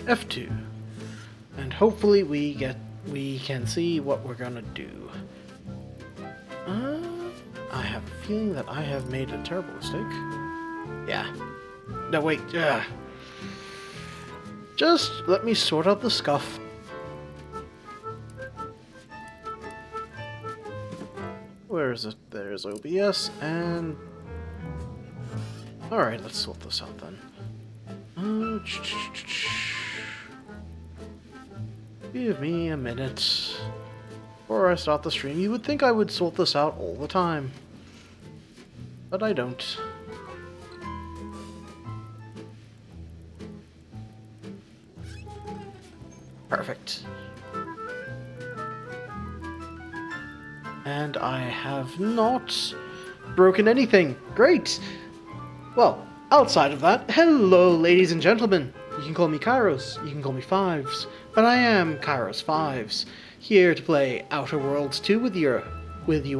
F2. And hopefully we can see what we're gonna do. I have a feeling that I have made a terrible mistake. Yeah. No, wait. Just let me sort out the scuff. Where is it? There's OBS and... Alright, let's sort this out then. Give me a minute before I start the stream. You would think I would sort this out all the time, but I don't. Perfect. And I have not broken anything. Great! Well, outside of that, hello ladies and gentlemen. You can call me Kairos, you can call me Fives, but I am Kairos Fives, here to play Outer Worlds 2 with you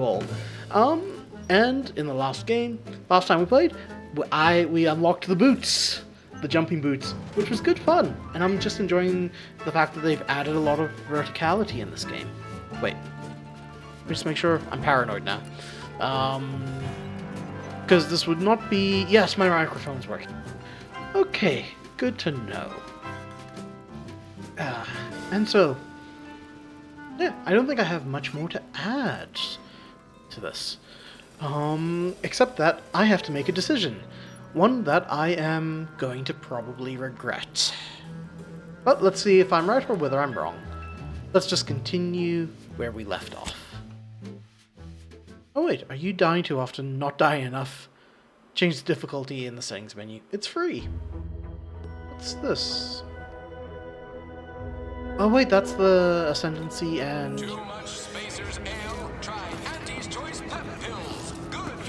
all. And in the last time we played, we unlocked the boots. The jumping boots, which was good fun, and I'm just enjoying the fact that they've added a lot of verticality in this game. Wait, just make sure I'm paranoid now, because this would not be... Yes, my microphone's working. Okay, good to know. And so, yeah, I don't think I have much more to add to this, except that I have to make a decision. One that I am going to probably regret. But let's see if I'm right or whether I'm wrong. Let's just continue where we left off. Oh wait, are you dying too often? Not dying enough? Change the difficulty in the settings menu. It's free. What's this? Oh wait, that's the Ascendancy and... Too much Spacers Ale. Try Auntie's Choice Pep Pills.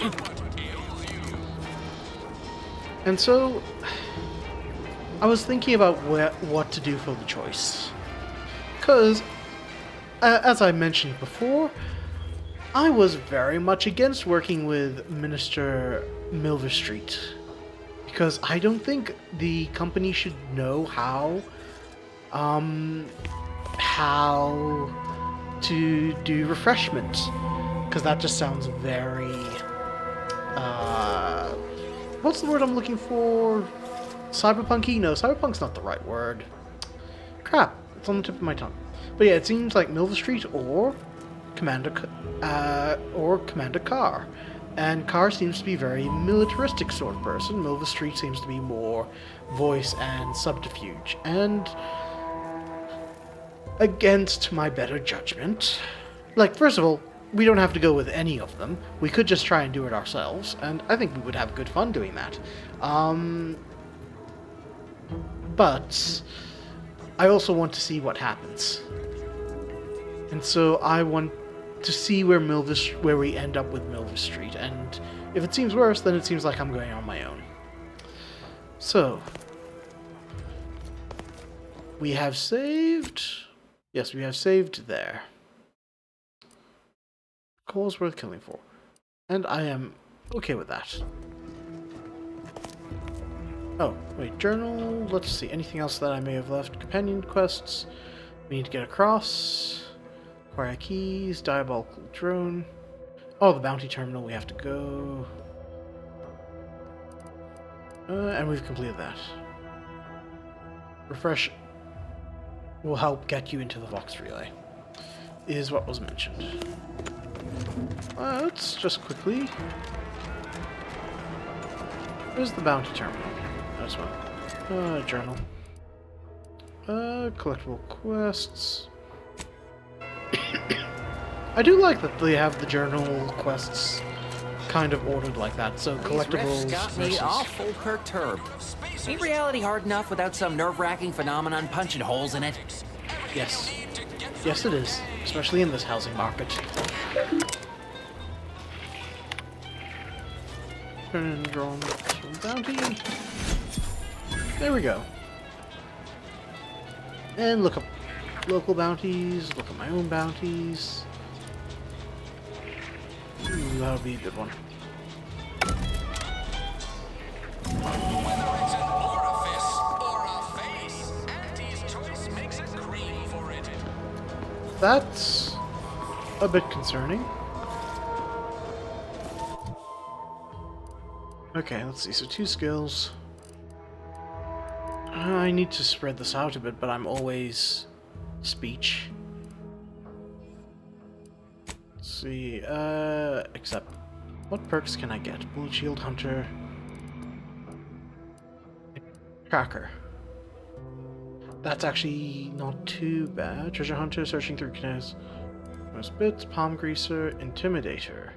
Good for what ails you. And so, I was thinking about what to do for the choice. Because, as I mentioned before, I was very much against working with Minister Milverstreet. Because I don't think the company should know how to do refreshment. Because that just sounds very... what's the word I'm looking for? Cyberpunky? No, cyberpunk's not the right word. Crap, it's on the tip of my tongue. But yeah, it seems like Milverstreet or Commander Carr. And Carr seems to be a very militaristic sort of person. Milverstreet seems to be more voice and subterfuge. And against my better judgment, like, first of all, we don't have to go with any of them. We could just try and do it ourselves, and I think we would have good fun doing that. But I also want to see what happens. And so I want to see where we end up with Milverstreet, and if it seems worse, then it seems like I'm going on my own. So, we have saved... Yes, we have saved there. Cause worth killing for. And I am okay with that. Oh, wait, journal. Let's see, anything else that I may have left? Companion quests. We need to get across. Acquire keys. Diabolical drone. Oh, the bounty terminal, we have to go. And we've completed that. Refresh will help get you into the Vox Relay, is what was mentioned. Let's just quickly... Where's the bounty terminal? This one. Journal. Collectible quests. I do like that they have the journal quests kind of ordered like that, so collectibles These riffs got me versus... awful perturbed. Ain't reality hard enough without some nerve-wracking phenomenon punching holes in it? Yes. Yes, it is. Especially in this housing market. Turn and draw from bounty. There we go. And look up local bounties, look at my own bounties. That'll be a good one. Whether it's an orifice or a face, Auntie's that's a bit concerning. Okay, let's see. So 2 skills. I need to spread this out a bit, but I'm always speech. Let's see. Except, what perks can I get? Bullet Shield Hunter. Tracker. That's actually not too bad. Treasure Hunter, searching through canals. Most bits, Palm Greaser, Intimidator.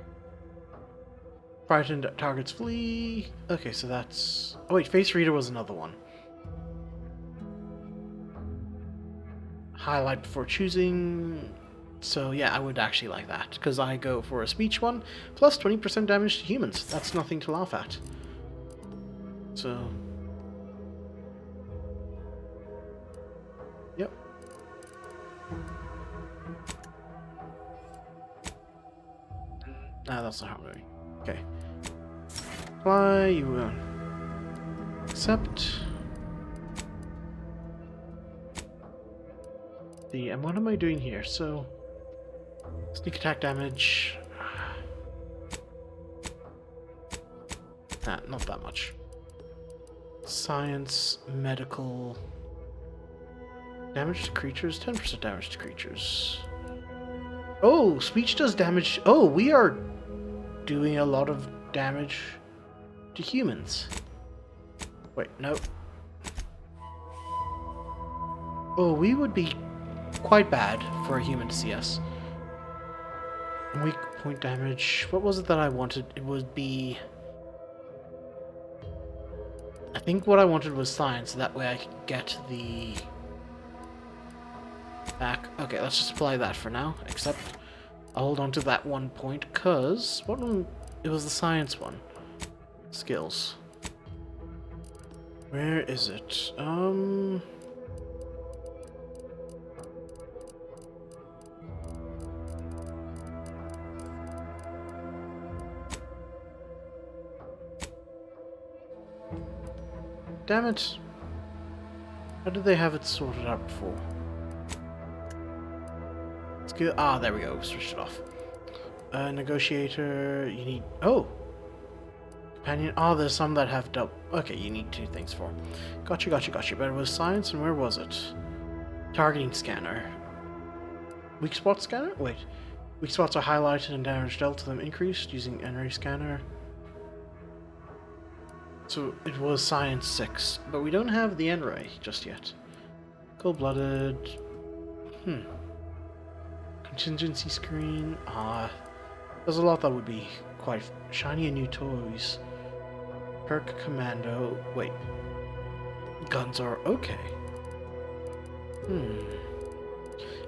Frightened targets flee. Okay, so that's... Oh wait, Face Reader was another one. Highlight before choosing. So yeah, I would actually like that, because I go for a speech one, plus 20% damage to humans. That's nothing to laugh at. So... Yep. Nah, that's not how I'm doing. Okay. Fly, you will. Accept. And what am I doing here? So, sneak attack damage. Nah, not that much. Science, medical. Damage to creatures, 10% damage to creatures. Oh, speech does damage. Oh, we are doing a lot of damage to humans. Wait, no. Oh, we would be quite bad for a human to see us. Weak point damage. What was it that I wanted? It would be... I think what I wanted was science, so that way I could get the... back. Okay, let's just apply that for now, except I'll hold on to that 1 point, because... What one? It was the science one. Skills. Where is it? Damn it. How did they have it sorted out before? Skill. Ah, there we go. Switched it off. Negotiator. You need. Oh! Companion. Oh, there's some that have double. Okay, you need 2 things for. Gotcha. But it was science, and where was it? Targeting scanner. Weak spot scanner? Wait. Weak spots are highlighted and damage dealt to them increased using N-ray scanner. So it was science 6, but we don't have the N-ray just yet. Cold-blooded. Contingency screen. There's a lot that would be quite shiny and new toys. Perk commando. Wait. Guns are okay.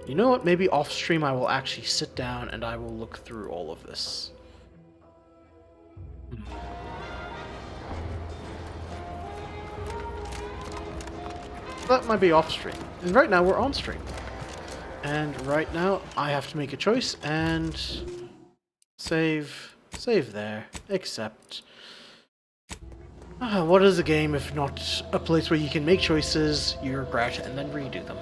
You know what? Maybe off stream I will actually sit down and I will look through all of this. That might be off stream. And right now we're on stream. And right now I have to make a choice and save there. Except, what is a game if not a place where you can make choices you regret and then redo them?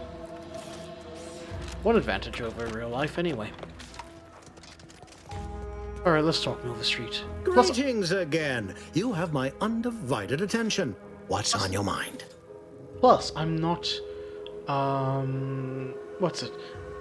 One advantage over real life anyway. Alright, let's talk Milverstreet. Greetings again. You have my undivided attention. What's on your mind? Plus, I'm not, what's it?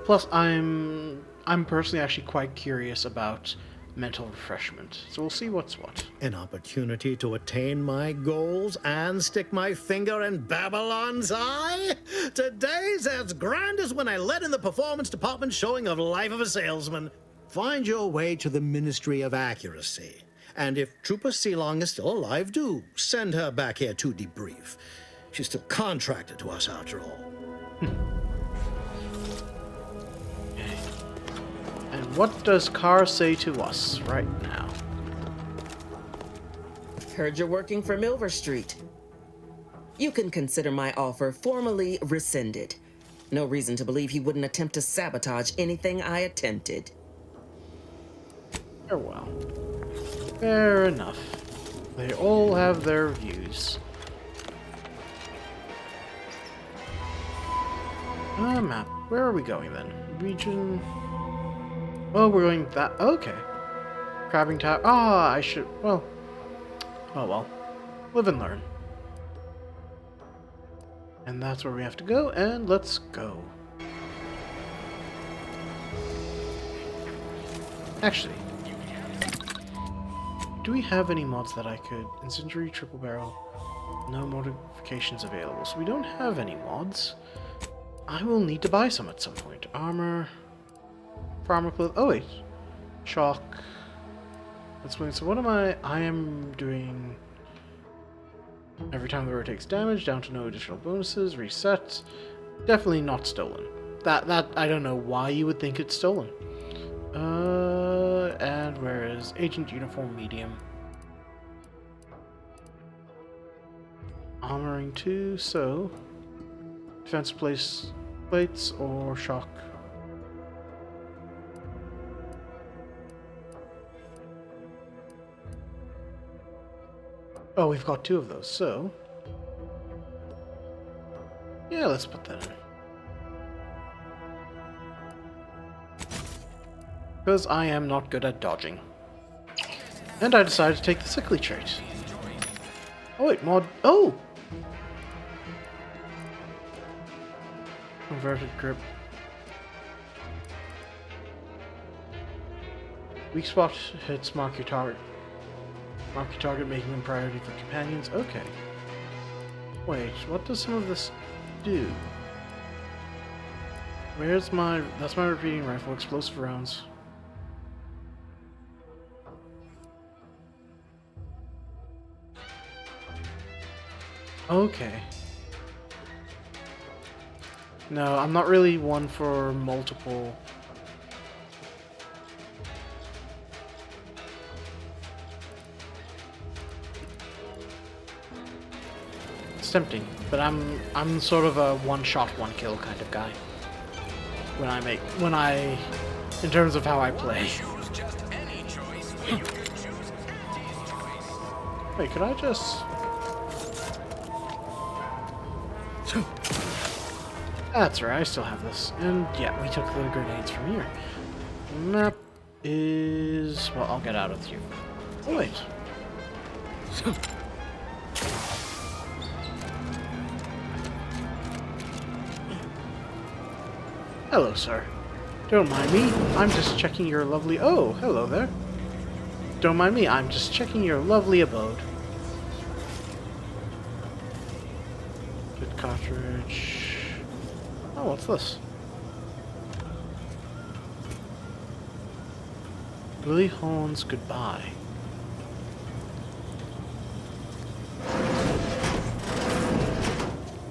Plus, I'm personally actually quite curious about mental refreshment. So we'll see what's what. An opportunity to attain my goals and stick my finger in Babylon's eye? Today's as grand as when I led in the performance department showing of Life of a Salesman. Find your way to the Ministry of Accuracy. And if Trooper Sealong is still alive, do send her back here to debrief. She's still contracted to us, after all. Okay. And what does Carr say to us right now? Heard you're working for Milverstreet. You can consider my offer formally rescinded. No reason to believe he wouldn't attempt to sabotage anything I attempted. Well. Fair enough. They all have their views. Map. where are we going then? Region... Oh, we're going that... Okay. Crabbing Tower... Ah, I should... Well... Oh well. Live and learn. And that's where we have to go, and let's go. Actually... Do we have any mods that I could... Incendiary triple barrel... No modifications available. So we don't have any mods. I will need to buy some at some point. Armor... Armor cloth... Oh wait. Shock... That's wing. So what am I... I am doing... Every time the road takes damage, down to no additional bonuses, reset. Definitely not stolen. That I don't know why you would think it's stolen. And where is Agent Uniform Medium? Armoring 2, so... Defense plates or shock. Oh, we've got 2 of those, so... Yeah, let's put that in. Because I am not good at dodging. And I decided to take the sickly trait. Oh wait, mod... Oh! Converted grip. Weak spot hits mark your target. Mark your target, making them priority for companions. Okay. Wait, what does some of this do? Where's my... That's my repeating rifle. Explosive rounds. Okay. No, I'm not really one for multiple... It's tempting, but I'm sort of a one-shot, one-kill kind of guy. In terms of how I play. Choose just any choice when you can choose Andy's choice. Wait, could I just... That's right, I still have this. And yeah, we took the grenades from here. Map is... Well, I'll get out of you. Oh, wait. Hello, sir. Don't mind me. I'm just checking your lovely... Oh, hello there. Don't mind me. I'm just checking your lovely abode. Good cartridge. Oh, what's this? Billy Horn's goodbye.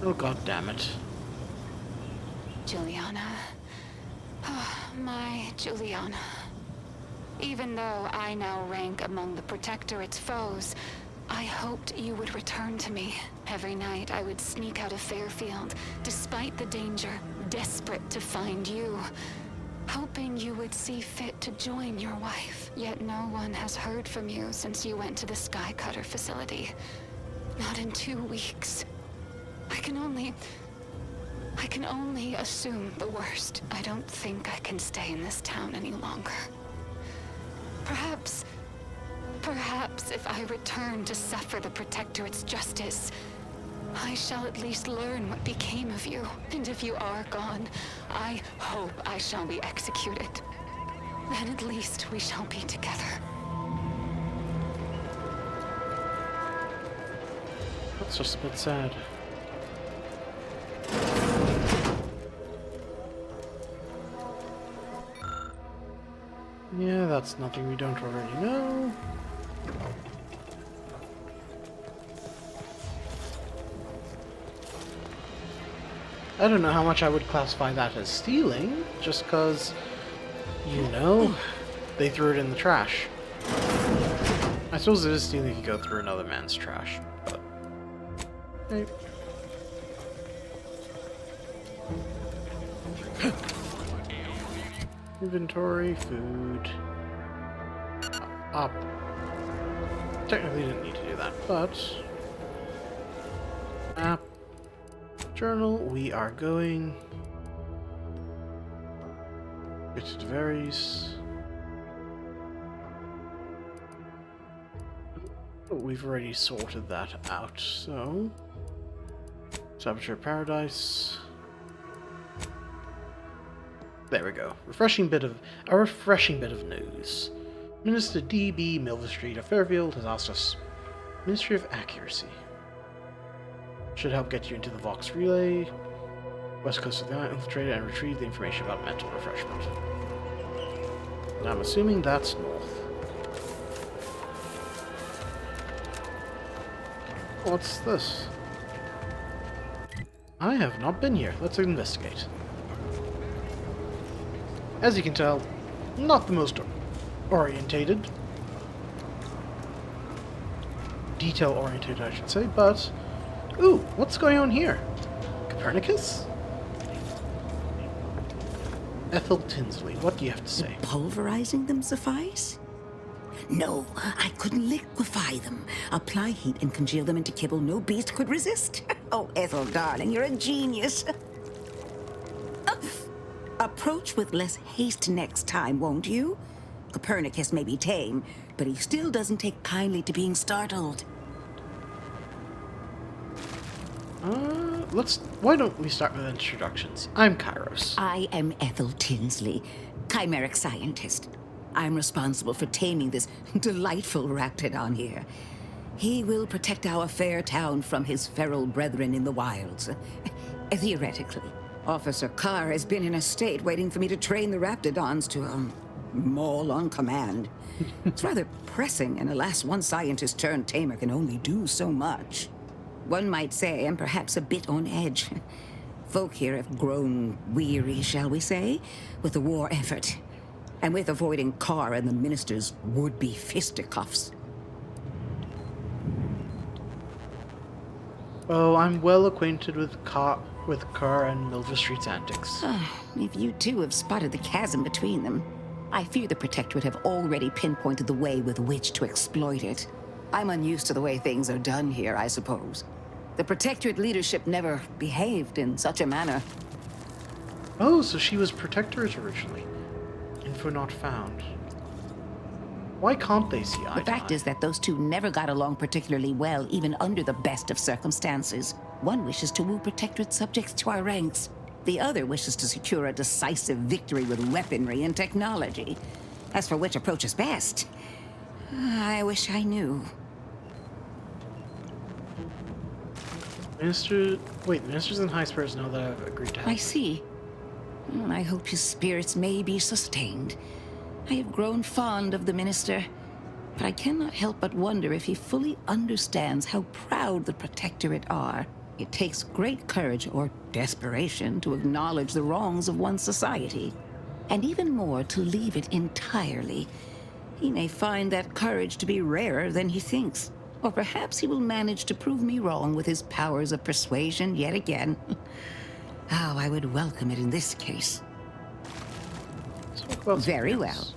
Oh, god damn it. Juliana. Oh, my Juliana. Even though I now rank among the Protectorate's foes, I hoped you would return to me. Every night I would sneak out of Fairfield, despite the danger, desperate to find you. Hoping you would see fit to join your wife. Yet no one has heard from you since you went to the Skycutter facility. Not in 2 weeks. I can only assume the worst. I don't think I can stay in this town any longer. Perhaps if I return to suffer the Protectorate's justice, I shall at least learn what became of you. And if you are gone, I hope I shall be executed. Then at least we shall be together. That's just a bit sad. Yeah, that's nothing we don't already know. I don't know how much I would classify that as stealing, just because, you know, they threw it in the trash. I suppose it is stealing if you go through another man's trash, but... Hey. Inventory, food... Up. Technically didn't need to do that, but... Map. Journal, we are going... It varies. Oh, we've already sorted that out, so... Saboteur Paradise. There we go. A refreshing bit of news. Minister D.B. Milverstreet of Fairfield has asked us. Ministry of Accuracy. Should help get you into the Vox Relay. West Coast of the Island, infiltrate and retrieve the information about mental refreshment. Now I'm assuming that's north. What's this? I have not been here. Let's investigate. As you can tell, not the most orientated. Detail-oriented, I should say, but... Ooh, what's going on here? Copernicus? Ethel Tinsley, what do you have to say? Pulverizing them suffice? No, I couldn't liquefy them. Apply heat and congeal them into kibble no beast could resist. Oh, Ethel, darling, you're a genius. Approach with less haste next time, won't you? Copernicus may be tame, but he still doesn't take kindly to being startled. Why don't we start with introductions? I'm Kairos. I am Ethel Tinsley, chimeric scientist. I'm responsible for taming this delightful raptidon here. He will protect our fair town from his feral brethren in the wilds. Theoretically. Officer Carr has been in a state waiting for me to train the raptidons to, maul on command. It's rather pressing, and alas, one scientist-turned-tamer can only do so much. One might say I'm perhaps a bit on edge. Folk here have grown weary, shall we say, with the war effort, and with avoiding Carr and the minister's would-be fisticuffs. Oh, I'm well acquainted with Carr and Milverstreet's antics. If you too have spotted the chasm between them, I fear the Protectorate have already pinpointed the way with which to exploit it. I'm unused to the way things are done here, I suppose. The Protectorate leadership never behaved in such a manner. Oh, so she was Protectorate originally. Info not found. Why can't they see eye to The fact eye? is that those two never got along particularly well, even under the best of circumstances. One wishes to woo Protectorate subjects to our ranks. The other wishes to secure a decisive victory with weaponry and technology. As for which approach is best, I wish I knew. Ministers and high spirits know that I've agreed to help. I see. I hope his spirits may be sustained. I have grown fond of the minister, but I cannot help but wonder if he fully understands how proud the Protectorate are. It takes great courage or desperation to acknowledge the wrongs of one's society, and even more to leave it entirely. He may find that courage to be rarer than he thinks, or perhaps he will manage to prove me wrong with his powers of persuasion yet again. How I would welcome it in this case. Talk about Very something well. else.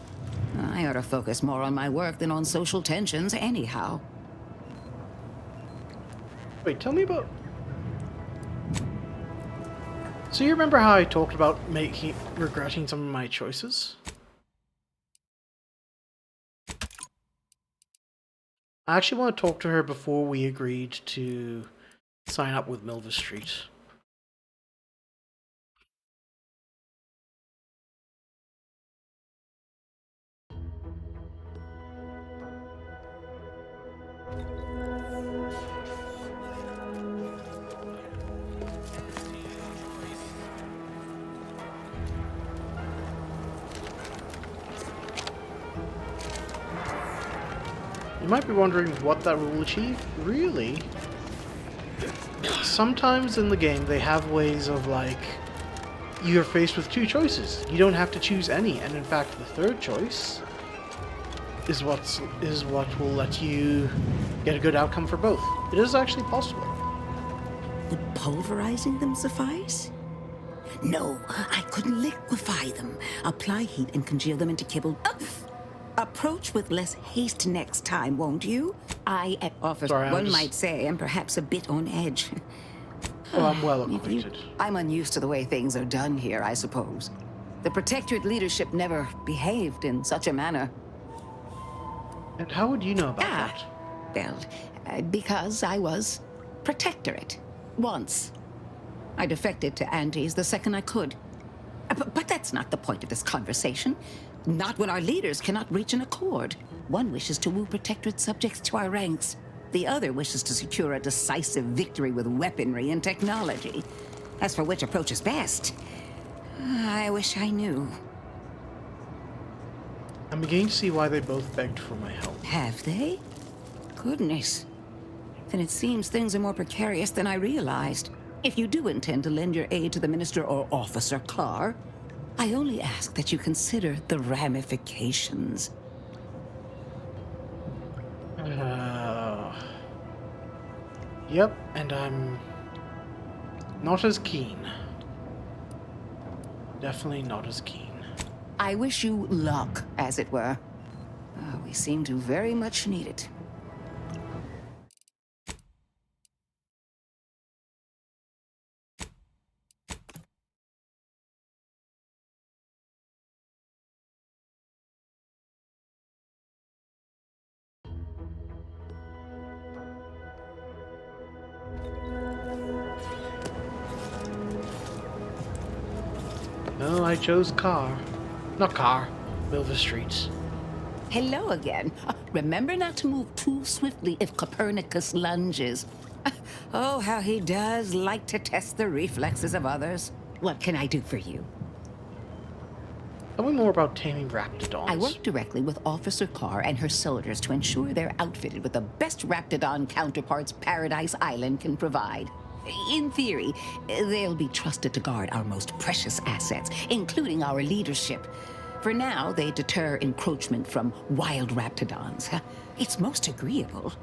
I ought to focus more on my work than on social tensions anyhow. Wait, tell me about... So you remember how I talked about regretting some of my choices? I actually want to talk to her before we agreed to sign up with Milverstreet. You might be wondering what that will achieve. Really? Sometimes in the game they have ways of, like, you're faced with two choices. You don't have to choose any, and in fact the third choice is what will let you get a good outcome for both. It is actually possible. Would pulverizing them suffice? No, I couldn't liquefy them. Apply heat and congeal them into kibble. Approach with less haste next time, won't you? One might say I'm perhaps a bit on edge. Well, I'm well acquainted. I'm unused to the way things are done here, I suppose. The Protectorate leadership never behaved in such a manner. And how would you know about that? Well, because I was Protectorate. Once. I defected to Andes the second I could. But that's not the point of this conversation. Not when our leaders cannot reach an accord. One wishes to woo Protectorate subjects to our ranks. The other wishes to secure a decisive victory with weaponry and technology. As for which approach is best, I wish I knew. I'm beginning to see why they both begged for my help. Have they? Goodness. Then it seems things are more precarious than I realized. If you do intend to lend your aid to the Minister or Officer Carr, I only ask that you consider the ramifications. Yep, and I'm not as keen. Definitely not as keen. I wish you luck, as it were. We seem to very much need it. No, I chose Carr. Not Carr. Milverstreet. Hello again. Remember not to move too swiftly if Copernicus lunges. Oh, how he does like to test the reflexes of others. What can I do for you? Tell me more about taming raptidons. I work directly with Officer Carr and her soldiers to ensure they're outfitted with the best raptidon counterparts Paradise Island can provide. In theory, they'll be trusted to guard our most precious assets, including our leadership. For now, they deter encroachment from wild raptidons. It's most agreeable.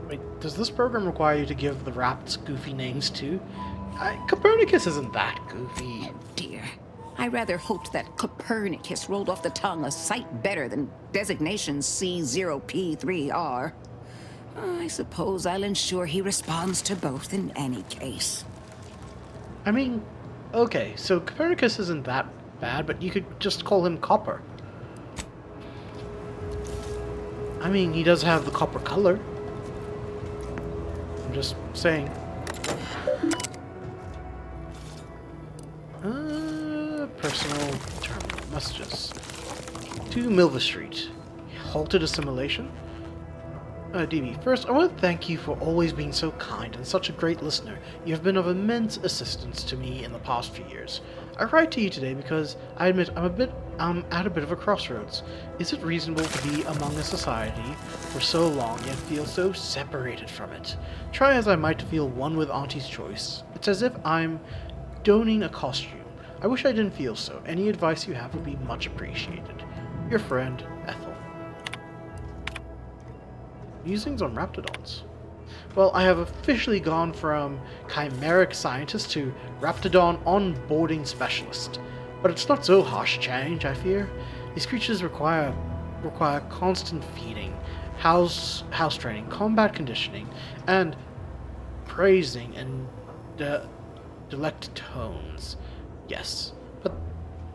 Wait, does this program require you to give the rapts goofy names too? Copernicus isn't that goofy. Oh dear. I rather hoped that Copernicus rolled off the tongue a sight better than designation C0P3R. I suppose I'll ensure he responds to both in any case. I mean, okay, so Copernicus isn't that bad, but you could just call him Copper. I mean, he does have the copper color. I'm just saying. Personal terminal messages. To Milverstreet. Halted assimilation? DB, first, I want to thank you for always being so kind and such a great listener. You have been of immense assistance to me in the past few years. I write to you today because I admit I'm at a bit of a crossroads. Is it reasonable to be among a society for so long yet feel so separated from it? Try as I might to feel one with Auntie's choice. It's as if I'm donning a costume. I wish I didn't feel so. Any advice you have would be much appreciated. Your friend, Ethel. Musings on raptidons. Well, I have officially gone from chimeric scientist to raptidon onboarding specialist. But it's not so harsh a change, I fear. These creatures require constant feeding, house training, combat conditioning, and praising and delected tones. Yes, but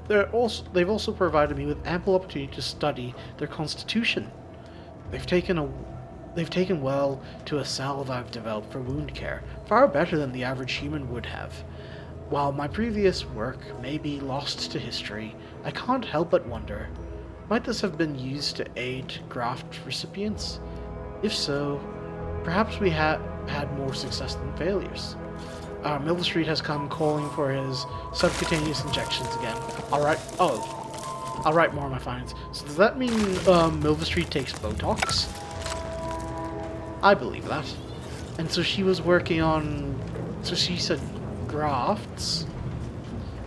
they've also provided me with ample opportunity to study their constitution. They've taken well to a salve I've developed for wound care, far better than the average human would have. While my previous work may be lost to history, I can't help but wonder, might this have been used to aid graft recipients? If so, perhaps we had more success than failures. Milverstreet has come calling for his subcutaneous injections again. I'll write more on my findings. So does that mean Milverstreet takes Botox? I believe that. And so she was working on... So she said grafts.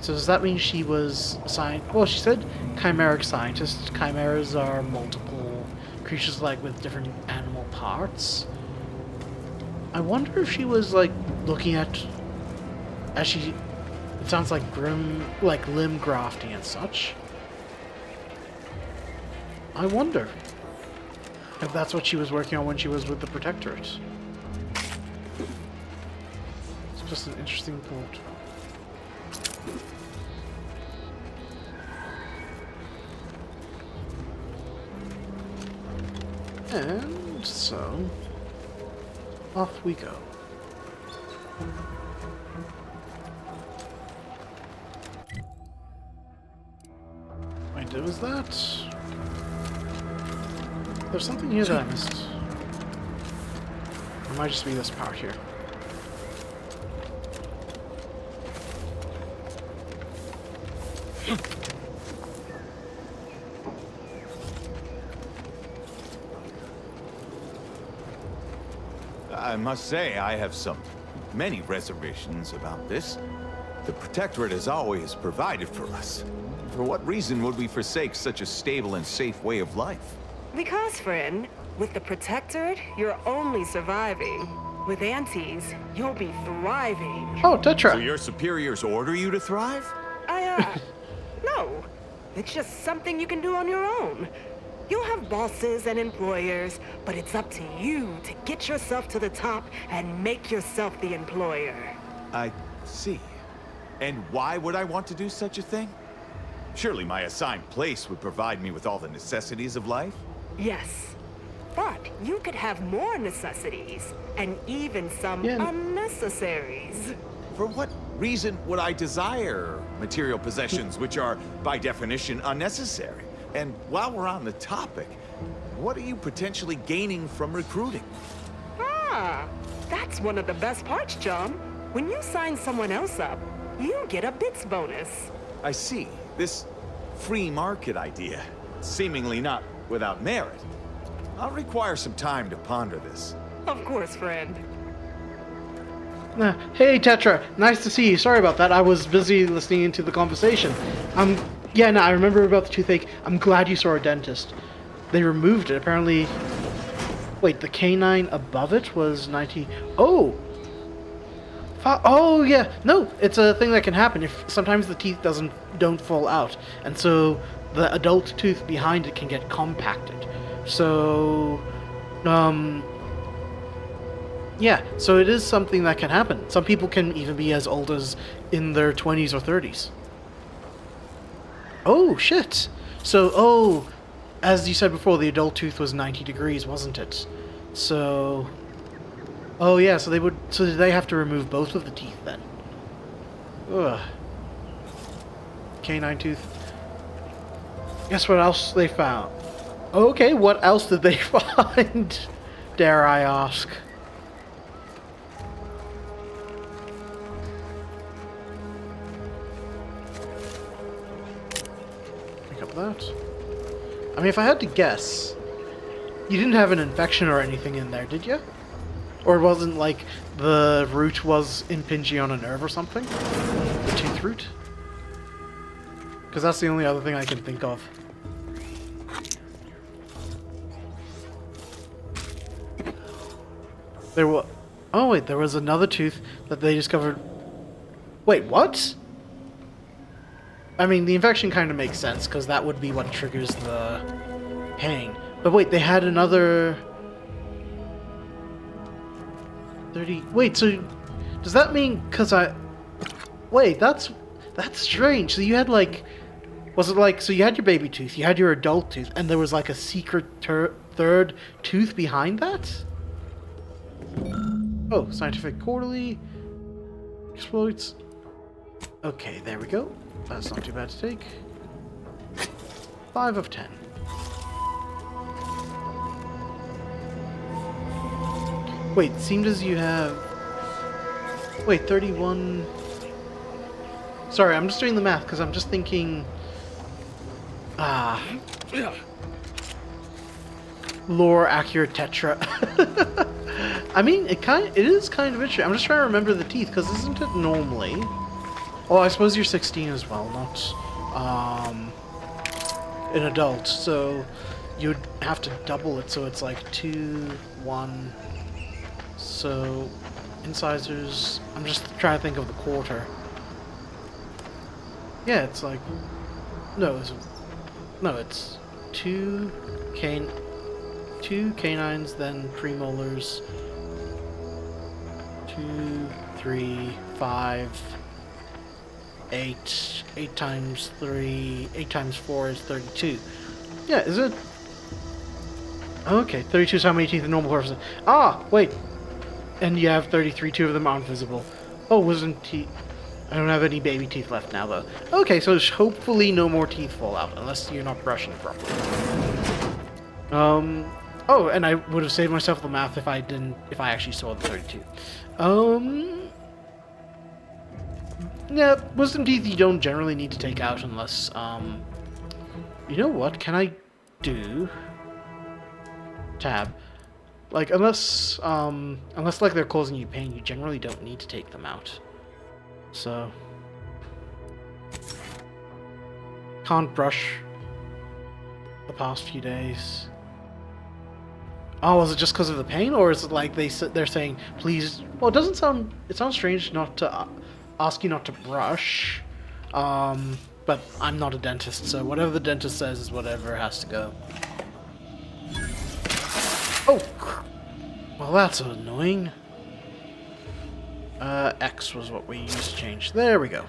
So does that mean she was assigned... Well, she said chimeric scientist. Chimeras are multiple creatures with different animal parts. I wonder if she was looking at... It sounds like limb grafting and such. I wonder if that's what she was working on when she was with the Protectorate. Just an interesting thought. And so, off we go. Wait, there was that? There's something here that I missed. It might just be this part here. I must say, I have many reservations about this. The Protectorate has always provided for us. For what reason would we forsake such a stable and safe way of life? Because, friend, with the Protectorate, you're only surviving. With Antes, you'll be thriving. Oh, Tetra! So your superiors order you to thrive? No. It's just something you can do on your own. You'll have bosses and employers, but it's up to you to get yourself to the top and make yourself the employer. I see. And why would I want to do such a thing? Surely my assigned place would provide me with all the necessities of life? Yes. But you could have more necessities, and even some unnecessaries. For what reason would I desire material possessions which are, by definition, unnecessary? And while we're on the topic, what are you potentially gaining from recruiting? Ah, that's one of the best parts, chum. When you sign someone else up, you get a bits bonus. I see. This free market idea, seemingly not without merit. I'll require some time to ponder this. Of course, friend. Hey Tetra, nice to see you. Sorry about that. I was busy listening into the conversation. Yeah, no, I remember about the toothache. I'm glad you saw a dentist. They removed it. Apparently, wait, the canine above it was 90. Oh, oh yeah. No, it's a thing that can happen if sometimes the teeth don't fall out, and so the adult tooth behind it can get compacted. So, yeah, so it is something that can happen. Some people can even be as old as in their 20s or 30s. Oh, shit. So, as you said before, the adult tooth was 90 degrees, wasn't it? So, oh yeah, so did they have to remove both of the teeth then? Ugh. Canine tooth. Guess what else they found? Okay, what else did they find? Dare I ask? That. I mean, if I had to guess, you didn't have an infection or anything in there, did you? Or it wasn't like the root was impinging on a nerve or something? The tooth root? Because that's the only other thing I can think of. Oh wait, there was another tooth that they discovered. Wait, what? I mean, the infection kind of makes sense, because that would be what triggers the hang. But wait, they had another 30... Wait, so does that mean because Wait, that's strange. So you had like... Was it like... So you had your baby tooth, you had your adult tooth, and there was like a secret third tooth behind that? Oh, Scientific Quarterly. Exploits. Okay, there we go. That's not too bad to take. 5 of 10. Wait, seemed as you have... Wait, 31... Sorry, I'm just doing the math, because I'm just thinking... Lore accurate Tetra. I mean, it is kind of interesting. I'm just trying to remember the teeth, because isn't it normally... Oh, I suppose you're 16 as well, not an adult, so you'd have to double it, so it's like 2, 1. So incisors, I'm just trying to think of the quarter. Yeah, it's like it's 2 canines, then premolars, 2, 3, 5, 8. 8 times 3, 8 times 4 is 32. Yeah, is it? Okay, 32 is how many teeth a normal person. Ah, wait. And you have 33, 2 of them aren't visible. Oh, wisdom teeth. I don't have any baby teeth left now, though. Okay, so hopefully no more teeth fall out, unless you're not brushing properly. Oh, and I would have saved myself the math if I actually saw the 32. Yeah, wisdom teeth you don't generally need to take out unless, you know what, can I do? Tab. Like, unless like they're causing you pain, you generally don't need to take them out. So, can't brush the past few days. Oh, is it just because of the pain, or is it like they're saying, please? Well, it sounds strange not to ask you not to brush, but I'm not a dentist, so whatever the dentist says is whatever has to go. Oh, well, that's annoying. X was what we used to change. There we go.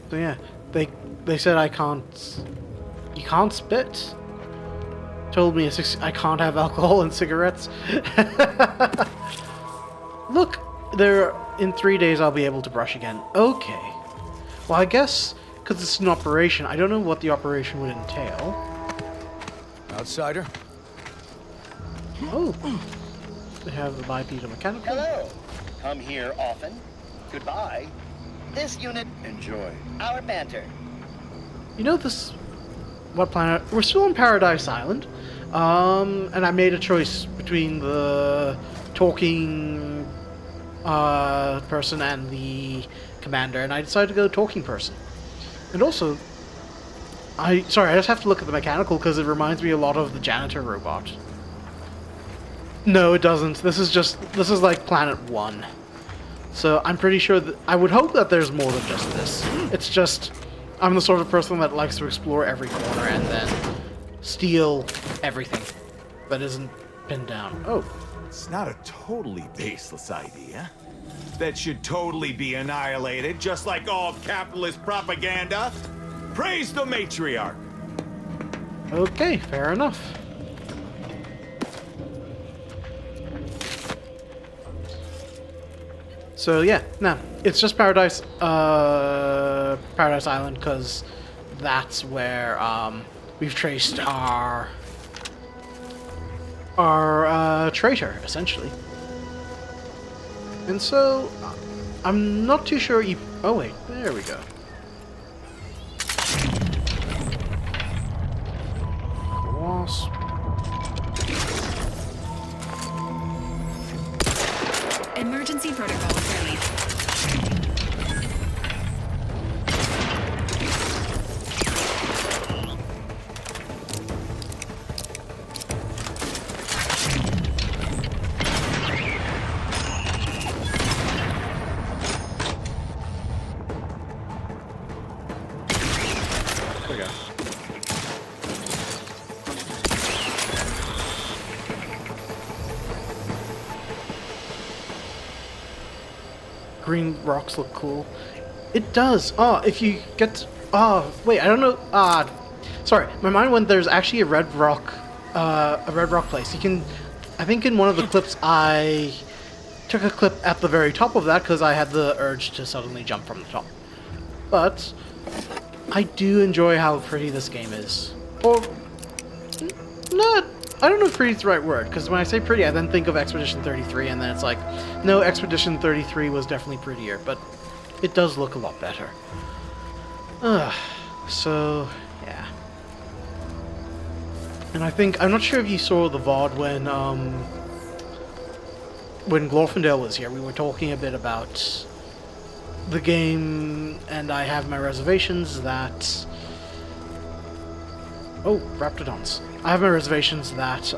So yeah, they said I can't. You can't spit. Told me I can't have alcohol and cigarettes. Look, in 3 days I'll be able to brush again. Okay. Well, I guess because it's an operation, I don't know what the operation would entail. Outsider? Oh, they have the bipedal mechanical. Hello. Come here often. Goodbye. This unit, enjoy our banter. You know this... What planet? We're still on Paradise Island. And I made a choice between the talking person and the commander, and I decided to go talking person. And also, I just have to look at the mechanical because it reminds me a lot of the janitor robot. No, it doesn't. This is like Planet 1. So I'm pretty sure that I would hope that there's more than just this. It's just I'm the sort of person that likes to explore every corner and then steal everything that isn't pinned down. Oh. It's not a totally baseless idea. That should totally be annihilated, just like all capitalist propaganda. Praise the matriarch. Okay, fair enough. So yeah, no, it's just Paradise Island because that's where we've traced our traitor essentially. And so I'm not too sure. Oh wait, there we go. Wasp. Emergency protocol released. There we go. Green rocks look cool. It does. Oh, if you get... Oh, wait, I don't know. Sorry, my mind went there's actually a red rock place. You can... I think in one of the clips I took a clip at the very top of that because I had the urge to suddenly jump from the top. But I do enjoy how pretty this game is. Or... Not... I don't know if pretty is the right word, because when I say pretty, I then think of Expedition 33, and then it's like, no, Expedition 33 was definitely prettier, but it does look a lot better. So, yeah. And I think, I'm not sure if you saw the VOD when Glorfindale was here, we were talking a bit about the game, and I have my reservations that... Oh, Raptidons. I have my reservations that,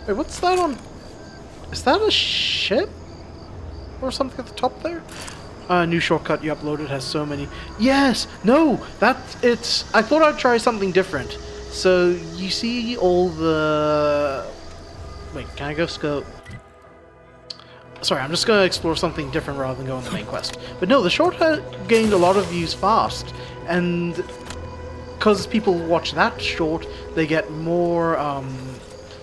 wait, what's that on? Is that a ship? Or something at the top there? New shortcut you uploaded has so many... Yes! No! I thought I'd try something different. So, you see all the Wait, can I go scope? Sorry, I'm just gonna explore something different rather than go on the main quest. But no, the short gained a lot of views fast, and because people watch that short, they get more,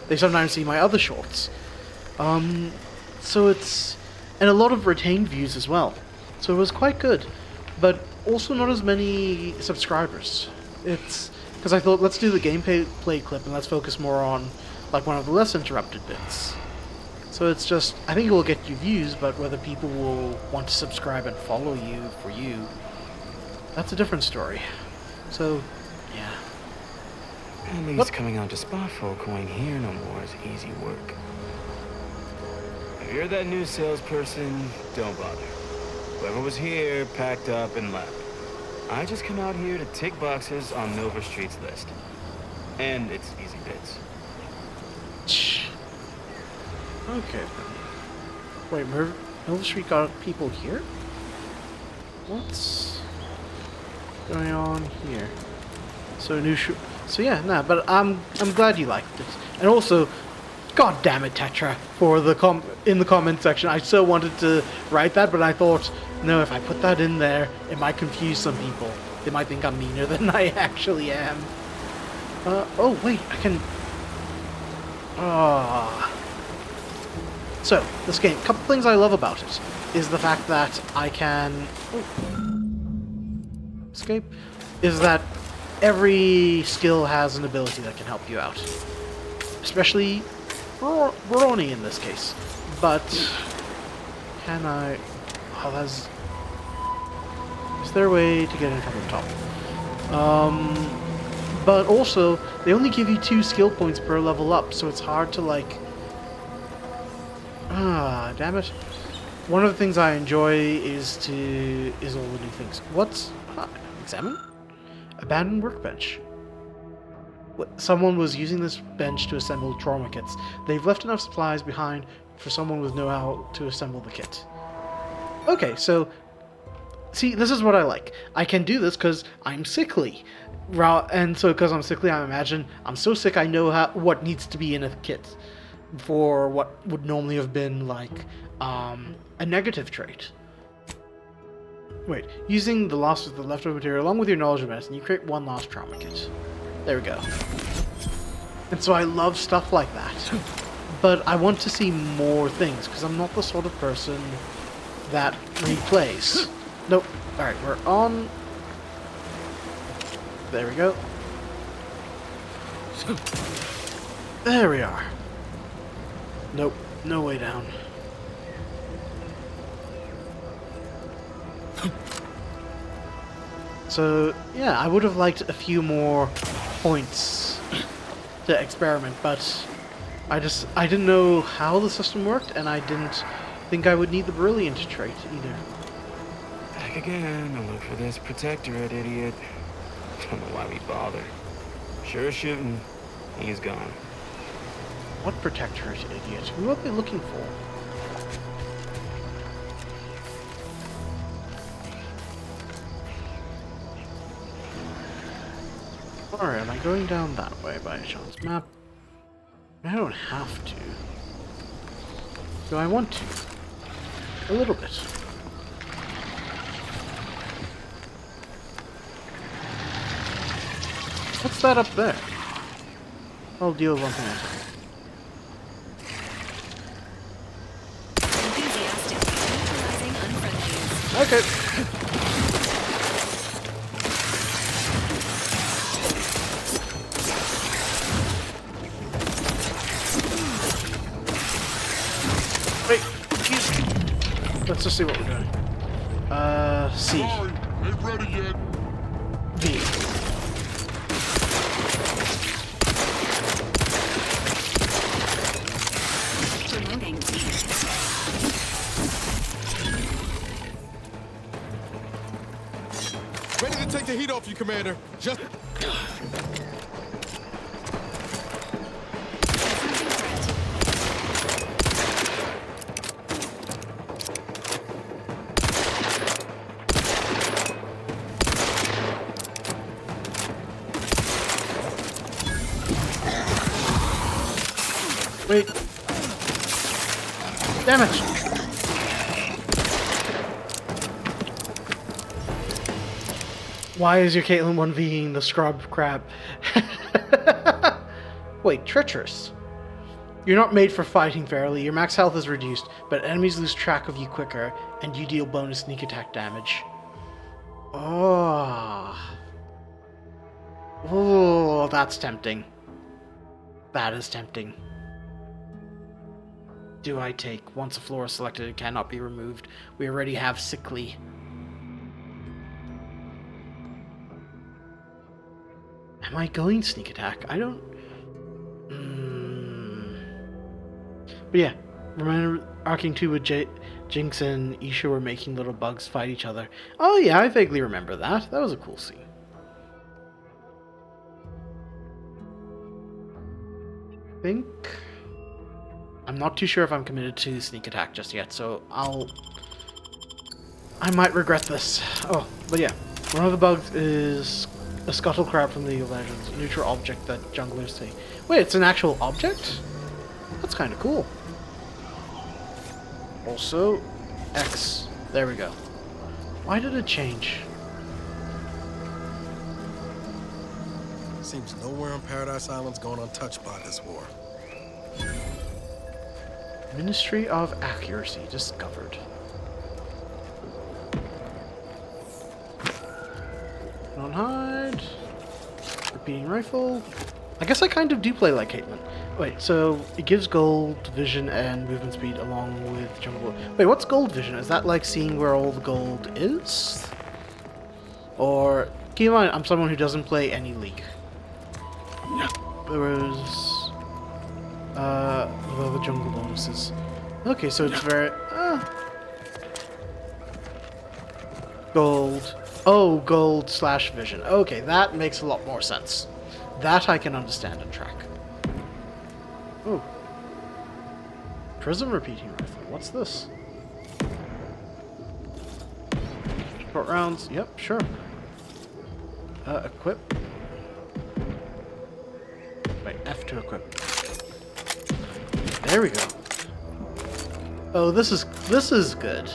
they sometimes see my other shorts. So it's... and a lot of retained views as well. So it was quite good, but also not as many subscribers. It's... because I thought, let's do the gameplay clip and let's focus more on, like, one of the less interrupted bits. So it's just, I think it will get you views, but whether people will want to subscribe and follow you for you, that's a different story. So, yeah. At least coming out to spot folk who ain't here no more is easy work. If you're that new salesperson, don't bother. Whoever was here packed up and left. I just come out here to tick boxes on Milverstreet's list. And it's easy bits. Okay. Wait, Milverstreet got people here? What's going on here? So so yeah, nah, but I'm glad you liked it. And also, god damn it, Tetra, for the in the comment section. I so wanted to write that, but I thought, no, if I put that in there, it might confuse some people. They might think I'm meaner than I actually am. Oh wait, I can... So, this game, a couple things I love about it is the fact that I can... escape? Is that every skill has an ability that can help you out. Especially Baroni in this case. But... can I... oh, that's... is there a way to get in from the top? But also, they only give you 2 skill points per level up, so it's hard to, like... ah, damn it. One of the things I enjoy is all the new things. What's... examine? Abandoned workbench. Someone was using this bench to assemble trauma kits. They've left enough supplies behind for someone with know-how to assemble the kit. Okay, so... see, this is what I like. I can do this because I'm sickly. And so because I'm sickly, I imagine I'm so sick I know what needs to be in a kit for what would normally have been like a negative trait. Wait, using the loss of the leftover material along with your knowledge of medicine, you create 1 lost trauma kit. There we go. And so I love stuff like that. But I want to see more things, because I'm not the sort of person that replays. Nope. Alright, we're on... there we go. There we are. Nope, no way down. So, yeah, I would have liked a few more points to experiment, but I didn't know how the system worked, and I didn't think I would need the Brilliant trait either. Back again to look for this protectorate idiot. Don't know why we bother. Sure shooting. He's gone. What protectorate idiot? Who are they looking for? Alright, am I going down that way by a chance? Map? I don't have to. Do I want to? A little bit. What's that up there? I'll deal with one thing at a time. Enthusiastic. Neutralizing unfriendlies. Okay. Wait, jeez. Let's just see what we're doing. C. Sorry, ain't ready yet. V. Promoting. Ready to take the heat off you, Commander. Just... Wait, Damn it! Why is your Caitlyn 1Ving the scrub crab? Wait, treacherous. You're not made for fighting fairly. Your max health is reduced, but enemies lose track of you quicker, and you deal bonus sneak attack damage. Oh. Oh, that's tempting. That is tempting. Do I take? Once a floor is selected, it cannot be removed. We already have sickly. Am I going sneak attack? I don't... But yeah, remember Arcing 2 with Jinx and Isha were making little bugs fight each other. Oh yeah, I vaguely remember that. That was a cool scene. I'm not too sure if I'm committed to sneak attack just yet, so I might regret this. Oh, but yeah, one of the bugs is a scuttle crab from League of Legends, a neutral object that junglers take. Wait, it's an actual object? That's kind of cool. Also, X. There we go. Why did it change? Seems nowhere on Paradise Island's gone untouched by this war. Ministry of Accuracy discovered. On hide. Repeating rifle. I guess I kind of do play like Caitlyn. Wait, so it gives gold, vision, and movement speed along with jungle. Wait, what's gold vision? Is that like seeing where all the gold is? Or, keep in mind, I'm someone who doesn't play any League. There was... what are the jungle bonuses? Okay, so it's very... Gold. Oh, gold slash vision. Okay, that makes a lot more sense. That I can understand and track. Oh. Prism repeating rifle. What's this? Short rounds. Yep, sure. Equip. Wait, F to equip. There we go. Oh, this is good.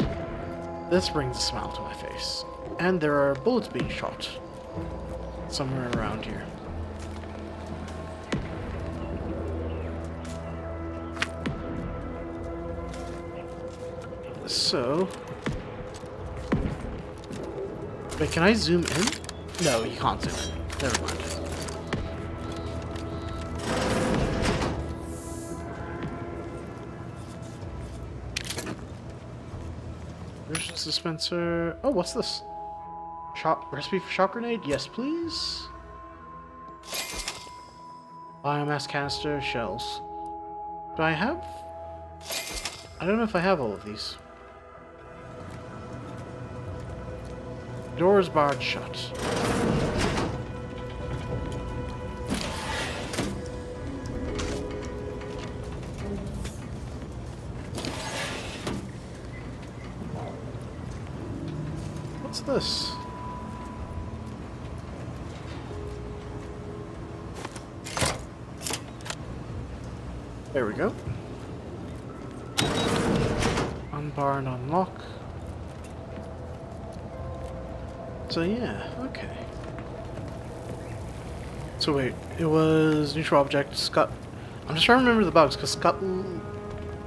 This brings a smile to my face. And there are bullets being shot. Somewhere around here. So... Wait, can I zoom in? No, you can't zoom in. Never mind. There's a dispenser. Oh, what's this? Recipe for shock grenade? Yes, please. Biomass canister, shells. Do I have? I don't know if I have all of these. Door is barred shut. What's this? There we go. Unbar and unlock. So yeah, okay. So wait, it was neutral object, I'm just trying to remember the bugs, because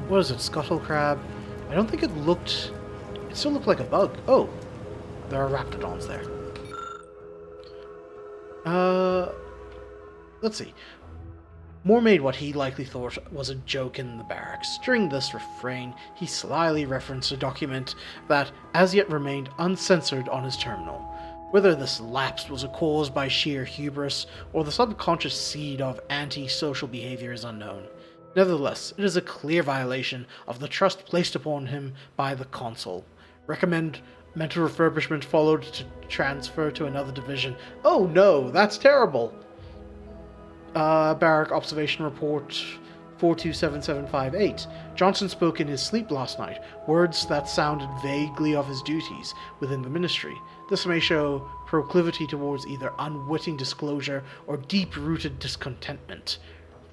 what is it, scuttle crab? I don't think it still looked like a bug. Oh, there are raptidons there. Let's see. Moore made what he likely thought was a joke in the barracks. During this refrain, he slyly referenced a document that as yet remained uncensored on his terminal. Whether this lapse was caused by sheer hubris or the subconscious seed of anti-social behavior is unknown. Nevertheless, it is a clear violation of the trust placed upon him by the consul. Recommend mental refurbishment followed to transfer to another division. Oh no, that's terrible! Barrack Observation Report 427758. Johnson spoke in his sleep last night, words that sounded vaguely of his duties within the ministry. This may show proclivity towards either unwitting disclosure or deep-rooted discontentment.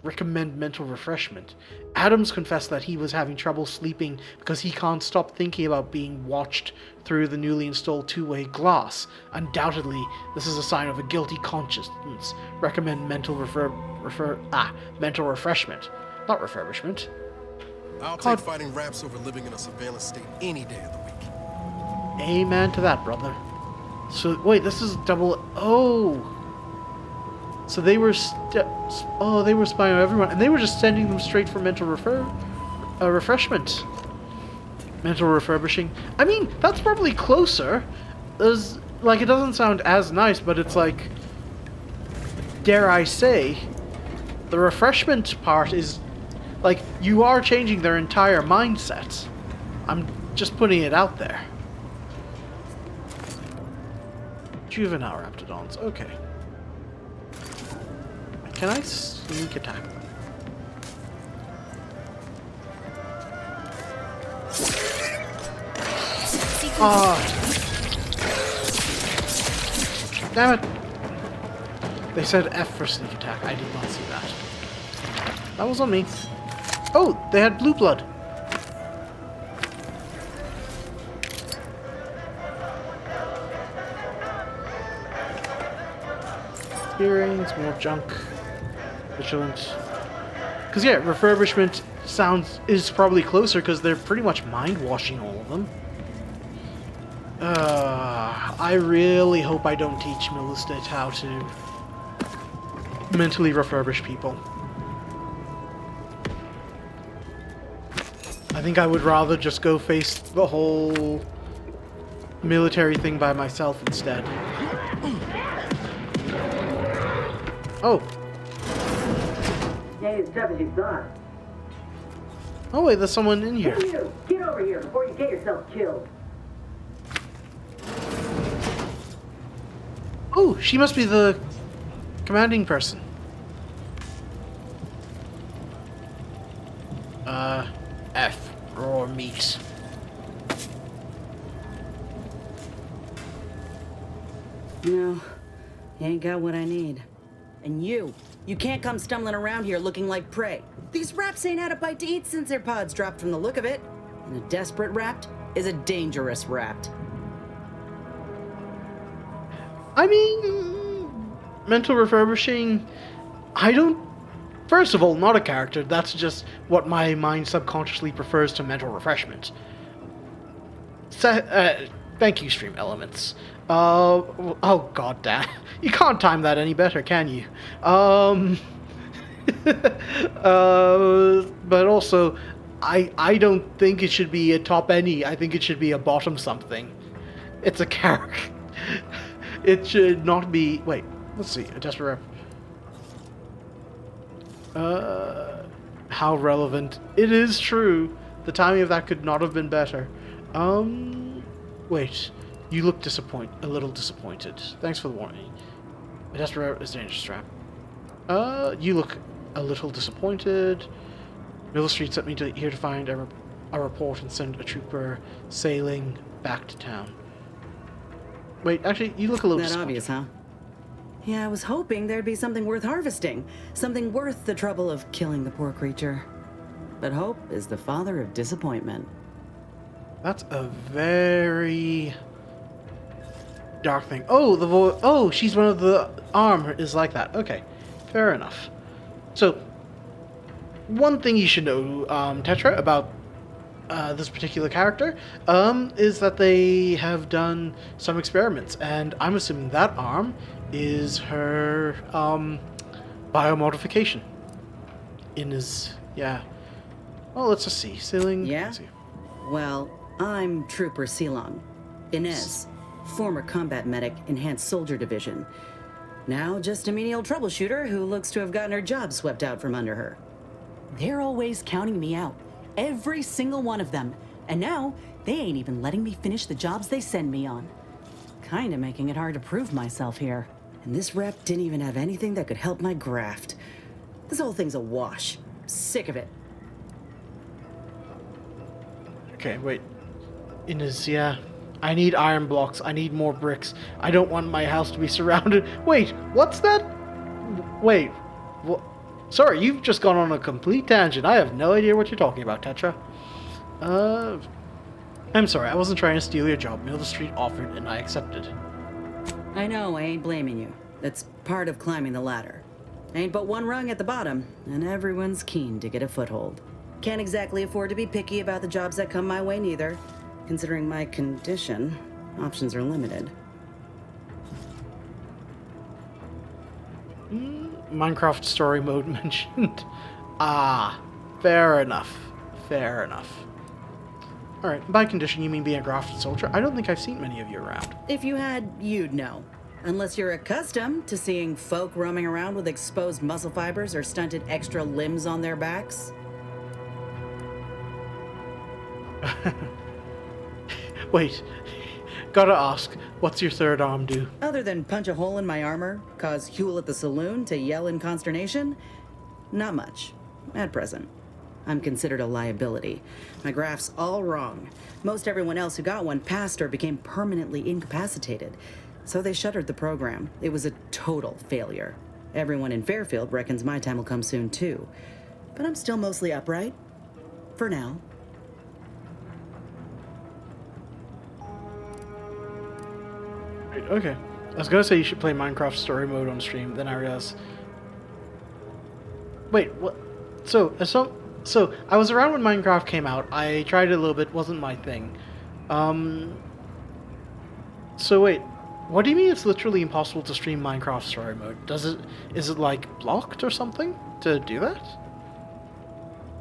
recommend mental refreshment. Adams confessed that he was having trouble sleeping because he can't stop thinking about being watched through the newly installed two-way glass. Undoubtedly, this is a sign of a guilty conscience. Recommend mental mental refreshment, not refurbishment. I'll take fighting raps over living in a surveillance state any day of the week. Amen to that, brother. So, wait, this is double... Oh! So they were they were spying on everyone, and they were just sending them straight for mental refreshment. Mental refurbishing. I mean, that's probably closer. Like, it doesn't sound as nice, but it's like... Dare I say... The refreshment part is... Like, you are changing their entire mindset. I'm just putting it out there. Juvenile Raptidons, okay. Can I sneak attack them? Damn it! They said F for sneak attack. I did not see that. That was on me. Oh, they had blue blood. Earrings, more junk. Vigilant. Because yeah, refurbishment is probably closer because they're pretty much mind washing all of them. I really hope I don't teach Milverstreet how to mentally refurbish people. I think I would rather just go face the whole military thing by myself instead. Oh. Hey, as tough as you thought. Oh wait, there's someone in here. Hey, you! Get over here before you get yourself killed. Oh, she must be the commanding person. F. Raw meat. No, you ain't got what I need. And you can't come stumbling around here looking like prey. These raps ain't had a bite to eat since their pods dropped from the look of it. And a desperate rapt is a dangerous rapt. I mean, mental refurbishing, I don't... First of all, not a character. That's just what my mind subconsciously prefers to mental refreshment. Thank you, Stream Elements. Oh god damn. You can't time that any better, can you? But also, I don't think it should be a top any. I think it should be a bottom something. It's a character. It should not be... Wait, let's see. A desperate... How relevant. It is true. The timing of that could not have been better. Wait. You look a little disappointed. Thanks for the warning. A desperate is dangerous trap. You look a little disappointed. Milverstreet sent me here to find a report and send a trooper sailing back to town. Wait, actually, you look a little disappointed. Obvious, huh? Yeah, I was hoping there'd be something worth harvesting. Something worth the trouble of killing the poor creature. But hope is the father of disappointment. That's a very dark thing. Oh, oh, she's one of the arm is like that. Okay, fair enough. So, one thing you should know, Tetra, about this particular character, is that they have done some experiments, and I'm assuming that arm is her biomodification. Yeah. Well, let's just see. Sailing. Yeah? Well, I'm Trooper Silong. Inez, former combat medic, Enhanced Soldier Division. Now just a menial troubleshooter who looks to have gotten her job swept out from under her. They're always counting me out. Every single one of them. And now, they ain't even letting me finish the jobs they send me on. Kinda making it hard to prove myself here. And this rep didn't even have anything that could help my graft. This whole thing's a wash. Sick of it. Okay, wait. Yeah. I need iron blocks. I need more bricks. I don't want my house to be surrounded. Wait, what's that? Wait. What? Sorry, you've just gone on a complete tangent. I have no idea what you're talking about, Tetra. I'm sorry, I wasn't trying to steal your job. Milverstreet offered and I accepted. I know, I ain't blaming you. That's part of climbing the ladder. Ain't but one rung at the bottom, and everyone's keen to get a foothold. Can't exactly afford to be picky about the jobs that come my way neither. Considering my condition, options are limited. Minecraft story mode mentioned. Ah, fair enough. Fair enough. Alright, by condition you mean being a grafted soldier? I don't think I've seen many of you around. If you had, you'd know. Unless you're accustomed to seeing folk roaming around with exposed muscle fibers or stunted extra limbs on their backs. Wait, gotta ask, what's your third arm do? Other than punch a hole in my armor, cause Huel at the saloon to yell in consternation? Not much, at present. I'm considered a liability. My graph's all wrong. Most everyone else who got one passed or became permanently incapacitated. So they shuttered the program. It was a total failure. Everyone in Fairfield reckons my time will come soon too. But I'm still mostly upright. For now. Right, okay. I was gonna say you should play Minecraft story mode on stream, then I realized... Wait, what? So I was around when Minecraft came out. I tried it a little bit, wasn't my thing. So wait, what do you mean it's literally impossible to stream Minecraft story mode? Is it like blocked or something to do that?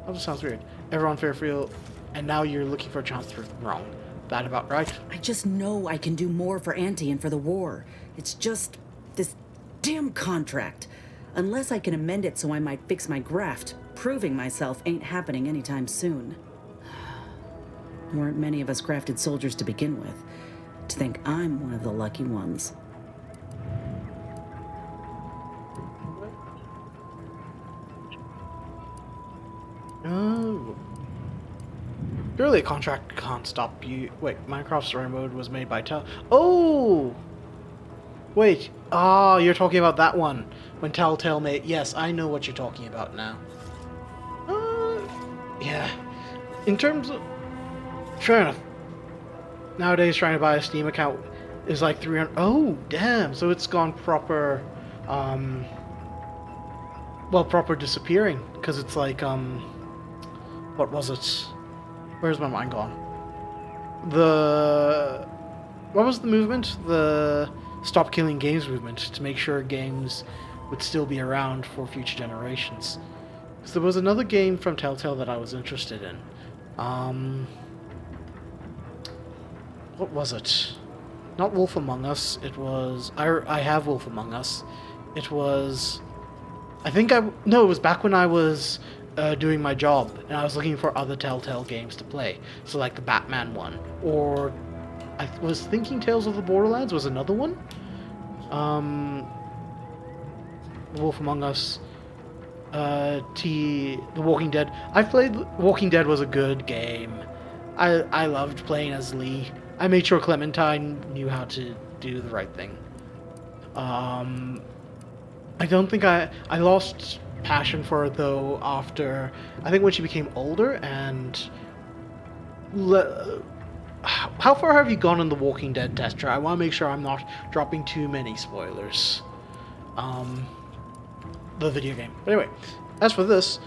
That just sounds weird. Everyone Fairfield, and now you're looking for a chance to prove them wrong. That about right? I just know I can do more for Auntie and for the war. It's just this damn contract. Unless I can amend it so I might fix my graft, proving myself ain't happening anytime soon. Weren't many of us grafted soldiers to begin with. To think I'm one of the lucky ones. Oh. Surely a contract can't stop you. Wait, Minecraft story mode was made by Oh! Wait, you're talking about that one. When Telltale made... Yes, I know what you're talking about now. Yeah. In terms of... Fair enough. Nowadays, trying to buy a Steam account is like 300... Oh, damn! So it's gone proper... Well, proper disappearing. Because it's like, What was it? Where's my mind gone? What was the movement? The Stop Killing Games movement, to make sure games would still be around for future generations. Because there was another game from Telltale that I was interested in. What was it? Not Wolf Among Us. It was... I have Wolf Among Us. It was... No, it was back when I was doing my job, and I was looking for other Telltale games to play. So like the Batman one. Or... I was thinking Tales of the Borderlands was another one. Wolf Among Us. The Walking Dead. I've played... Walking Dead was a good game. I loved playing as Lee. I made sure Clementine knew how to do the right thing. I don't think I lost passion for her though after... I think when she became older and... How far have you gone in the Walking Dead tester? I want to make sure I'm not dropping too many spoilers. The video game. But anyway, as for this,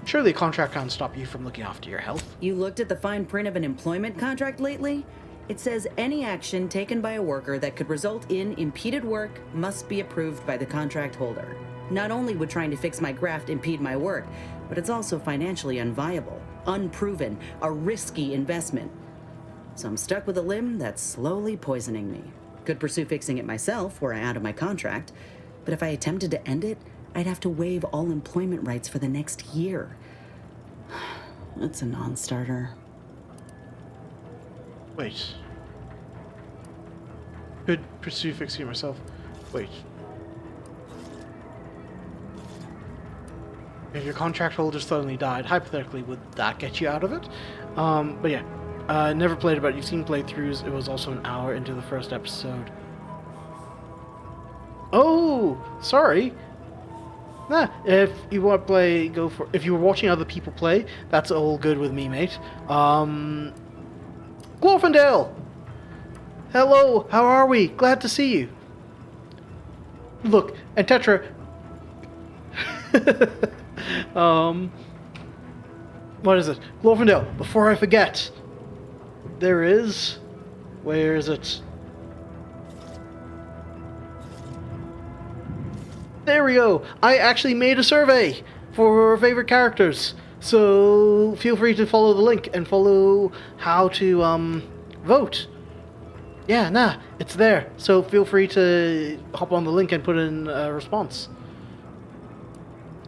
surely a contract can't stop you from looking after your health. You looked at the fine print of an employment contract lately? It says any action taken by a worker that could result in impeded work must be approved by the contract holder. Not only would trying to fix my graft impede my work, but it's also financially unviable, unproven, a risky investment. So I'm stuck with a limb that's slowly poisoning me. Could pursue fixing it myself were I out of my contract, but if I attempted to end it, I'd have to waive all employment rights for the next year. That's a non-starter. Wait. Could pursue fixing it myself. Wait. If your contract holder suddenly died, hypothetically, would that get you out of it? But yeah. Never played it, but you've seen playthroughs. It was also an hour into the first episode. Oh! Sorry! Nah, if you want to play, go for. If you were watching other people play, that's all good with me, mate. Glorfindale! Hello, how are we? Glad to see you. Look, and Tetra. What is it? Glorfindale, before I forget. There is. Where is it? There we go! I actually made a survey for favorite characters. So feel free to follow the link and follow how to vote. Yeah, nah, it's there. So feel free to hop on the link and put in a response.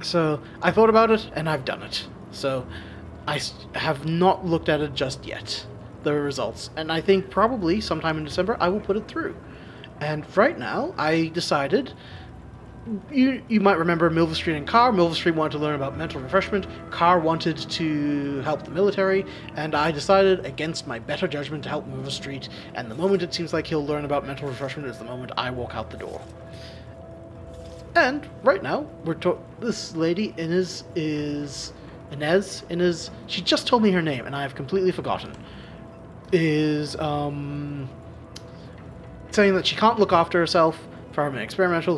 So I thought about it and I've done it. So I have not looked at it just yet, the results. And I think probably sometime in December I will put it through. And right now I decided... You might remember Milverstreet and Carr. Milverstreet wanted to learn about mental refreshment. Carr wanted to help the military. And I decided, against my better judgment, to help Milverstreet. And the moment it seems like he'll learn about mental refreshment is the moment I walk out the door. And right now, this lady, Inez, she just told me her name, and I have completely forgotten. Is saying that she can't look after herself from an experimental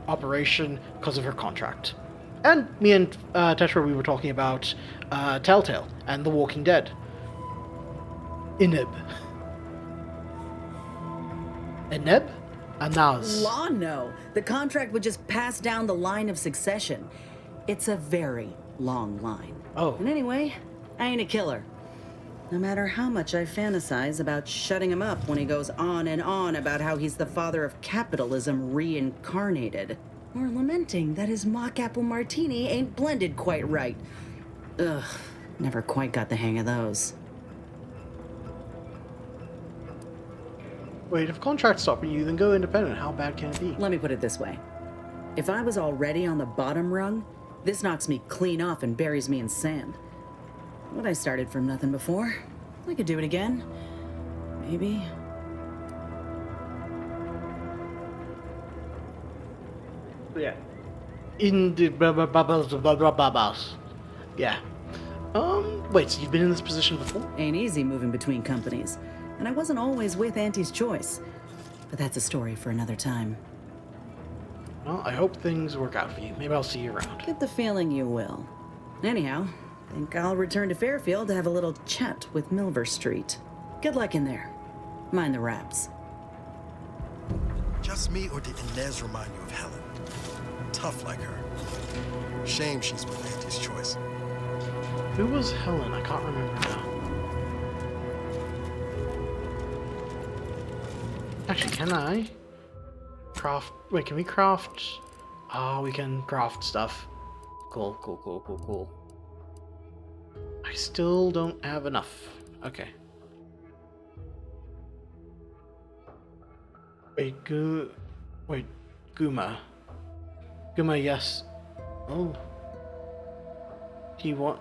operation because of her contract. And me and Tetra, we were talking about Telltale and The Walking Dead. Ineb. Anaz. Law, no. The contract would just pass down the line of succession. It's a very long line. Oh. And anyway, I ain't a killer. No matter how much I fantasize about shutting him up when he goes on and on about how he's the father of capitalism reincarnated. Or lamenting that his mock apple martini ain't blended quite right. Ugh, never quite got the hang of those. Wait, if contract's stopping you, then go independent. How bad can it be? Let me put it this way. If I was already on the bottom rung, this knocks me clean off and buries me in sand. But I started from nothing before. I could do it again. Maybe. Yeah. In the babas. Yeah. Wait, so you've been in this position before? Ain't easy moving between companies. And I wasn't always with Auntie's choice. But that's a story for another time. Well, I hope things work out for you. Maybe I'll see you around. Get the feeling you will. Anyhow, think I'll return to Fairfield to have a little chat with Milverstreet. Good luck in there. Mind the raps. Just me, or did Inez remind you of Helen? Tough like her. Shame she's with Auntie's choice. Who was Helen? I can't remember now. Actually, can I craft? Wait, can we craft? Oh, we can craft stuff. Cool, cool, cool, cool, cool. I still don't have enough. Okay. Wait, wait, Guma. Guma, yes. Oh. Do you want?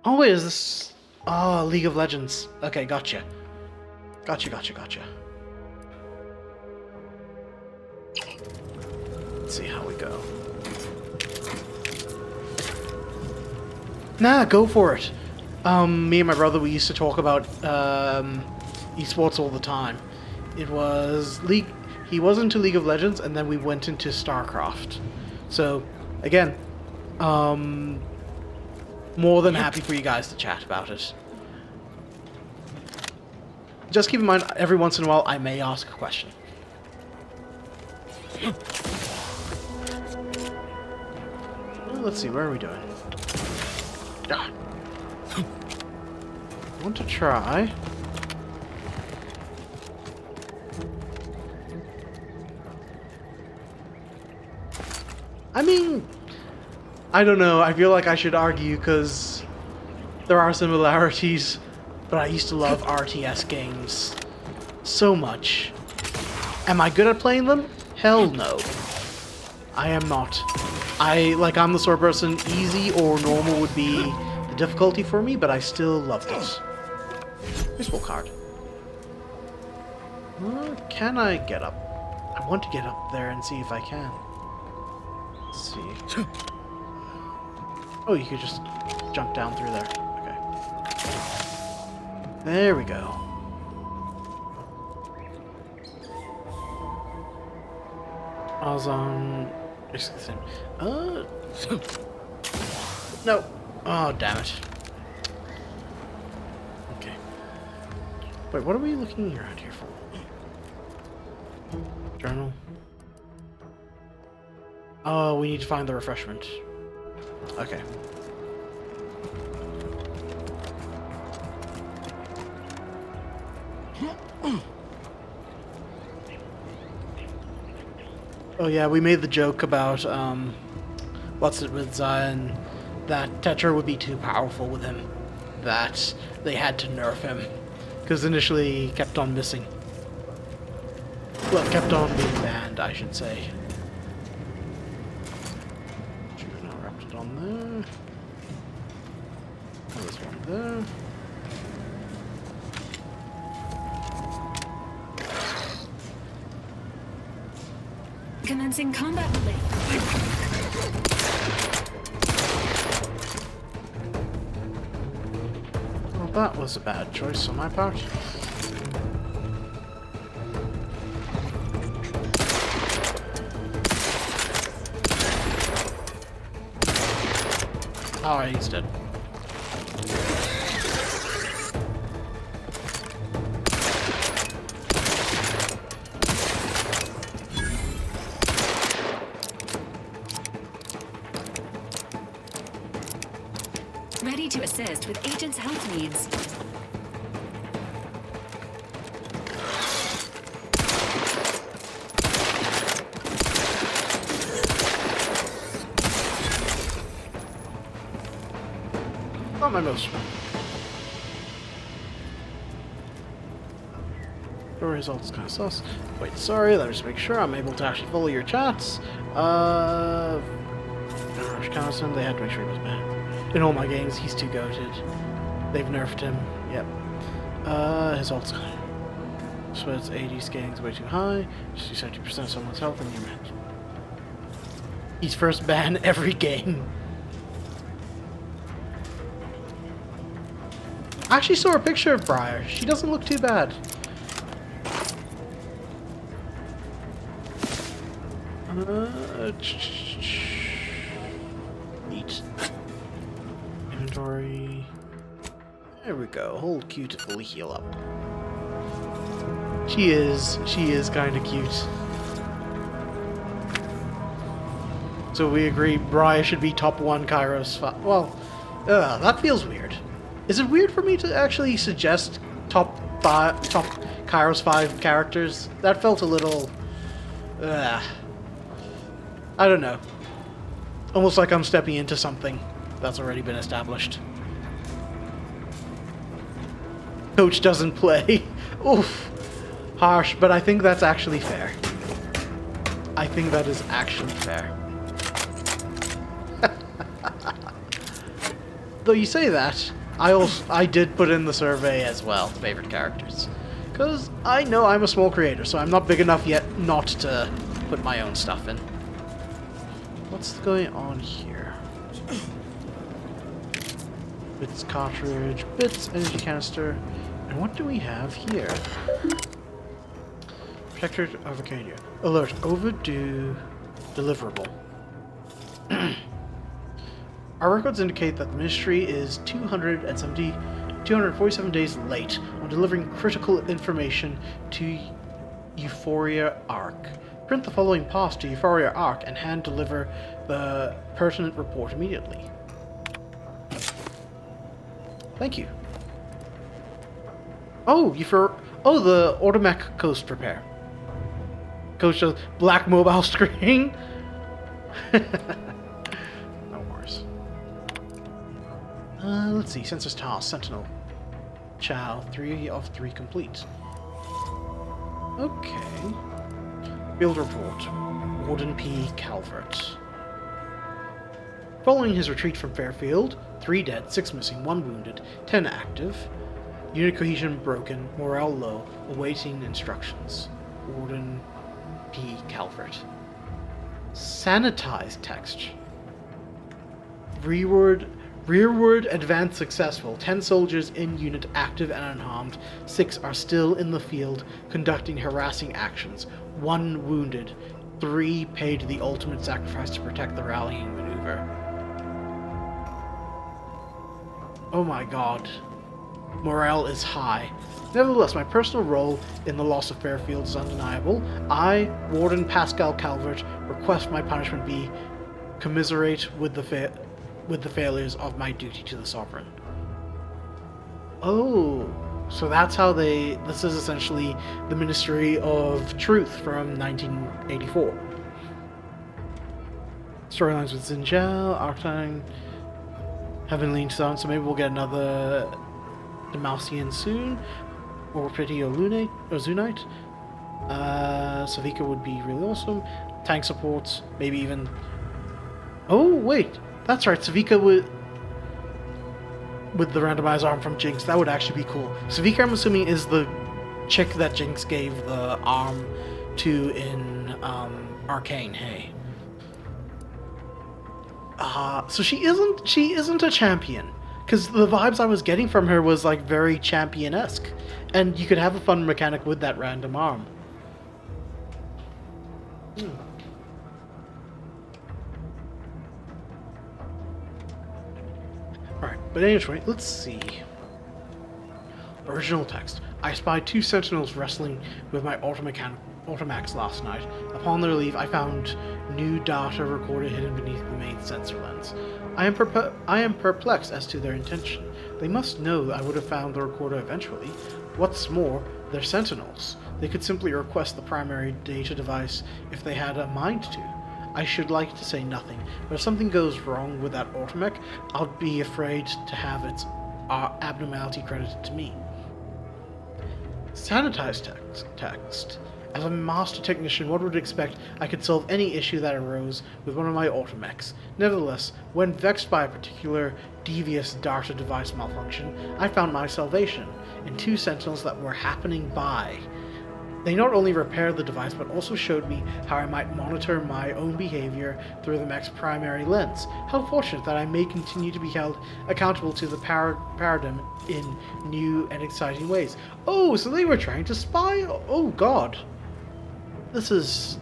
Oh wait, is this? Oh, League of Legends. Okay, gotcha. Gotcha. Let's see how we go. Nah, go for it. Me and my brother, we used to talk about esports all the time. It was League. He was into League of Legends, and then we went into StarCraft. So, again, more than happy for you guys to chat about it. Just keep in mind, every once in a while, I may ask a question. Well, let's see, where are we doing? Ah. I want to try. I mean, I don't know. I feel like I should argue because there are similarities, but I used to love RTS games so much. Am I good at playing them? Hell no. I am not. I'm the sort of person, easy or normal would be the difficulty for me, but I still loved it. Baseball card. Can I get up? I want to get up there and see if I can. Let's see. Oh, you could just jump down through there. Okay. There we go. I was on... No. Oh, damn it. Okay. Wait, what are we looking around here for? Journal. Oh, we need to find the refreshment. Okay. Oh yeah, we made the joke about, what's it with Zion, that Tetra would be too powerful with him, that they had to nerf him, because initially he kept on missing. Well, kept on being banned, I should say. Now wrapped it on there. Oh, this one there. Commencing combat relay. Well, that was a bad choice on my part. Oh, he's dead. Ready to assist with agent's health needs. Not my most. Your results kind of sus. Wait, sorry, let me just make sure I'm able to actually follow your chats. Carson, they had to make sure he was banned. In all my games, he's too goated. They've nerfed him. Yep. His ult's gone. Sweat's 80, scaning's way too high. Just do 70% of someone's health and you're mad. He's first banned every game. I actually saw a picture of Briar. She doesn't look too bad. Neat. Inventory. There we go. Hold Q to fully heal up. She is kind of cute. So we agree Briar should be top 1 Kairos 5. Well, that feels weird. Is it weird for me to actually suggest top Kairos 5 characters? That felt a little... I don't know. Almost like I'm stepping into something that's already been established. Coach doesn't play. Oof. Harsh, but I think that's actually fair. I think that is actually fair. Though you say that, I did put in the survey as well, favorite characters. Because I know I'm a small creator, so I'm not big enough yet not to put my own stuff in. What's going on here? Bits cartridge, bits energy canister, and what do we have here? Protector of Arcadia. Alert, overdue deliverable. Our records indicate that the Ministry is 247 days late on delivering critical information to Euphoria Arc. Print the following pass to Euphoria Arc and hand deliver the pertinent report immediately. Thank you. Oh, the Automech Coast repair. Coach does black mobile screen. No worries. Let's see. Census task. Sentinel. Chow. 3 of 3 complete. Okay. Field report. Warden P. Calvert. Following his retreat from Fairfield, 3 dead, 6 missing, 1 wounded, 10 active. Unit cohesion broken, morale low, awaiting instructions. Warden P. Calvert. Sanitized text. Rearward advance successful. 10 soldiers in unit active and unharmed. 6 are still in the field conducting harassing actions. 1 wounded. 3 paid the ultimate sacrifice to protect the rallying maneuver. Oh my god. Morale is high. Nevertheless, my personal role in the loss of Fairfield is undeniable. I, Warden Pascal Calvert, request my punishment be commiserate with the failures of my duty to the Sovereign. Oh, so that's how this is essentially the Ministry of Truth from 1984. Storylines with Zinjel, Arctine, Heavenly Sun, so maybe we'll get another Demacian soon, or Pretty Ozunite. Savika would be really awesome. Tank supports, maybe even... Oh, wait, that's right, Savika with the randomized arm from Jinx, that would actually be cool. Savika, I'm assuming, is the chick that Jinx gave the arm to in Arcane, hey. So she isn't a champion, because the vibes I was getting from her was like very champion-esque, and you could have a fun mechanic with that random arm. Alright, but anyway, let's see. Original text. I spied 2 sentinels wrestling with my Ultimax last night. Upon their leave, I found new data recorded hidden beneath the main sensor lens. I am perplexed as to their intention. They must know I would have found the recorder eventually. What's more, they're sentinels. They could simply request the primary data device if they had a mind to. I should like to say nothing, but if something goes wrong with that Ultimech, I'll be afraid to have its abnormality credited to me. Sanitized text. As a master technician, one would expect I could solve any issue that arose with one of my Ultimechs. Nevertheless, when vexed by a particular devious data device malfunction, I found my salvation in 2 sentinels that were happening by. They not only repaired the device, but also showed me how I might monitor my own behavior through the mech's primary lens. How fortunate that I may continue to be held accountable to the paradigm in new and exciting ways. Oh, so they were trying to spy? Oh god. This is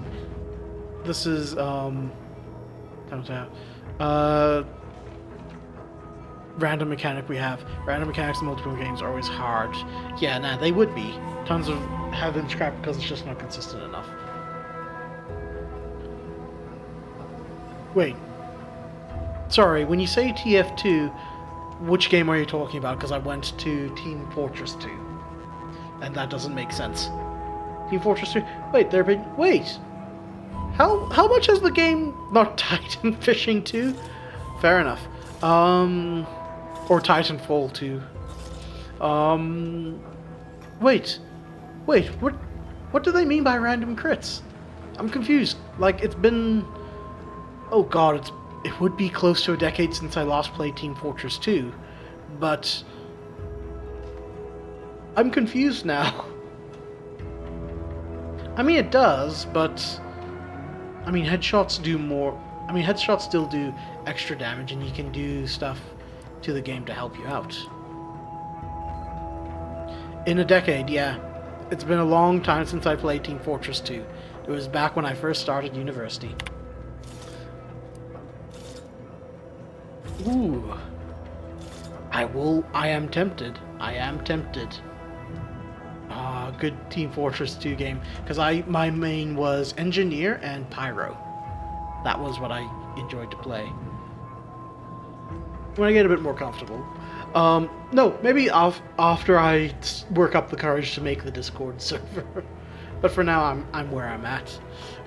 random mechanic we have. Random mechanics in multiple games are always hard. Yeah, nah, they would be. Tons of have them scrapped because it's just not consistent enough. Wait. Sorry, when you say TF2, which game are you talking about? Because I went to Team Fortress 2. And that doesn't make sense. Team Fortress 2? Wait, wait! How much has the game not Titan Fishing 2? Fair enough. Or Titanfall 2. Wait, what do they mean by random crits? I'm confused. Like, it's been... Oh god, it would be close to a decade since I last played Team Fortress 2. But... I'm confused now. I mean, it does, but... I mean, headshots do more... I mean, headshots still do extra damage, and you can do stuff to the game to help you out. In a decade, yeah. It's been a long time since I played Team Fortress 2. It was back when I first started university. Ooh. I am tempted. Good Team Fortress 2 game. Because my main was Engineer and Pyro. That was what I enjoyed to play. When I get a bit more comfortable. No, maybe after I work up the courage to make the Discord server. But for now, I'm where I'm at.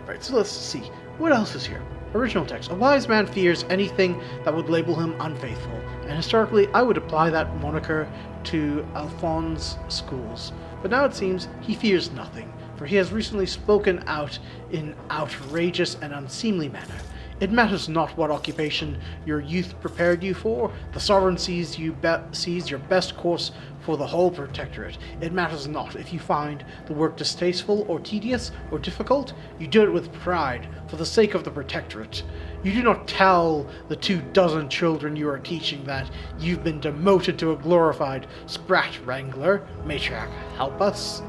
Right, so let's see. What else is here? Original text. A wise man fears anything that would label him unfaithful. And historically, I would apply that moniker to Alphonse schools. But now it seems he fears nothing, for he has recently spoken out in outrageous and unseemly manner. It matters not what occupation your youth prepared you for. The Sovereign sees your best course for the whole Protectorate. It matters not if you find the work distasteful or tedious or difficult. You do it with pride, for the sake of the Protectorate. You do not tell the 24 children you are teaching that you've been demoted to a glorified sprat wrangler. Matriarch, help us.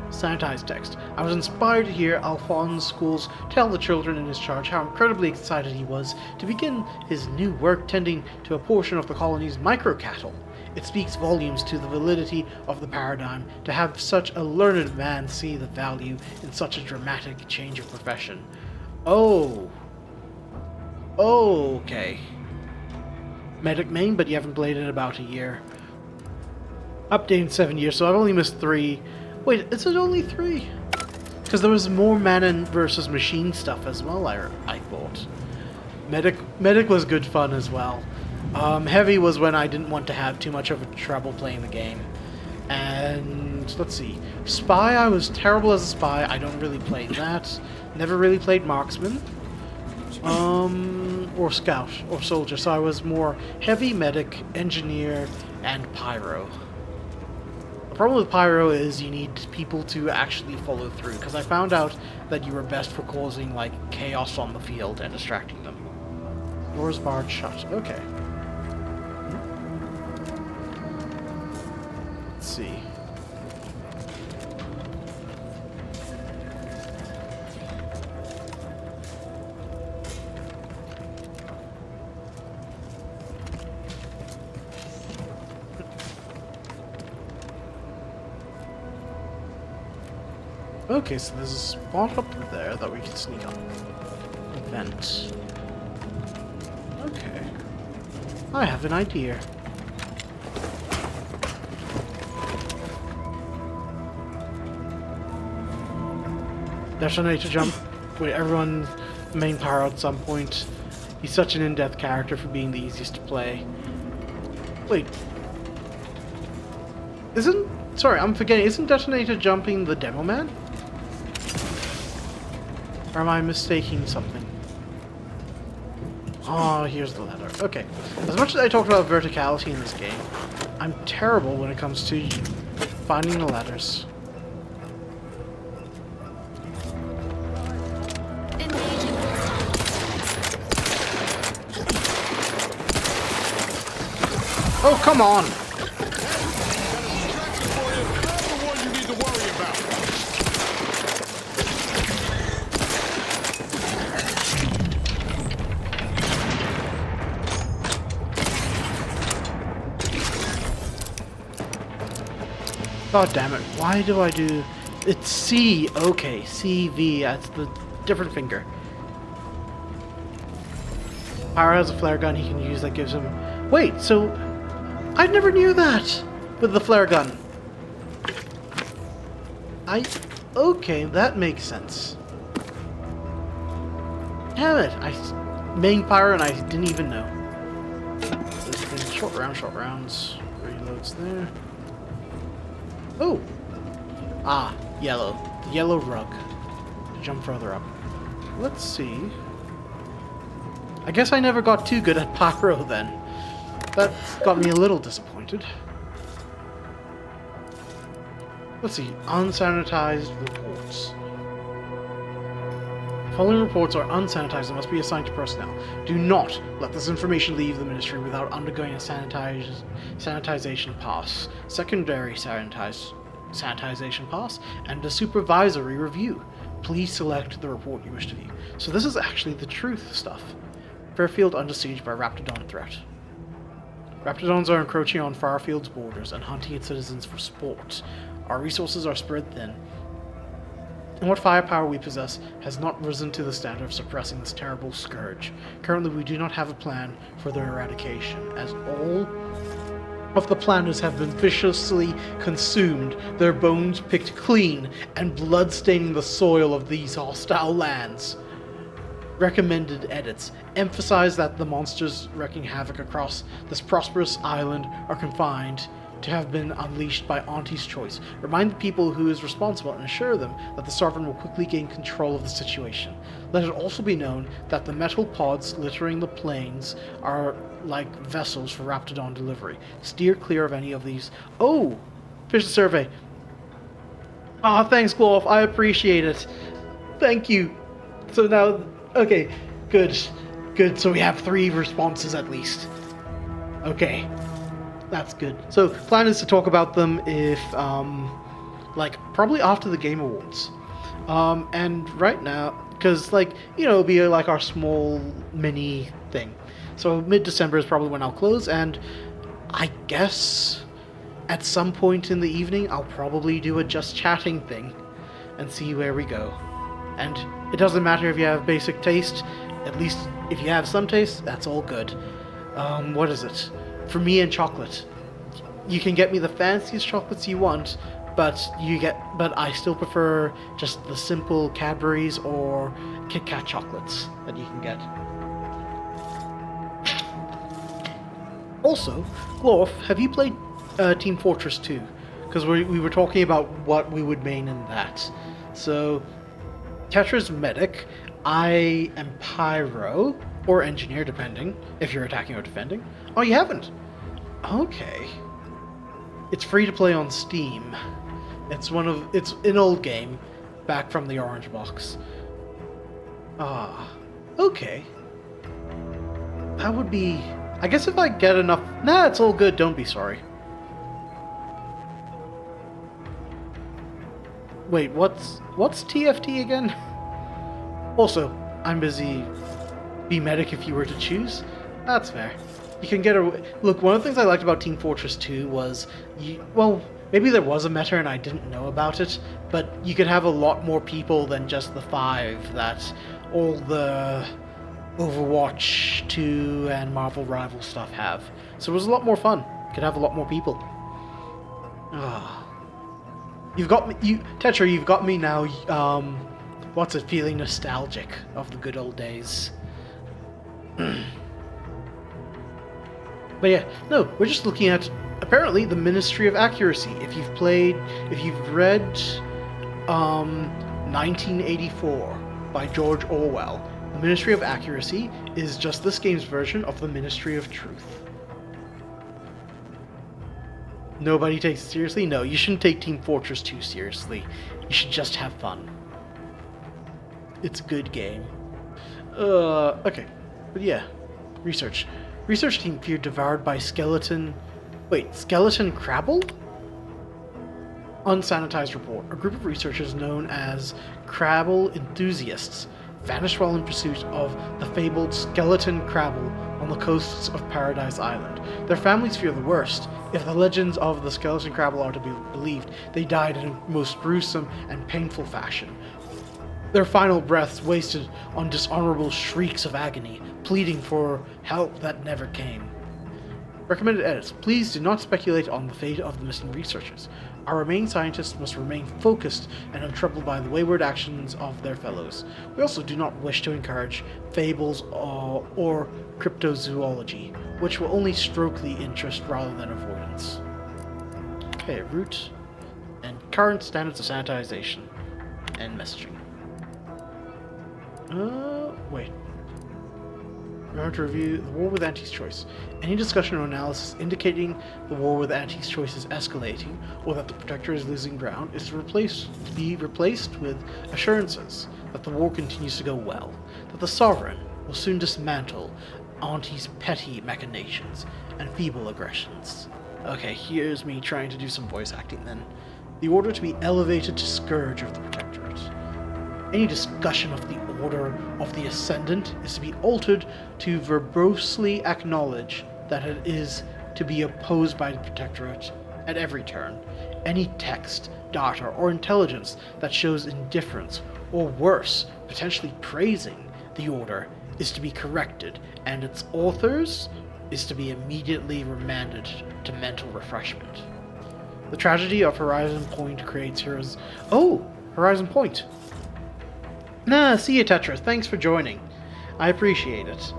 Sanitized text. I was inspired to hear Alphonse Schools tell the children in his charge how incredibly excited he was to begin his new work tending to a portion of the colony's micro-cattle. It speaks volumes to the validity of the paradigm to have such a learned man see the value in such a dramatic change of profession. Oh. Okay. Medic main, but you haven't played in about a year. Updated 7 years, so I've only missed 3. Wait, is it only 3? Because there was more man versus machine stuff as well, I thought. Medic was good fun as well. Heavy was when I didn't want to have too much of a trouble playing the game. And let's see. Spy, I was terrible as a spy. I don't really play that. Never really played marksman. Or scout or soldier. So I was more heavy, medic, engineer, and pyro. The problem with pyro is you need people to actually follow through, because I found out that you were best for causing like chaos on the field and distracting them. Doors barred shut. Okay. Let's see. Okay, so there's a spot up there that we can sneak up. Vent. Okay. I have an idea. Detonator jump. Wait, everyone main power at some point. He's such an in-depth character for being the easiest to play. Wait. Sorry, I'm forgetting. Isn't Detonator jumping the demo man? Or am I mistaking something? Oh, here's the ladder. Okay. As much as I talked about verticality in this game, I'm terrible when it comes to finding the ladders. Oh, come on! God damn it, why do I do... It's C, okay, CV, that's the different finger. Pyro has a flare gun he can use that gives him... Wait, so... I never knew that! With the flare gun. Okay, that makes sense. Damn it, main Pyro and I didn't even know. Short rounds. Reloads there. Oh! Ah, yellow. The yellow rug. To jump further up. Let's see. I guess I never got too good at pyro then. That got me a little disappointed. Let's see. Unsanitized reports. Following reports are unsanitized and must be assigned to personnel. Do not let this information leave the Ministry without undergoing a sanitization pass, secondary sanitization pass, and a supervisory review. Please select the report you wish to view. So this is actually the truth stuff. Fairfield under siege by Raptidon threat. Raptidons are encroaching on Farfield's borders and hunting its citizens for sport. Our resources are spread thin, and what firepower we possess has not risen to the standard of suppressing this terrible scourge. Currently, we do not have a plan for their eradication, as all of the planners have been viciously consumed, their bones picked clean, and blood staining the soil of these hostile lands. Recommended edits emphasize that the monsters wreaking havoc across this prosperous island are confined to have been unleashed by Auntie's choice. Remind the people who is responsible and assure them that the Sovereign will quickly gain control of the situation. Let it also be known that the metal pods littering the plains are like vessels for Raptidon delivery. Steer clear of any of these. Oh! Finish the survey. Ah, thanks, Glorf. I appreciate it. Thank you. So now, okay, good. Good, so we have 3 responses at least. Okay. That's good. So, plan is to talk about them if, like, probably after the Game Awards. And right now, because, like, you know, it'll be like our small mini thing. So, mid-December is probably when I'll close, and I guess at some point in the evening, I'll probably do a just chatting thing and see where we go. And it doesn't matter if you have basic taste, at least if you have some taste, that's all good. What is it? For me and chocolate. You can get me the fanciest chocolates you want, but I still prefer just the simple Cadbury's or Kit Kat chocolates that you can get. Also, Glorf, have you played Team Fortress 2? Because we were talking about what we would main in that. So, Tetra's medic, I am pyro, or engineer depending, if you're attacking or defending. Oh, you haven't? Okay. It's free to play on Steam. It's an old game, back from the orange box. Ah, okay. That would be... I guess if I get enough... Nah, it's all good, don't be sorry. Wait, what's TFT again? Also, I'm busy. Be medic if you were to choose. That's fair. You can get a... Look, one of the things I liked about Team Fortress 2 was... well, maybe there was a meta and I didn't know about it, but you could have a lot more people than just the 5 that all the Overwatch 2 and Marvel Rival stuff have. So it was a lot more fun. You could have a lot more people. Ah. You've got me... Tetra, you've got me now, what's it, feeling nostalgic of the good old days. But yeah, no, we're just looking at, apparently, the Ministry of Accuracy. If you've read 1984 by George Orwell, the Ministry of Accuracy is just this game's version of the Ministry of Truth. Nobody takes it seriously? No, you shouldn't take Team Fortress 2 seriously. You should just have fun. It's a good game. Okay. But yeah, research. Research team feared devoured by skeleton... Wait, skeleton crabble? Unsanitized report. A group of researchers known as crabble enthusiasts vanished while in pursuit of the fabled skeleton crabble on the coasts of Paradise Island. Their families fear the worst. If the legends of the skeleton crabble are to be believed, they died in a most gruesome and painful fashion. Their final breaths wasted on dishonorable shrieks of agony, pleading for help that never came. Recommended edits. Please do not speculate on the fate of the missing researchers. Our remaining scientists must remain focused and untroubled by the wayward actions of their fellows. We also do not wish to encourage fables or cryptozoology, which will only stroke the interest rather than avoidance. Okay, route and current standards of sanitization and messaging. Wait. Remember to review the war with Auntie's choice. Any discussion or analysis indicating the war with Auntie's choice is escalating, or that the Protector is losing ground, is to be replaced with assurances that the war continues to go well, that the Sovereign will soon dismantle Auntie's petty machinations and feeble aggressions. Okay, here's me trying to do some voice acting then. The order to be elevated to Scourge of the Protectorate. Any discussion of the Order of the Ascendant is to be altered to verbosely acknowledge that it is to be opposed by the Protectorate at every turn. Any text, data, or intelligence that shows indifference, or worse, potentially praising the Order is to be corrected, and its authors is to be immediately remanded to mental refreshment. The tragedy of Horizon Point creates heroes... Oh! Horizon Point! Nah, see you, Tetra. Thanks for joining. I appreciate it.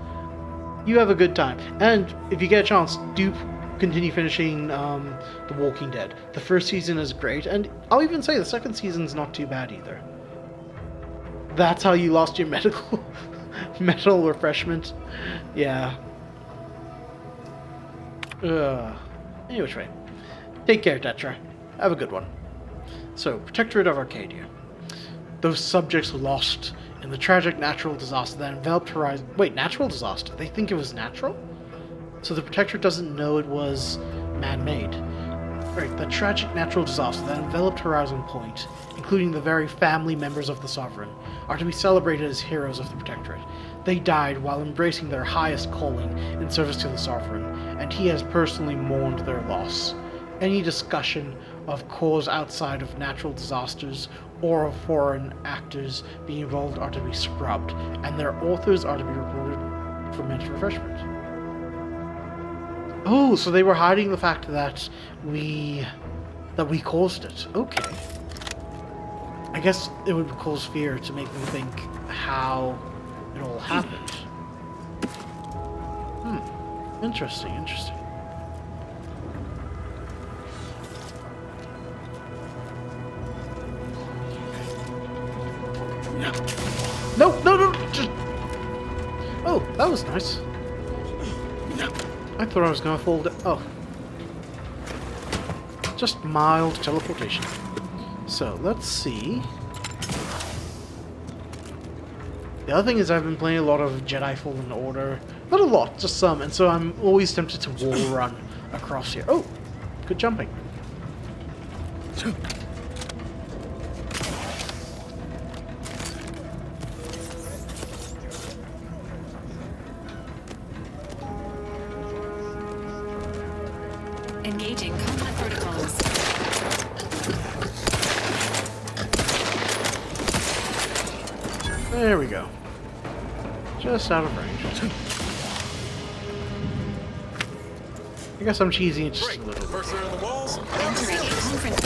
You have a good time. And if you get a chance, do continue finishing The Walking Dead. The first season is great, and I'll even say the second season's not too bad either. That's how you lost your medical refreshment. Yeah. Any which way. Take care, Tetra. Have a good one. So, Protectorate of Arcadia. Those subjects lost in the tragic natural disaster that enveloped Horizon... Wait, natural disaster? They think it was natural? So the Protectorate doesn't know it was man-made. Right, the tragic natural disaster that enveloped Horizon Point, including the very family members of the Sovereign, are to be celebrated as heroes of the Protectorate. They died while embracing their highest calling in service to the Sovereign, and he has personally mourned their loss. Any discussion of cause outside of natural disasters or of foreign actors being involved are to be scrubbed, and their authors are to be reported for mental refreshment. Oh, so they were hiding the fact that we caused it. Okay. I guess it would cause fear to make them think how it all happened. Interesting, interesting. No, just... Oh, that was nice. I thought I was gonna fall down. Oh. Just mild teleportation. So, let's see. The other thing is I've been playing a lot of Jedi Fallen Order. Not a lot, just some, and so I'm always tempted to wall run across here. Oh, good jumping. Engaging combat protocols. There we go. Just out of range. I guess I'm cheesy it just a little bit. Entering a conference.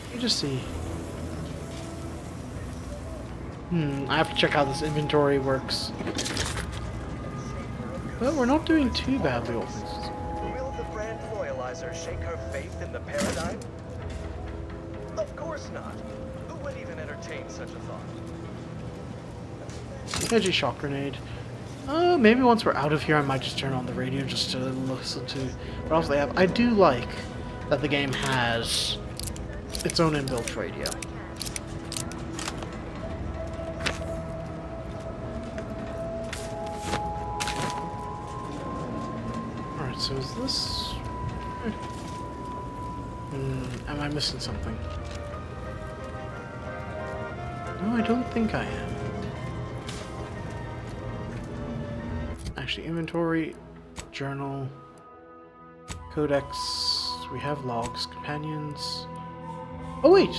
Let me just see. I have to check how this inventory works. But we're not doing too badly, all things. Will the brand loyalizer shake her faith in the paradigm? Of course not. Who would even entertain such a thought? Energy shock grenade. Maybe once we're out of here I might just turn on the radio just to listen to what else they have. I do like that the game has its own inbuilt radio. Alright, so is this... am I missing something? No, I don't think I am. Actually, inventory, journal, codex, we have logs, companions. Oh wait!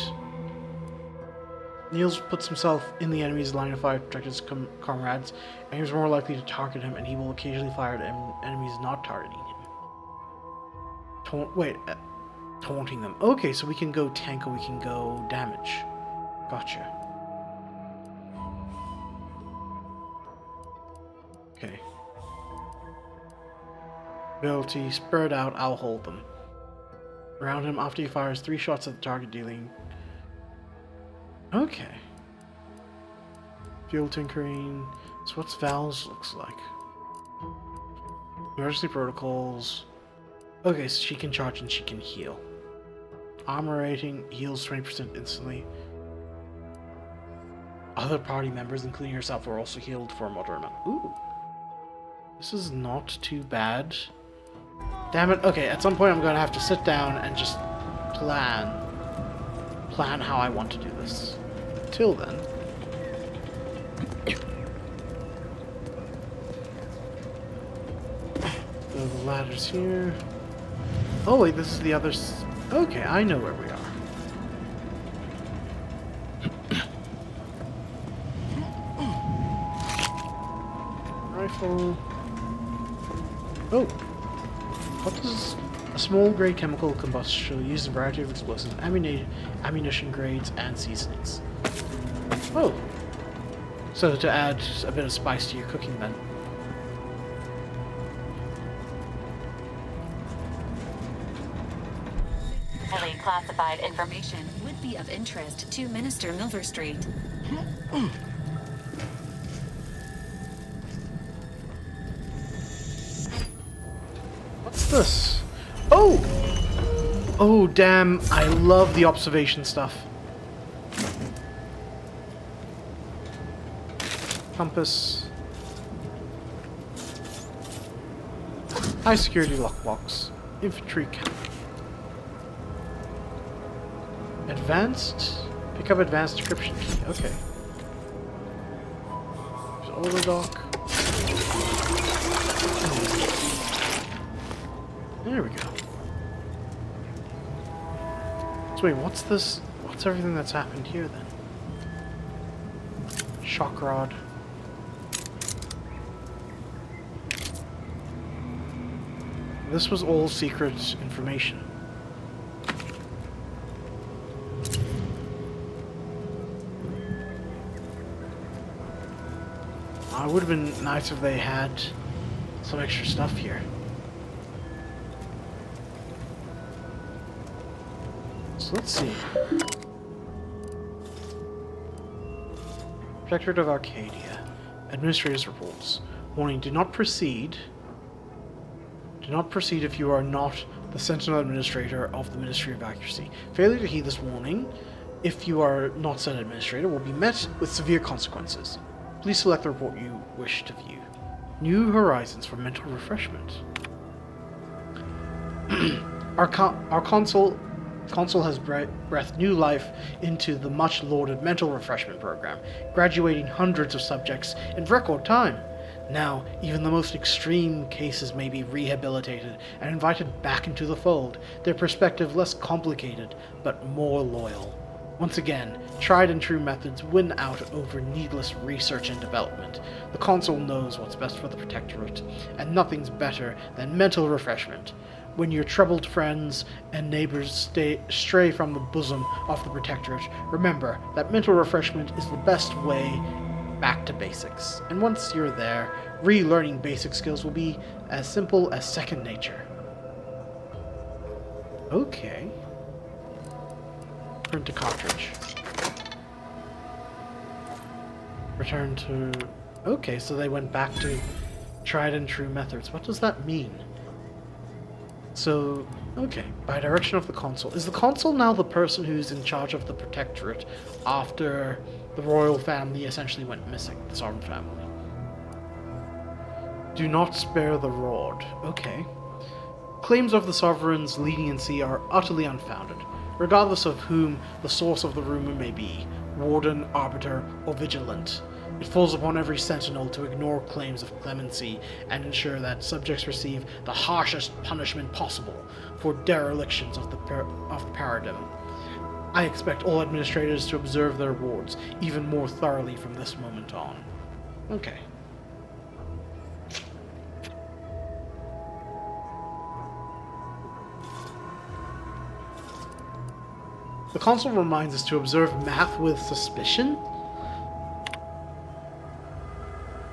Niels puts himself in the enemy's line of fire to protect his comrades, and he was more likely to target him, and he will occasionally fire at enemies not targeting him. Taunting them. Okay, so we can go tank or we can go damage. Gotcha. Okay. Ability, spread out, I'll hold them. Around him after he fires 3 shots at the target, dealing... Okay. Fuel tinkering. So what's Val's looks like? Emergency protocols. Okay, so she can charge and she can heal. Armor rating, heals 20% instantly. Other party members, including herself, are also healed for a moderate amount. Ooh. This is not too bad. Damn it. Okay, at some point I'm going to have to sit down and just plan how I want to do this. Till then. The ladder's here. Oh wait, this is the other... Okay, I know where we are. Rifle. Oh. What does... A small grade chemical combustion used in a variety of explosives, ammunition grades, and seasonings. Oh! So to add a bit of spice to your cooking then. Highly classified information would be of interest to Minister Milverstreet. What's this? Oh! Oh, damn. I love the observation stuff. Compass. High security lockbox. Infantry camp. Advanced. Pick up advanced decryption key. Okay. There's older dock. There we go. So wait, what's this? What's everything that's happened here then? Shock rod. This was all secret information. It would have been nice if they had some extra stuff here. So let's see. Protectorate of Arcadia. Administrator's reports. Warning, do not proceed. Do not proceed if you are not the Sentinel Administrator of the Ministry of Accuracy. Failure to heed this warning, if you are not said Administrator, will be met with severe consequences. Please select the report you wish to view. New horizons for mental refreshment. Our console has breathed new life into the much lauded mental refreshment program, graduating hundreds of subjects in record time. Now, even the most extreme cases may be rehabilitated and invited back into the fold, their perspective less complicated, but more loyal. Once again, tried and true methods win out over needless research and development. The Consul knows what's best for the Protectorate, and nothing's better than mental refreshment. When your troubled friends and neighbors stray from the bosom of the Protectorate, remember that mental refreshment is the best way back to basics. And once you're there, relearning basic skills will be as simple as second nature. Okay. Print a cartridge. Return to... Okay, so they went back to tried and true methods. What does that mean? So, okay, by direction of the Consul. Is the Consul now the person who's in charge of the Protectorate after the royal family essentially went missing, the Sovereign family? Do not spare the rod. Okay. Claims of the Sovereign's leniency are utterly unfounded, regardless of whom the source of the rumor may be, warden, arbiter, or vigilant. It falls upon every sentinel to ignore claims of clemency and ensure that subjects receive the harshest punishment possible for derelictions of the paradigm. I expect all administrators to observe their wards even more thoroughly from this moment on. Okay. The Consul reminds us to observe math with suspicion.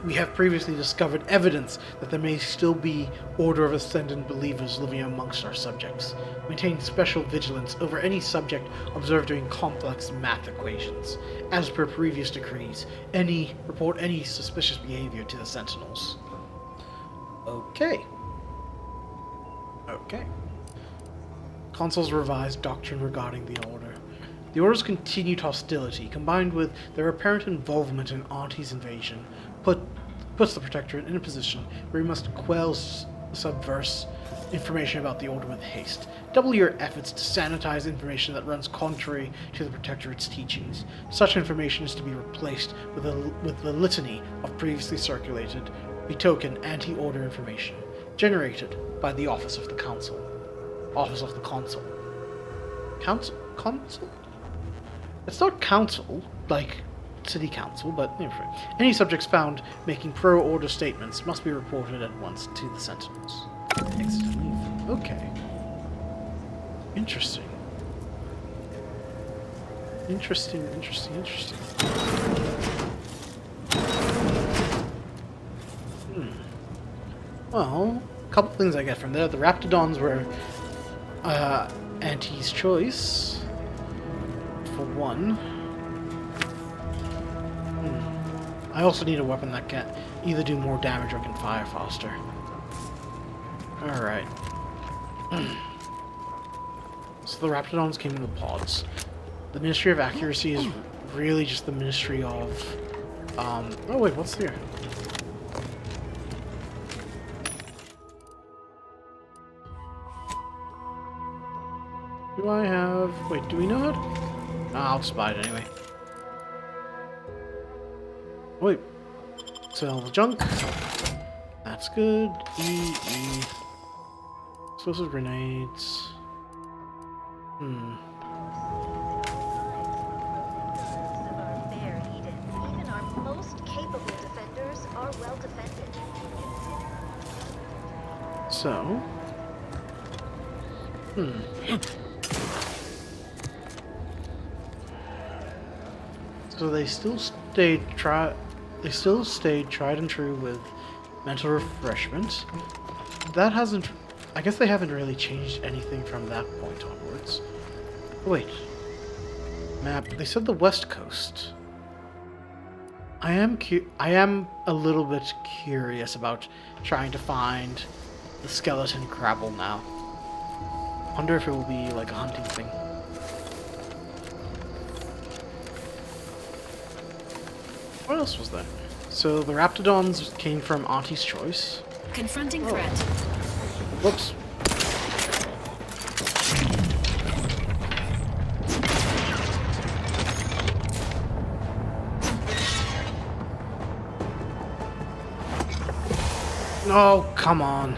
We have previously discovered evidence that there may still be Order of Ascendant believers living amongst our subjects. Maintain special vigilance over any subject observed doing complex math equations. As per previous decrees, report any suspicious behavior to the Sentinels. Okay. Okay. Consul's revised doctrine regarding the Order. The Order's continued hostility, combined with their apparent involvement in Auntie's invasion, puts the Protectorate in a position where he must quell subverse information about the Order with haste. Double your efforts to sanitize information that runs contrary to the Protectorate's teachings. Such information is to be replaced with the litany of previously circulated, betoken anti-Order information, generated by the Office of the Council. Office of the Consul. Consul? It's not council, like city council, but any subjects found making pro-order statements must be reported at once to the Sentinels. Exit and leave. Okay. Interesting. Interesting. Well, a couple things I get from there. The Raptidons were Auntie's choice, for one. I also need a weapon that can either do more damage or can fire faster. Alright. So the Raptidons came in the pods. The Ministry of Accuracy is really just the Ministry of... oh wait, what's here? Do I have... Wait, do we know it? I'll just buy it anyway. Wait. Sell the junk. That's good. E. Explosive grenades. Even our most capable defenders are well defended. So... So they still stayed tried and true with mental refreshment. That hasn't... I guess they haven't really changed anything from that point onwards. Wait. Map. They said the West Coast. I am a little bit curious about trying to find the skeleton crabble now. Wonder if it will be like a hunting thing. What else was there? So the Raptidons came from Auntie's choice. Confronting threat. Whoops. Oh, come on.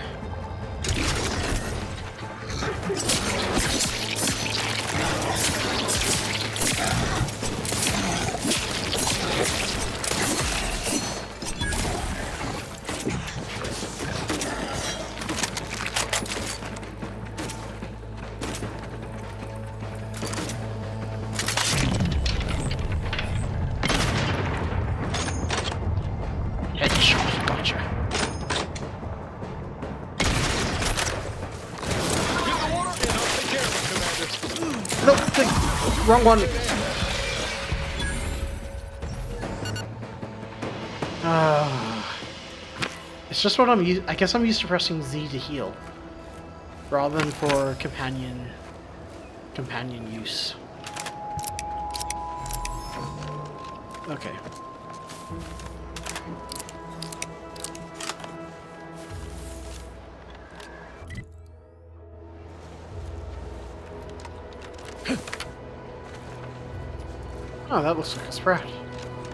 Headshot, gotcha. No, wrong one. It's just what I'm used. I guess I'm used to pressing Z to heal, rather than for companion use. Okay. Oh, that looks like a sprat.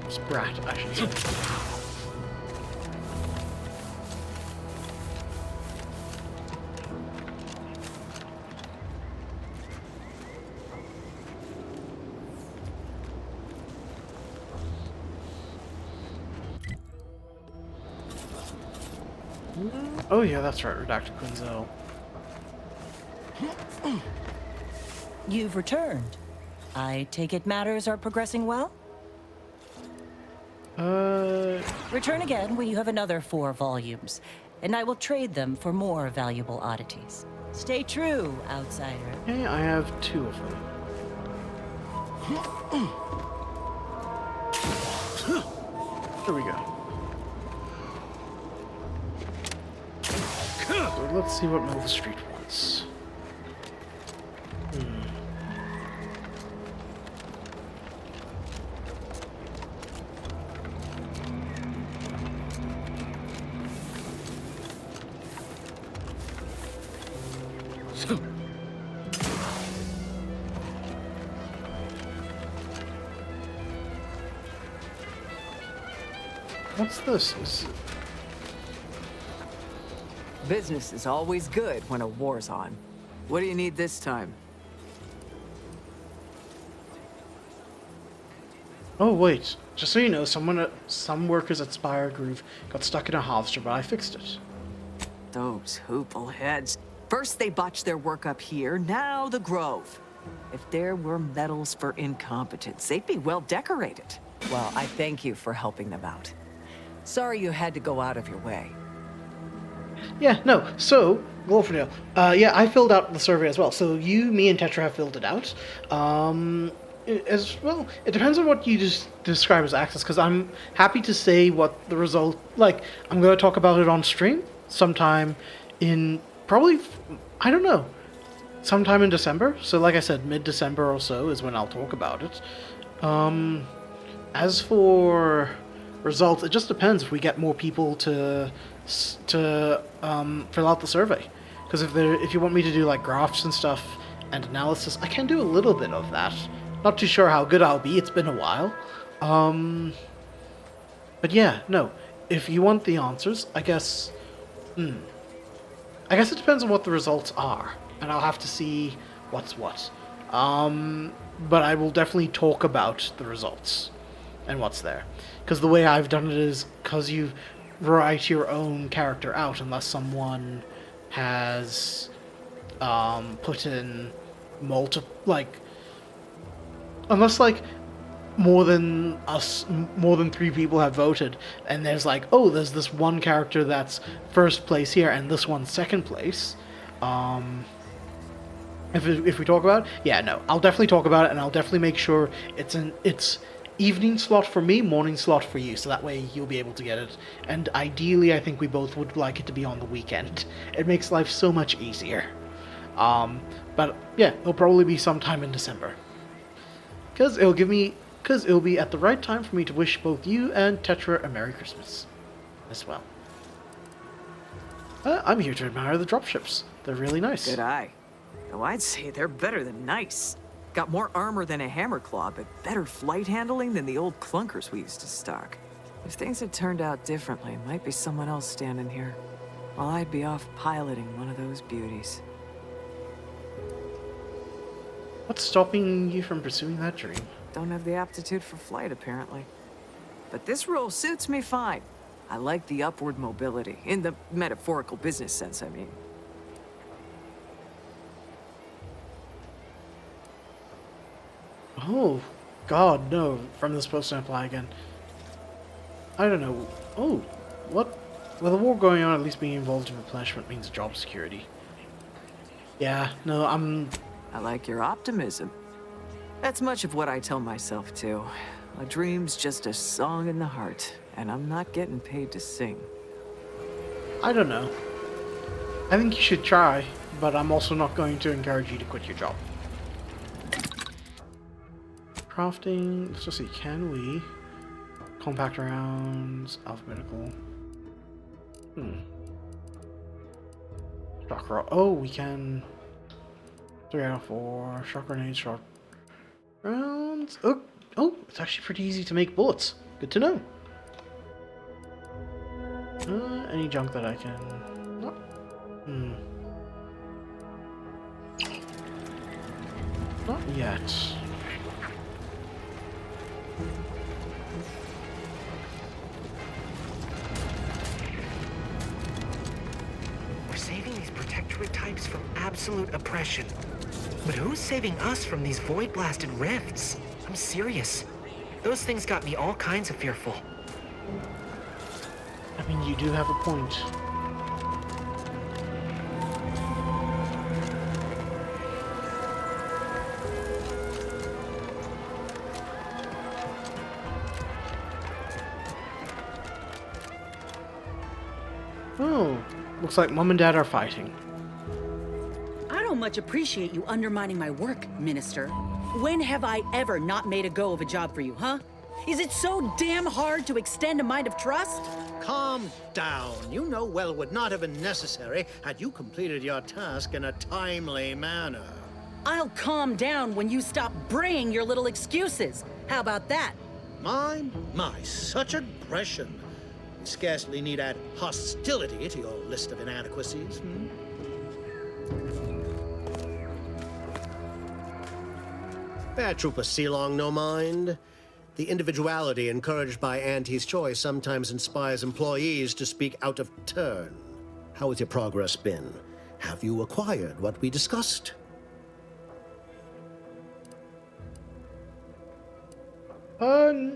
Sprat, I should say. Oh yeah, that's right, Redacted Quinzel. You've returned. I take it matters are progressing well? Return again when you have another 4 volumes, and I will trade them for more valuable oddities. Stay true, outsider. Okay, I have 2 of them. There we go. So let's see what Milverstreet wants. What's this? Business is always good when a war's on. What do you need this time? Oh wait, just so you know, some workers at Spire Groove got stuck in a harvester, but I fixed it. Those hoople heads. First they botched their work up here, now the Grove. If there were medals for incompetence, they'd be well decorated. Well, I thank you for helping them out. Sorry you had to go out of your way. Yeah, no. So, Wolferdale, yeah, I filled out the survey as well. So you, me, and Tetra have filled it out. As well, it depends on what you just describe as access, because I'm happy to say what the result, like, I'm going to talk about it on stream sometime in, probably, I don't know, sometime in December. So like I said, mid-December or so is when I'll talk about it. As for results, it just depends if we get more people to fill out the survey. Because if you want me to do like graphs and stuff and analysis, I can do a little bit of that. Not too sure how good I'll be, it's been a while. But yeah, no. If you want the answers, I guess it depends on what the results are. And I'll have to see what's what. But I will definitely talk about the results and what's there. Because the way I've done it is because you write your own character out unless someone has put in unless like more than 3 people have voted, and there's like, oh, there's this one character that's first place here and this one's second place. If we talk about it, yeah, no, I'll definitely talk about it, and I'll definitely make sure it's evening slot for me, morning slot for you, so that way you'll be able to get it. And ideally, I think we both would like it to be on the weekend. It makes life so much easier. But yeah, it'll probably be sometime in December. Because it'll be at the right time for me to wish both you and Tetra a Merry Christmas as well. I'm here to admire the dropships. They're really nice. Good eye. Oh, I'd say they're better than nice. Got more armor than a hammerclaw, but better flight handling than the old clunkers we used to stock. If things had turned out differently, might be someone else standing here, while I'd be off piloting one of those beauties. What's stopping you from pursuing that dream? Don't have the aptitude for flight, apparently. But this role suits me fine. I like the upward mobility, in the metaphorical business sense, I mean. Oh, God, no. From this post to apply again. I don't know. Oh, what? With the war going on, at least being involved in replenishment means job security. Yeah, no, I like your optimism. That's much of what I tell myself, too. A dream's just a song in the heart, and I'm not getting paid to sing. I don't know. I think you should try, but I'm also not going to encourage you to quit your job. Crafting, let's just see, can we? Compact rounds, alphabetical. Shock roll. Oh, we can. 3 out of 4. Shock grenades, shock rounds. Oh, it's actually pretty easy to make bullets. Good to know. Any junk that I can. Not yet. We're saving these protectorate types from absolute oppression. But who's saving us from these void-blasted rifts? I'm serious. Those things got me all kinds of fearful. I mean, you do have a point. Oh, looks like Mom and Dad are fighting. I don't much appreciate you undermining my work, Minister. When have I ever not made a go of a job for you, huh? Is it so damn hard to extend a mind of trust? Calm down. You know well would not have been necessary had you completed your task in a timely manner. I'll calm down when you stop braying your little excuses. How about that? My, such aggression. You scarcely need add hostility to your list of inadequacies. Trooper Sealong, no mind. The individuality encouraged by Auntie's choice sometimes inspires employees to speak out of turn. How has your progress been? Have you acquired what we discussed?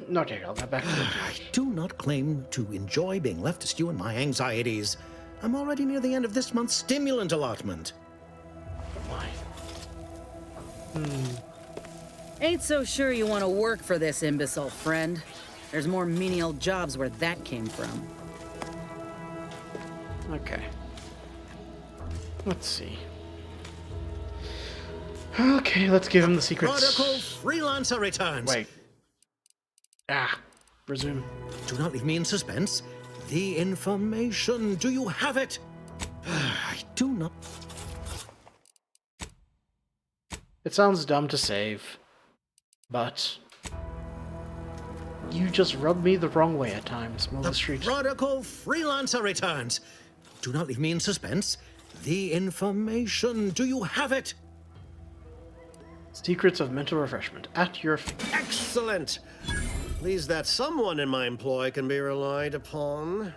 Not yet. I'll get back to it. I do not claim to enjoy being left to stew in my anxieties. I'm already near the end of this month's stimulant allotment. Why? Ain't so sure you want to work for this imbecile, friend. There's more menial jobs where that came from. Okay. Let's see. Okay, let's give him the secrets. Protocol freelancer returns. Wait. Resume. Do not leave me in suspense. The information, do you have it? I do not. It sounds dumb to save, but you just rub me the wrong way at times, Milverstreet. Protocol freelancer returns. Do not leave me in suspense. The information, do you have it? Secrets of mental refreshment at your feet. Excellent. Pleased that someone in my employ can be relied upon.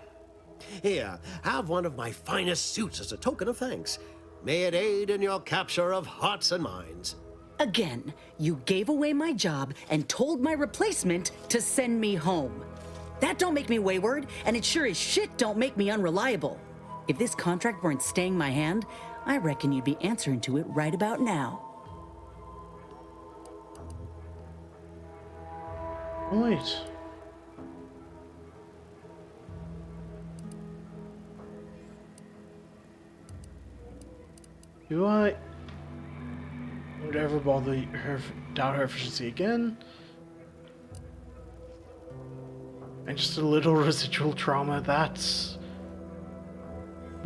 Here, have one of my finest suits as a token of thanks. May it aid in your capture of hearts and minds. Again, you gave away my job and told my replacement to send me home. That don't make me wayward, and it sure as shit don't make me unreliable. If this contract weren't staying my hand, I reckon you'd be answering to it right about now. Wait. Do I would ever bother her, doubt her efficiency again? And just a little residual trauma, that's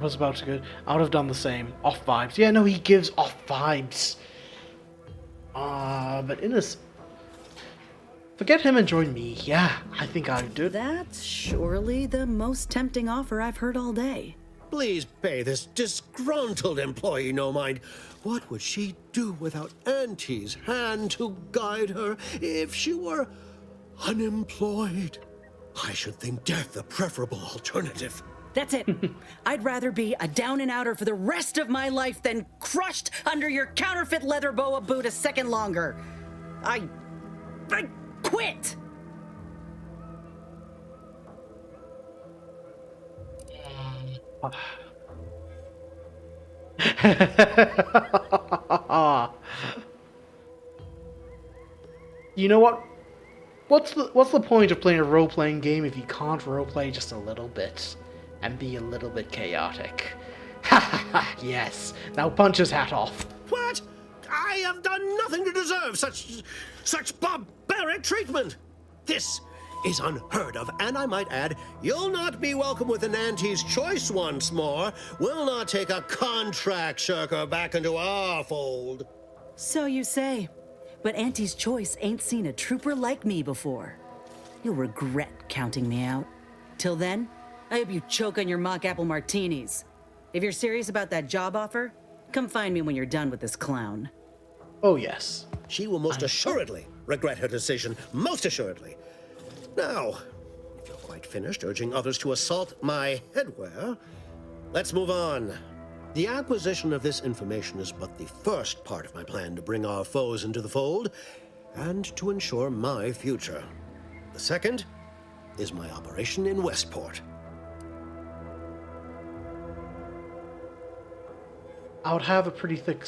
was about to go. I would have done the same. Off vibes. Yeah, no, he gives off vibes. But in his forget him and join me. Yeah, I think I would do it. That's surely the most tempting offer I've heard all day. Please pay this disgruntled employee no mind. What would she do without Auntie's hand to guide her if she were unemployed? I should think death a preferable alternative. That's it. I'd rather be a down-and-outer for the rest of my life than crushed under your counterfeit leather boa boot a second longer. I quit! You know what? What's the point of playing a role-playing game if you can't role-play just a little bit and be a little bit chaotic? Ha ha ha! Yes. Now punch his hat off. What? I have done nothing to deserve such barbaric treatment. This is unheard of, and I might add, you'll not be welcome with an Auntie's choice once more. We'll not take a contract shirker back into our fold. So you say. But Auntie's choice ain't seen a trooper like me before. You'll regret counting me out. Till then, I hope you choke on your mock apple martinis. If you're serious about that job offer, come find me when you're done with this clown. Oh, yes. She will most assuredly regret her decision, most assuredly. Now, if you're quite finished urging others to assault my headwear, let's move on. The acquisition of this information is but the first part of my plan to bring our foes into the fold and to ensure my future. The second is my operation in Westport. I would have a pretty thick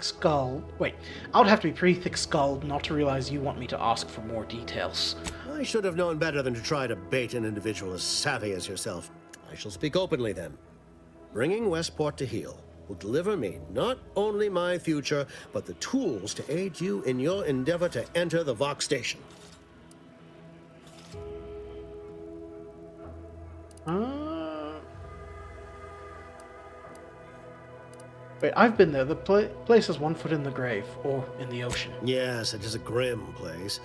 skull. Wait, I would have to be pretty thick-skulled not to realize you want me to ask for more details. I should have known better than to try to bait an individual as savvy as yourself. I shall speak openly then. Bringing Westport to heel will deliver me not only my future, but the tools to aid you in your endeavor to enter the Vox station. Wait, I've been there. The place has one foot in the grave, or in the ocean. Yes, it is a grim place.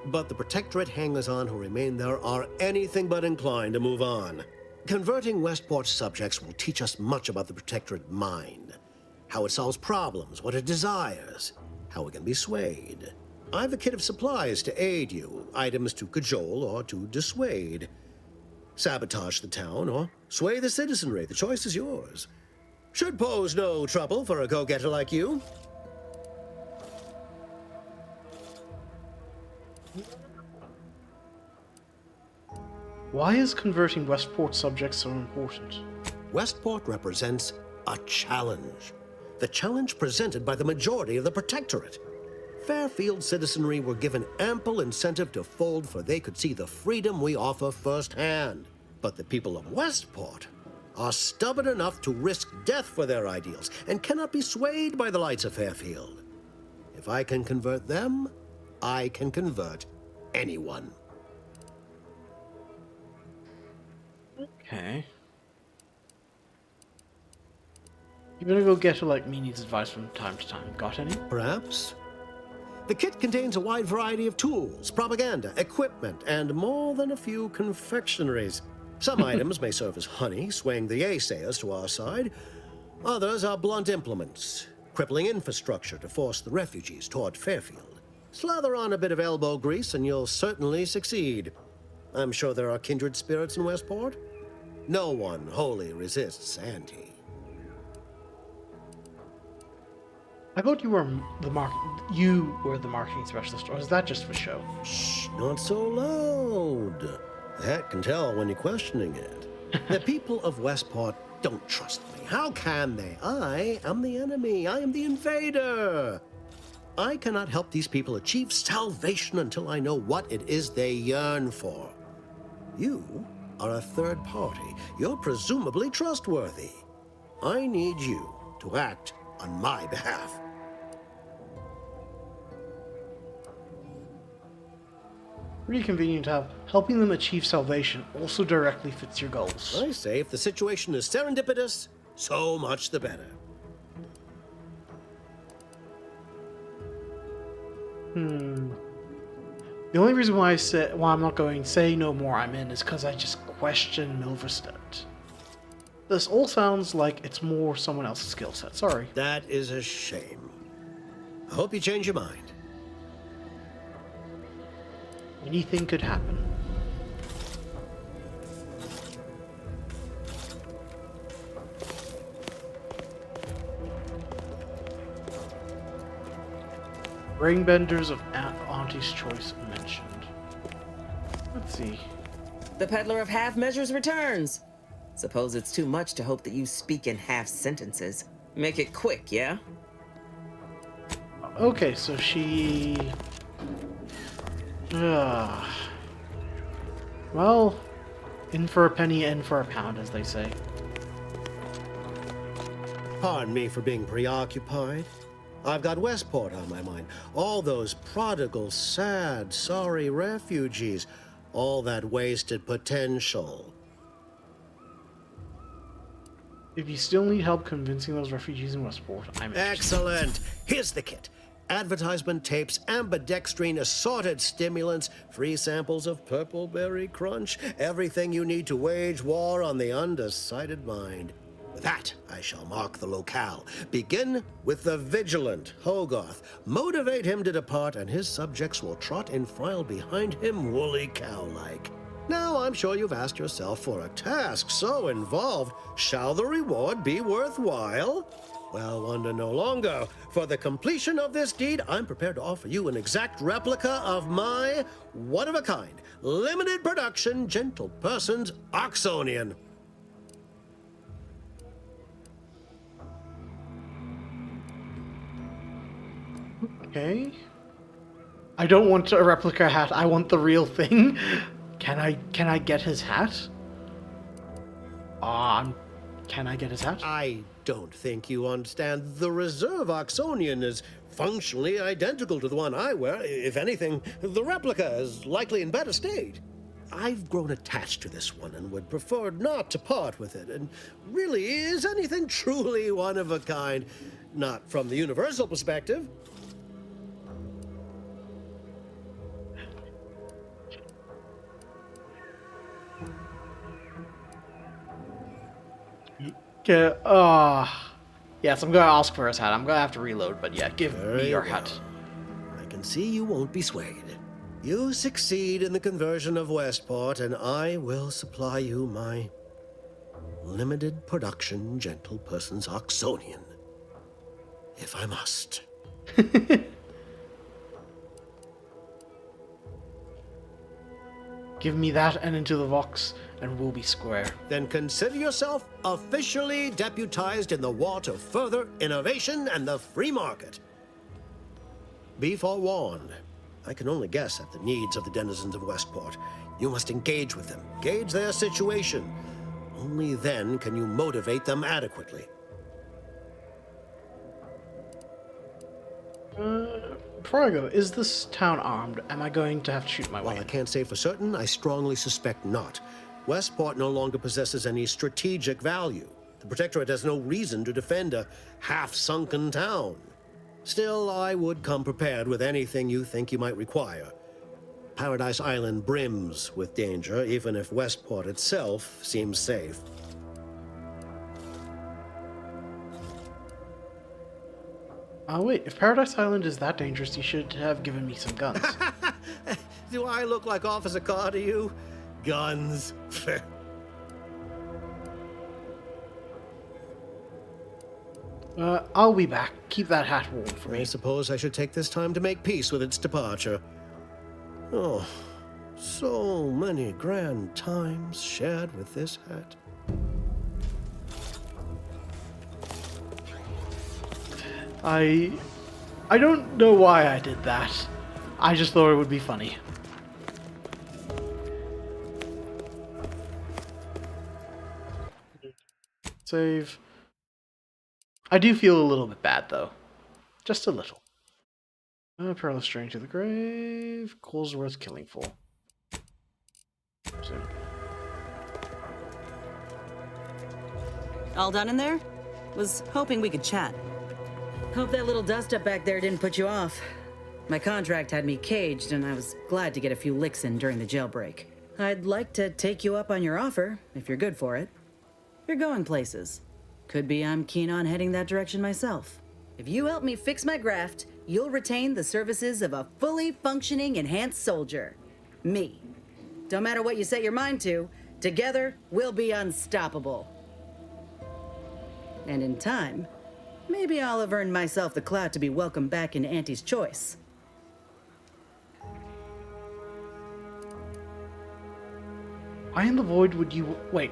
But the Protectorate hangers-on who remain there are anything but inclined to move on. Converting Westport's subjects will teach us much about the Protectorate mind. How it solves problems, what it desires, how it can be swayed. I've a kit of supplies to aid you, items to cajole or to dissuade. Sabotage the town or sway the citizenry, the choice is yours. Should pose no trouble for a go-getter like you. Why is converting Westport subjects so important? Westport represents a challenge. The challenge presented by the majority of the Protectorate. Fairfield citizenry were given ample incentive to fold, for they could see the freedom we offer firsthand. But the people of Westport are stubborn enough to risk death for their ideals and cannot be swayed by the lights of Fairfield. If I can convert them, I can convert anyone. Okay. Even a go-getter like me needs advice from time to time. Got any? Perhaps. The kit contains a wide variety of tools, propaganda, equipment, and more than a few confectionaries. Some items may serve as honey, swaying the naysayers to our side. Others are blunt implements, crippling infrastructure to force the refugees toward Fairfield. Slather on a bit of elbow grease and you'll certainly succeed. I'm sure there are kindred spirits in Westport. No one wholly resists Auntie. I thought you were the marketing specialist, or is that just for show? Shh, not so loud. The hat can tell when you're questioning it. The people of Westport don't trust me. How can they? I am the enemy. I am the invader. I cannot help these people achieve salvation until I know what it is they yearn for. You are a third party. You're presumably trustworthy. I need you to act on my behalf. Pretty convenient to have. Helping them achieve salvation also directly fits your goals. I say if the situation is serendipitous, so much the better. The only reason why I'm not going say no more I'm in is because I just question Milverstreet. This all sounds like it's more someone else's skill set. Sorry. That is a shame. I hope you change your mind. Anything could happen. Ringbenders of Auntie's Choice mentioned. Let's see. The peddler of half measures returns. Suppose it's too much to hope that you speak in half sentences. Make it quick, yeah? Okay, so she... Well, in for a penny, in for a pound, as they say. Pardon me for being preoccupied. I've got Westport on my mind. All those prodigal, sad, sorry refugees. All that wasted potential. If you still need help convincing those refugees in Westport, I'm interested. Excellent. Here's the kit. Advertisement tapes, ambidextrine, assorted stimulants, free samples of Purple Berry Crunch, everything you need to wage war on the undecided mind. With that, I shall mark the locale. Begin with the vigilant Hogarth. Motivate him to depart, and his subjects will trot in file behind him woolly cow-like. Now, I'm sure you've asked yourself, for a task so involved, shall the reward be worthwhile? Well, wonder no longer. For the completion of this deed, I'm prepared to offer you an exact replica of my one-of-a-kind, limited production, gentle person's Oxonian. Okay. I don't want a replica hat. I want the real thing. Can I get his hat? Can I get his hat? I don't think you understand. The reserve Oxonian is functionally identical to the one I wear. If anything, the replica is likely in better state. I've grown attached to this one and would prefer not to part with it. And really, is anything truly one of a kind? Not from the universal perspective. Okay, yes, I'm gonna ask for his hat. I'm gonna have to reload, but yeah, give me your hat. I can see you won't be swayed. You succeed in the conversion of Westport, and I will supply you my limited production gentle person's Oxonian. If I must. Give me that and Into the Vox, and we'll be square. Then consider yourself officially deputized in the want of further innovation and the free market. Be forewarned. I can only guess at the needs of the denizens of Westport. You must engage with them, gauge their situation. Only then can you motivate them adequately. Before I go, is this town armed? Am I going to have to shoot my way While in? I can't say for certain, I strongly suspect not. Westport no longer possesses any strategic value. The Protectorate has no reason to defend a half-sunken town. Still, I would come prepared with anything you think you might require. Paradise Island brims with danger, even if Westport itself seems safe. Oh wait, if Paradise Island is that dangerous, you should have given me some guns. Do I look like Officer Carr to you? Guns. I'll be back. Keep that hat warm for me. I suppose I should take this time to make peace with its departure. Oh, so many grand times shared with this hat. I don't know why I did that. I just thought it would be funny. Save. I do feel a little bit bad, though. Just a little. Perilous strain to the grave. Coals worth killing for. So. All done in there? Was hoping we could chat. Hope that little dust-up back there didn't put you off. My contract had me caged, and I was glad to get a few licks in during the jailbreak. I'd like to take you up on your offer, if you're good for it. You're going places. Could be I'm keen on heading that direction myself. If you help me fix my graft, you'll retain the services of a fully functioning enhanced soldier. Me. Don't matter what you set your mind to, together we'll be unstoppable. And in time, maybe I'll have earned myself the clout to be welcomed back into Auntie's Choice. Why in the void would you... Wait.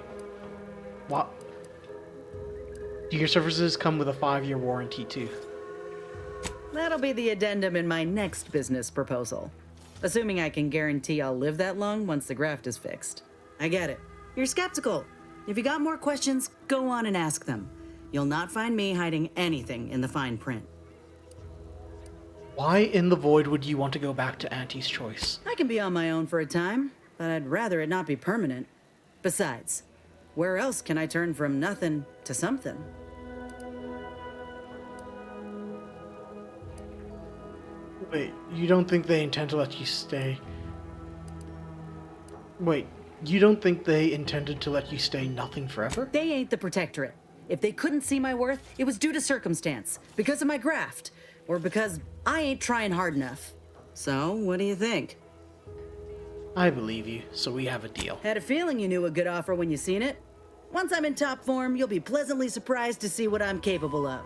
What? Do your services come with a 5-year warranty, too? That'll be the addendum in my next business proposal. Assuming I can guarantee I'll live that long once the graft is fixed. I get it. You're skeptical. If you got more questions, go on and ask them. You'll not find me hiding anything in the fine print. Why in the void would you want to go back to Auntie's Choice? I can be on my own for a time, but I'd rather it not be permanent. Besides, where else can I turn from nothing to something? Wait, you don't think they intend to let you stay? Wait, you don't think they intended to let you stay nothing forever? They ain't the Protectorate. If they couldn't see my worth, it was due to circumstance, because of my graft, or because I ain't trying hard enough. So, what do you think? I believe you, so we have a deal. Had a feeling you knew a good offer when you seen it. Once I'm in top form, you'll be pleasantly surprised to see what I'm capable of.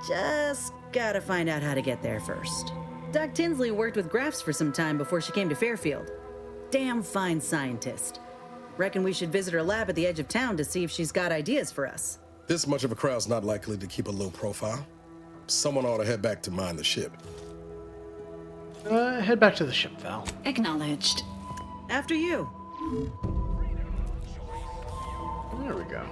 Just gotta find out how to get there first. Doc Tinsley worked with grafts for some time before she came to Fairfield. Damn fine scientist. Reckon we should visit her lab at the edge of town to see if she's got ideas for us. This much of a crowd's not likely to keep a low profile. Someone ought to head back to mind the ship. Head back to the ship, Val. Acknowledged. After you. There we go.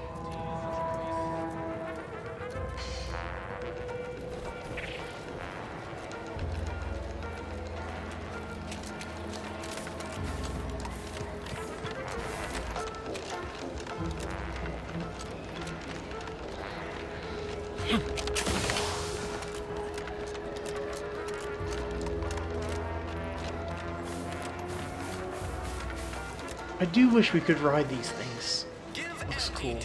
I do wish we could ride these things. Looks cool.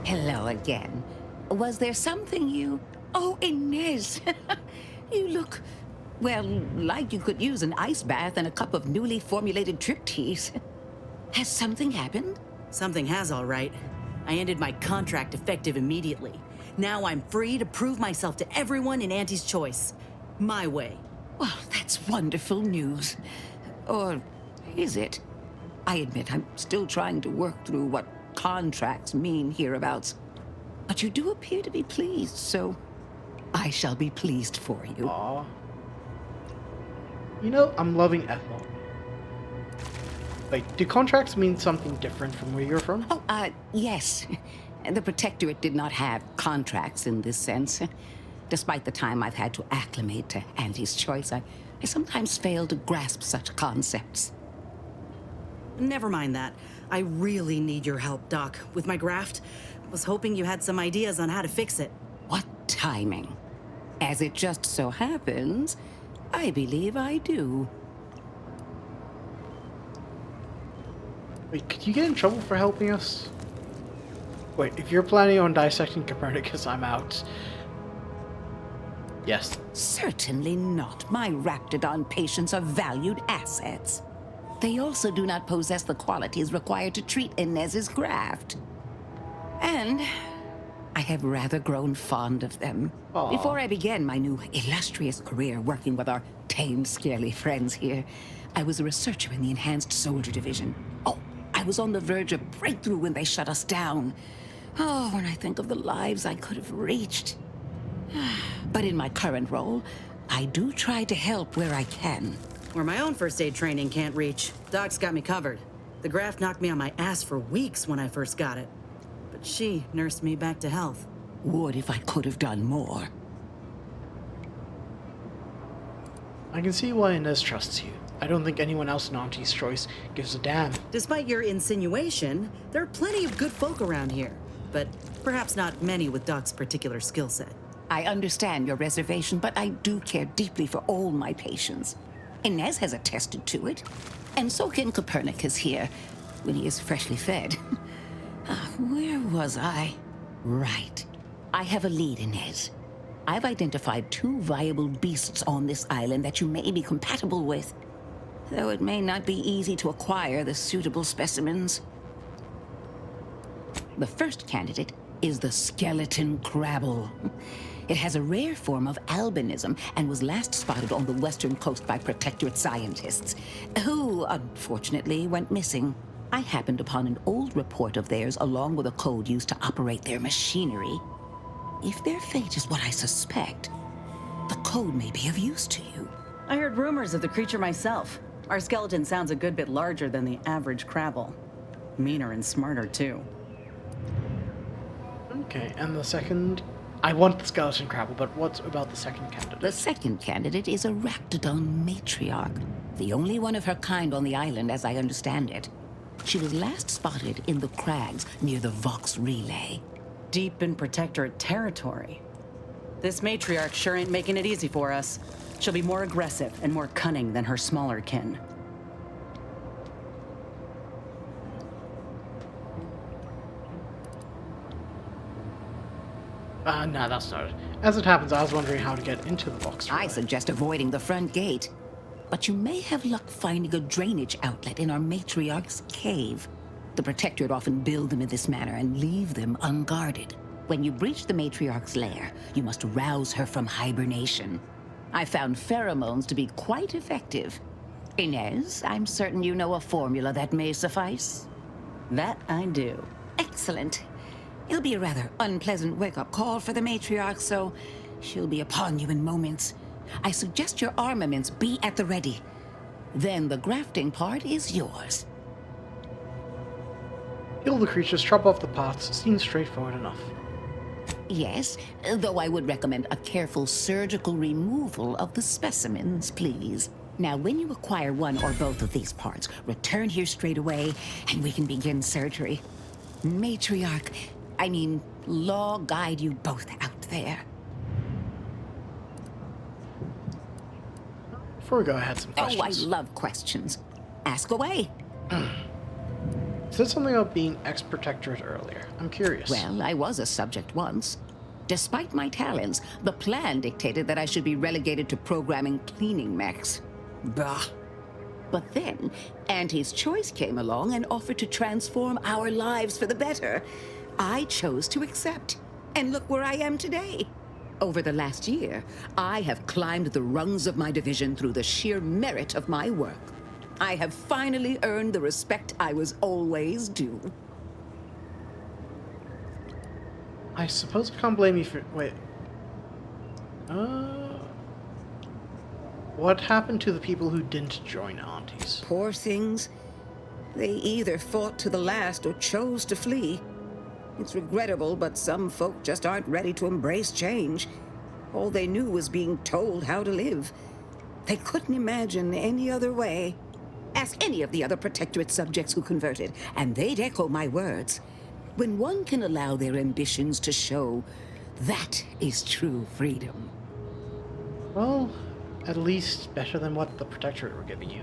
Hello again. Was there something you... Oh, Inez! You look Well, like you could use an ice bath and a cup of newly formulated trip teas. Has something happened? Something has, all right. I ended my contract effective immediately. Now I'm free to prove myself to everyone in Auntie's Choice. My way. Well, that's wonderful news. Or is it? I admit I'm still trying to work through what contracts mean hereabouts. But you do appear to be pleased, so I shall be pleased for you. Aww. You know, I'm loving Ethel. Wait, do contracts mean something different from where you're from? Oh, yes. The Protectorate did not have contracts in this sense. Despite the time I've had to acclimate to Auntie's Choice, I sometimes fail to grasp such concepts. Never mind that. I really need your help, Doc, with my graft. Was hoping you had some ideas on how to fix it. What timing? As it just so happens, I believe I do. Wait, could you get in trouble for helping us? Wait, if you're planning on dissecting Copernicus, I'm out. Yes. Certainly not. My Raptidon patients are valued assets. They also do not possess the qualities required to treat Inez's graft. And I have rather grown fond of them. Aww. Before I began my new illustrious career working with our tame, scaly friends here, I was a researcher in the Enhanced Soldier Division. Oh, I was on the verge of breakthrough when they shut us down. Oh, when I think of the lives I could have reached. But in my current role, I do try to help where I can. Where my own first aid training can't reach, Doc's got me covered. The graft knocked me on my ass for weeks when I first got it. But she nursed me back to health. Would if I could have done more. I can see why Inez trusts you. I don't think anyone else in Auntie's Choice gives a damn. Despite your insinuation, there are plenty of good folk around here. But perhaps not many with Doc's particular skill set. I understand your reservation, but I do care deeply for all my patients. Inez has attested to it, and so can Copernicus here, when he is freshly fed. Where was I? Right. I have a lead, Inez. I've identified 2 viable beasts on this island that you may be compatible with, though it may not be easy to acquire the suitable specimens. The first candidate is the skeleton crabble. It has a rare form of albinism and was last spotted on the western coast by Protectorate scientists, who, unfortunately, went missing. I happened upon an old report of theirs along with a code used to operate their machinery. If their fate is what I suspect, the code may be of use to you. I heard rumors of the creature myself. Our skeleton sounds a good bit larger than the average crabble. Meaner and smarter, too. Okay, and the second... I want the skeleton crabble, but what about the second candidate? The second candidate is a Raptidon matriarch, the only one of her kind on the island as I understand it. She was last spotted in the crags near the Vox Relay. Deep in Protectorate territory. This matriarch sure ain't making it easy for us. She'll be more aggressive and more cunning than her smaller kin. No, that's not it. As it happens, I was wondering how to get into the box. I suggest avoiding the front gate. But you may have luck finding a drainage outlet in our matriarch's cave. The Protectorate often build them in this manner and leave them unguarded. When you breach the matriarch's lair, you must rouse her from hibernation. I found pheromones to be quite effective. Inez, I'm certain you know a formula that may suffice. That I do. Excellent. It'll be a rather unpleasant wake-up call for the matriarch, so she'll be upon you in moments. I suggest your armaments be at the ready. Then the grafting part is yours. Kill the creatures, chop off the parts. Seems straightforward enough. Yes, though I would recommend a careful surgical removal of the specimens, please. Now, when you acquire one or both of these parts, return here straight away, and we can begin surgery. Matriarch, Law guide you both out there. Before we go, I had some questions. Oh, I love questions. Ask away. You said something about being ex-Protectorate earlier. I'm curious. Well, I was a subject once. Despite my talents, the plan dictated that I should be relegated to programming cleaning mechs. Bah. But then, Auntie's Choice came along and offered to transform our lives for the better. I chose to accept. And look where I am today. Over the last year, I have climbed the rungs of my division through the sheer merit of my work. I have finally earned the respect I was always due. I suppose I can't blame you for... Wait. What happened to the people who didn't join Aunties? Poor things. They either fought to the last or chose to flee. It's regrettable, but some folk just aren't ready to embrace change. All they knew was being told how to live. They couldn't imagine any other way. Ask any of the other Protectorate subjects who converted, and they'd echo my words. When one can allow their ambitions to show, that is true freedom. Well, at least better than what the Protectorate were giving you.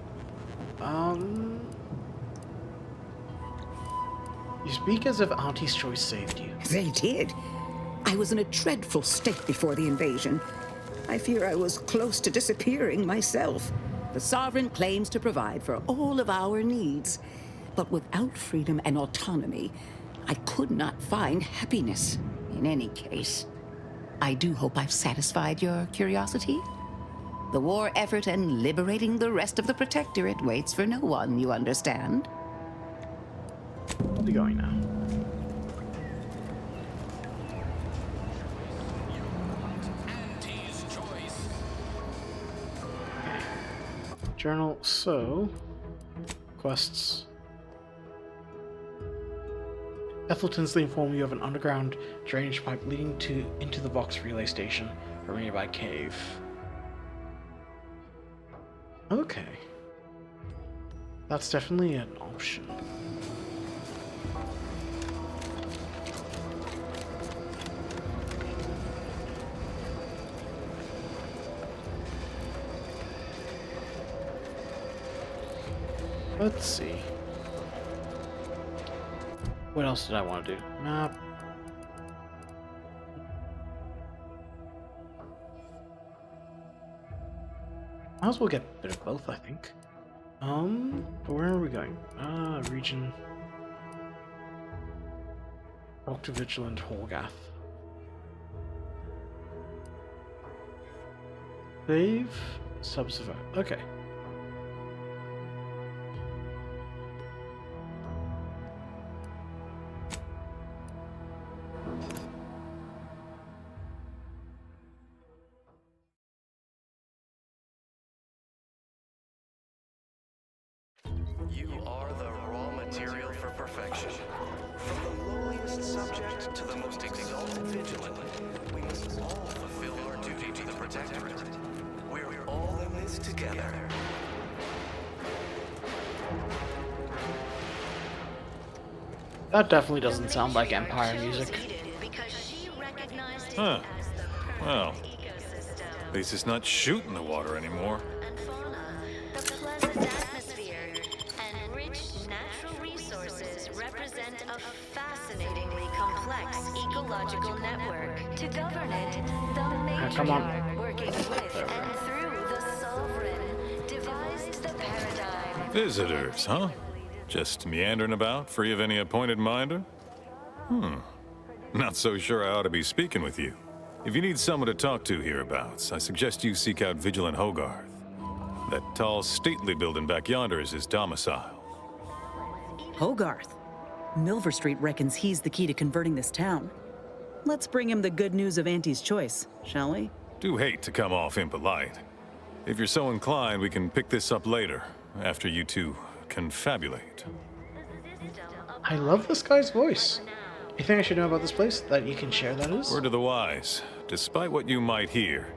You speak as if Auntie's Choice saved you. They did. I was in a dreadful state before the invasion. I fear I was close to disappearing myself. The Sovereign claims to provide for all of our needs. But without freedom and autonomy, I could not find happiness. In any case, I do hope I've satisfied your curiosity. The war effort and liberating the rest of the Protectorate waits for no one, you understand? I'll be going now. Journal, so... Quests. Ethel Tinsley informed you of an underground drainage pipe leading into the Vox relay station from a nearby cave. Okay. That's definitely an option. Let's see. What else did I want to do? Map. Might as well get a bit of both, I think. Where are we going? Region. Octavigilant Holgath. Save. Subsurvive. Okay. You are the raw material for perfection. From the lowliest subject to the most exalted vigilant, we must all fulfill our duty to the Protectorate. We're all in this together. That definitely doesn't sound like Empire music. Huh. Well, at least it's not shooting the water anymore. Fascinatingly complex ecological network. To govern it, the Come working with and through the Sovereign, devised the paradigm. Visitors, huh? Just meandering about, free of any appointed minder? Not so sure I ought to be speaking with you. If you need someone to talk to hereabouts, I suggest you seek out Vigilant Hogarth. That tall, stately building back yonder is his domicile. Hogarth? Milverstreet reckons he's the key to converting this town. Let's bring him the good news of Auntie's Choice, shall we? Do hate to come off impolite. If you're so inclined, we can pick this up later, after you two confabulate. I love this guy's voice. You think I should know about this place that you can share, that is? Word to the wise. Despite what you might hear,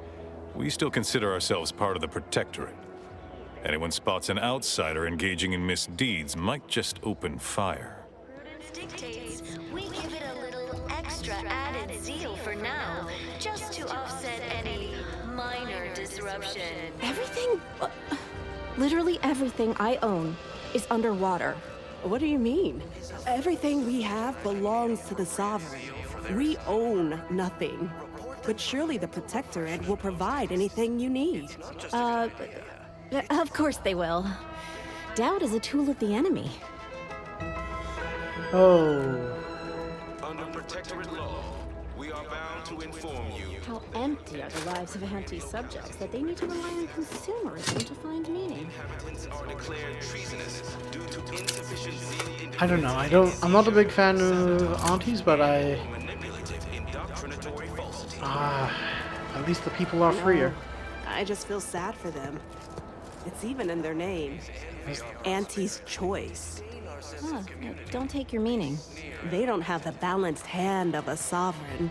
we still consider ourselves part of the Protectorate. Anyone spots an outsider engaging in misdeeds might just open fire. Dictates we give it a little extra added zeal for now, just to offset any minor disruption. Everything, literally everything I own is underwater. What do you mean? Everything we have belongs to the Sovereign. We own nothing. But surely the Protectorate will provide anything you need. Of course they will. Doubt is a tool of the enemy. Oh. Under Protectorate law, we are bound to inform you. How empty are the lives of Auntie's subjects that they need to rely on consumerism to find meaning. Inhabitants are declared treasonous due to insufficient zeal in I don't know. I'm not a big fan of aunties, but manipulative indoctrinatory falsity. at least the people are freer. I just feel sad for them. It's even in their name. Auntie's choice. Huh, don't take your meaning. They don't have the balanced hand of a sovereign.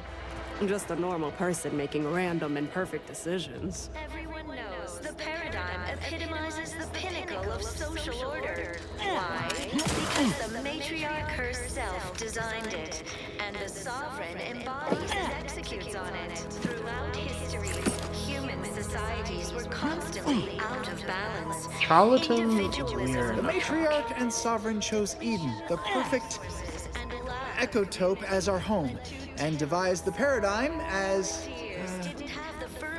Just a normal person making random and imperfect decisions. Everyone knows the paradigm epitomizes the pinnacle of social order. Why? Because the matriarch herself designed it, and the sovereign embodies and executes on it. Throughout history, human societies were constantly out of balance. Charlatan? Individualism The matriarch and sovereign chose Eden, the perfect ecotope, as our home, and devised the paradigm as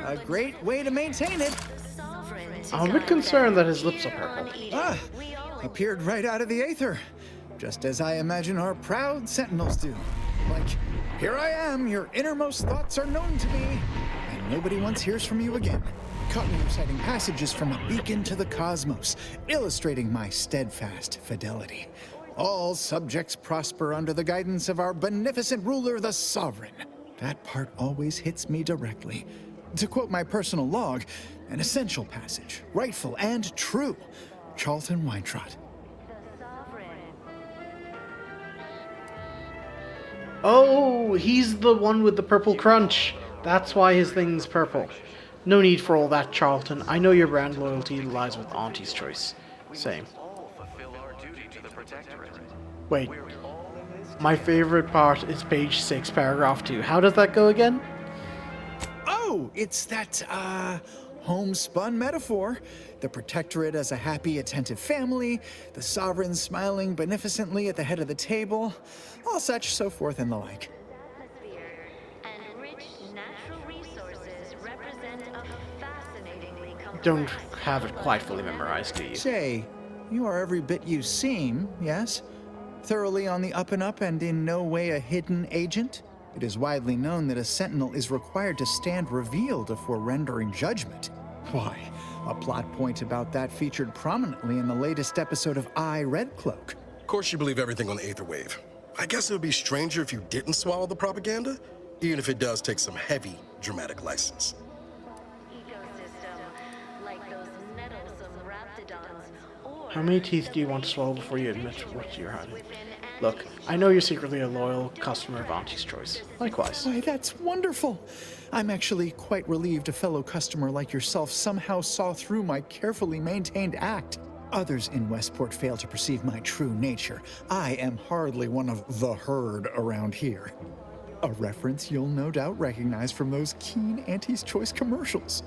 a great way to maintain it. I'm a bit concerned that his lips are purple. Appeared right out of the aether, just as I imagine our proud sentinels do. Like, here I am, your innermost thoughts are known to me, and nobody once hears from you again. Caught me reciting passages from a beacon to the cosmos, illustrating my steadfast fidelity. All subjects prosper under the guidance of our beneficent ruler, the sovereign. That part always hits me directly. To quote my personal log, an essential passage, rightful and true. Charlton Weintrott. Oh, he's the one with the purple crunch. That's why his thing's purple. No need for all that, Charlton. I know your brand loyalty lies with Auntie's choice. Same. Wait. My favorite part is page 6, paragraph 2. How does that go again? Oh, it's that, homespun metaphor. The Protectorate as a happy, attentive family, the sovereign smiling beneficently at the head of the table, all such, so forth and the like. Don't have it quite fully memorized, do you? Say, you are every bit you seem, yes? Thoroughly on the up and up and in no way a hidden agent? It is widely known that a sentinel is required to stand revealed before rendering judgment. Why, a plot point about that featured prominently in the latest episode of I, Red Cloak. Of course you believe everything on the Aether Wave. I guess it would be stranger if you didn't swallow the propaganda, even if it does take some heavy dramatic license. How many teeth do you want to swallow before you admit what you're hiding? Look, I know you're secretly a loyal customer of Auntie's Choice. Likewise. Why, that's wonderful. I'm actually quite relieved a fellow customer like yourself somehow saw through my carefully maintained act. Others in Westport fail to perceive my true nature. I am hardly one of the herd around here. A reference you'll no doubt recognize from those keen Auntie's Choice commercials.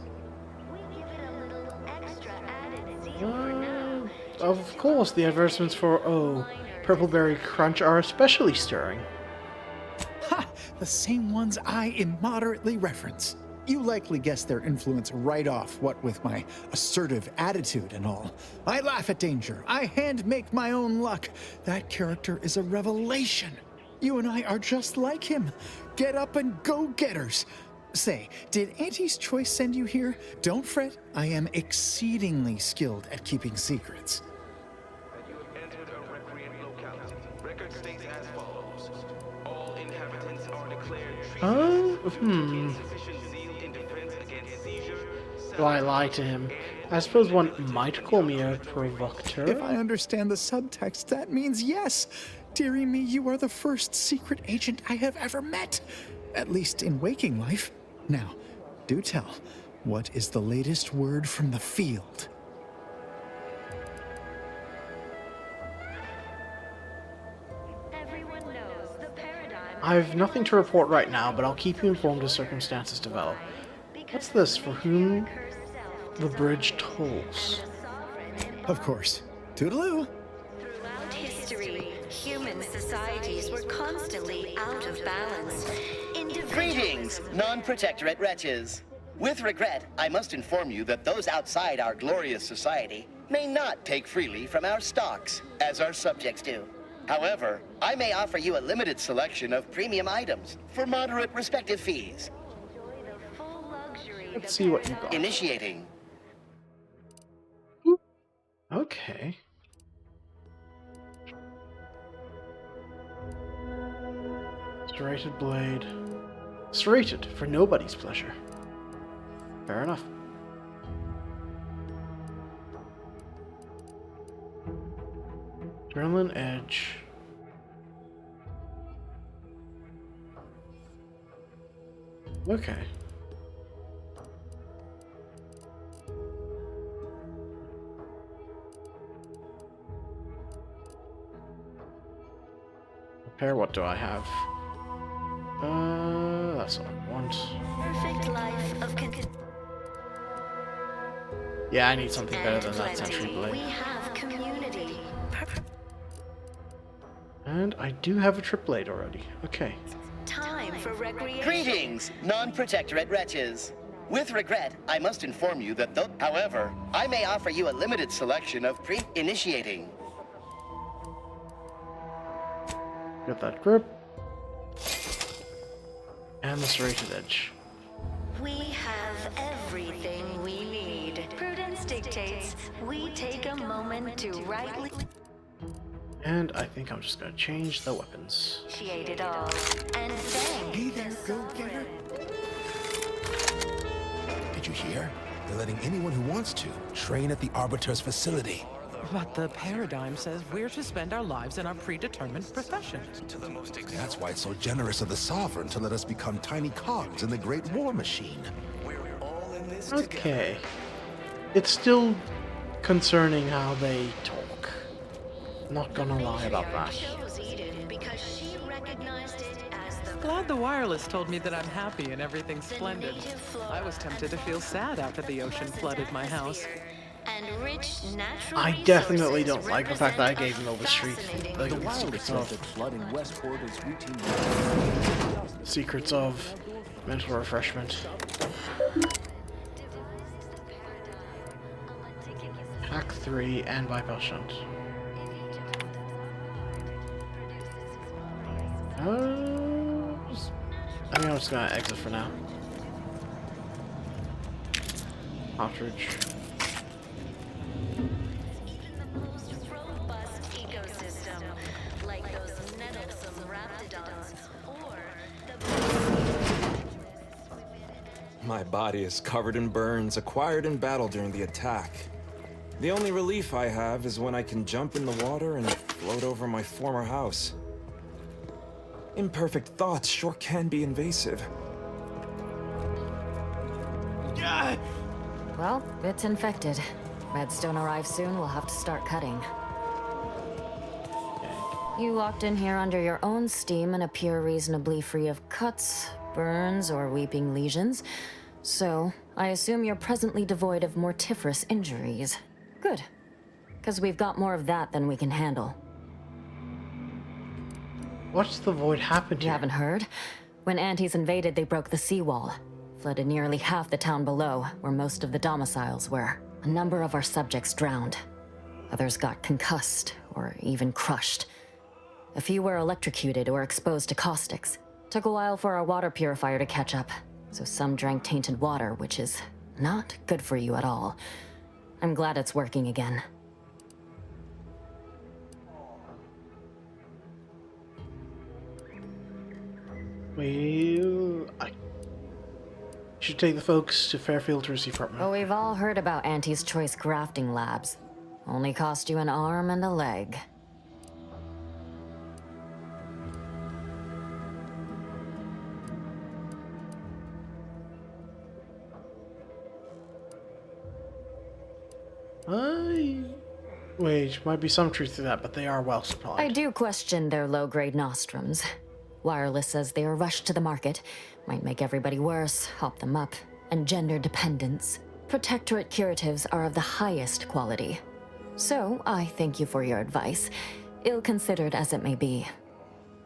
Of course, the advertisements for, Purpleberry Crunch are especially stirring. Ha! The same ones I immoderately reference. You likely guessed their influence right off, what with my assertive attitude and all. I laugh at danger. I hand make my own luck. That character is a revelation. You and I are just like him. Get up and go-getters. Say, did Auntie's Choice send you here? Don't fret. I am exceedingly skilled at keeping secrets. Do I lie to him? I suppose one might call me a provocateur. If I understand the subtext, that means yes. Dearie me, you are the first secret agent I have ever met. At least in waking life. Now, do tell, what is the latest word from the field? I've nothing to report right now, but I'll keep you informed as circumstances develop. What's this? For whom the bridge tolls? Of course. Toodaloo. Throughout history, Human societies were constantly out of balance. Greetings, non-protectorate wretches. With regret, I must inform you that those outside our glorious society may not take freely from our stocks, as our subjects do. However, I may offer you a limited selection of premium items for moderate respective fees. Let's see what you got. Initiating. Okay. Serrated blade. Serrated for nobody's pleasure. Fair enough. Adrenaline edge. Okay. Repair, what do I have? That's what I want. Perfect life of Yeah, I need something better than that Sentry We Blade. have community. And I do have a Trip Blade already. Okay. Time for recreation. Greetings, non-protectorate wretches. With regret, I must inform you that though, however, I may offer you a limited selection of pre-initiating. Got that grip. And the serrated edge. We have everything we need. Prudence dictates we take a moment to rightly And I think I'm just gonna change the weapons. initiate it all. And thank the sovereign. Did you hear? They're letting anyone who wants to train at the Arbiter's facility. But the paradigm says we're to spend our lives in our predetermined profession. That's why it's so generous of the Sovereign to let us become tiny cogs in the Great War Machine. Okay. It's still concerning how they talk. Not gonna lie about that. Because she recognized it as the Glad the wireless told me that I'm happy and everything's splendid. I was tempted to feel sad after the ocean flooded my house. and rich natural I definitely don't like the fact that I gave Milverstreet secrets of mental refreshment. Hack 3 and bypass shunt. I think I'm just gonna exit for now. Partridge. ecosystem, like those nettlesome raptidons, or My body is covered in burns acquired in battle during the attack. The only relief I have is when I can jump in the water and float over my former house. Imperfect thoughts sure can be invasive. Well, it's infected. Redstone arrives soon, we'll have to start cutting. You walked in here under your own steam and appear reasonably free of cuts, burns, or weeping lesions. So, I assume you're presently devoid of mortiferous injuries. Good. Because we've got more of that than we can handle. What's the void happened You haven't heard? When Antes invaded, they broke the seawall. Flooded nearly half the town below, where most of the domiciles were. A number of our subjects drowned. Others got concussed, or even crushed. A few were electrocuted or exposed to caustics. Took a while for our water purifier to catch up, so some drank tainted water, which is not good for you at all. I'm glad it's working again. Well, I should take the folks to Fairfield to receive apartment. Well, we've all heard about Auntie's Choice grafting labs. Only cost you an arm and a leg. Wait, might be some truth to that, but they are well supplied. I do question their low-grade nostrums. Wireless says they are rushed to the market. Might make everybody worse, hop them up, and gender dependence. Protectorate curatives are of the highest quality. So, I thank you for your advice. Ill-considered as it may be.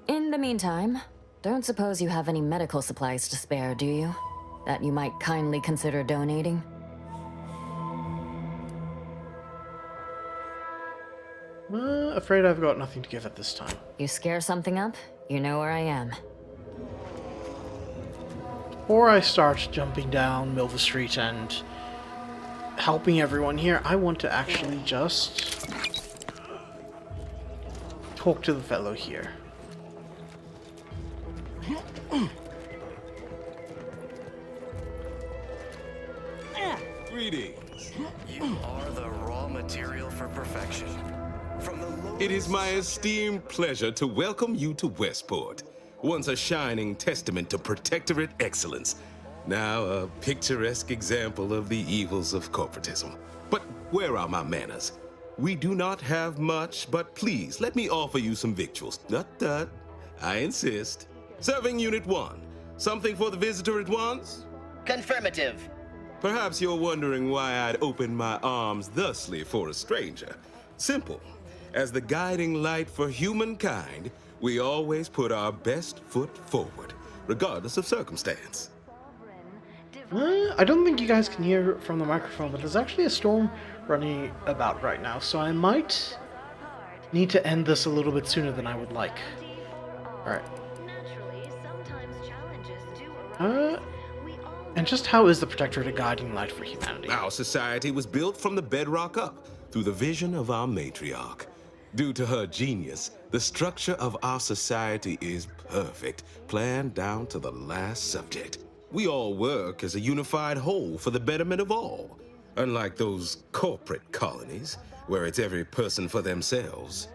In the meantime, don't suppose you have any medical supplies to spare, do you? That you might kindly consider donating? Afraid I've got nothing to give at this time. You scare something up, you know where I am. Before I start jumping down Milverstreet and helping everyone here, I want to actually just talk to the fellow here. Greetings. You are the raw material for perfection. From the It is my esteemed pleasure to welcome you to Westport, once a shining testament to protectorate excellence, now a picturesque example of the evils of corporatism. But where are my manners? We do not have much, but please let me offer you some victuals. Tut. I insist. Serving Unit 1. Something for the visitor at once? Confirmative. Perhaps you're wondering why I'd open my arms thusly for a stranger. Simple. As the guiding light for humankind, we always put our best foot forward, regardless of circumstance. I don't think you guys can hear from the microphone, but there's actually a storm running about right now, so I might need to end this a little bit sooner than I would like. Alright. And just how is the Protectorate a guiding light for humanity? Our society was built from the bedrock up, through the vision of our matriarch. Due to her genius, the structure of our society is perfect, planned down to the last subject. We all work as a unified whole for the betterment of all, unlike those corporate colonies, where it's every person for themselves.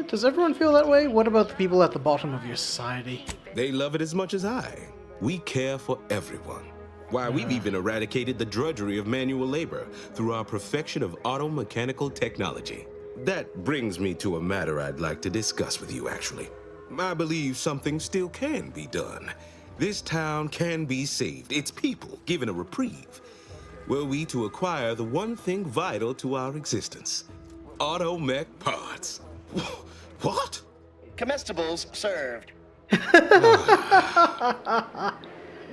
Does everyone feel that way? What about the people at the bottom of your society? They love it as much as I. We care for everyone. Why, we've even eradicated the drudgery of manual labor through our perfection of auto-mechanical technology. That brings me to a matter I'd like to discuss with you, actually. I believe something still can be done. This town can be saved, its people given a reprieve. Were we to acquire the one thing vital to our existence, auto-mech parts. What? Comestibles served.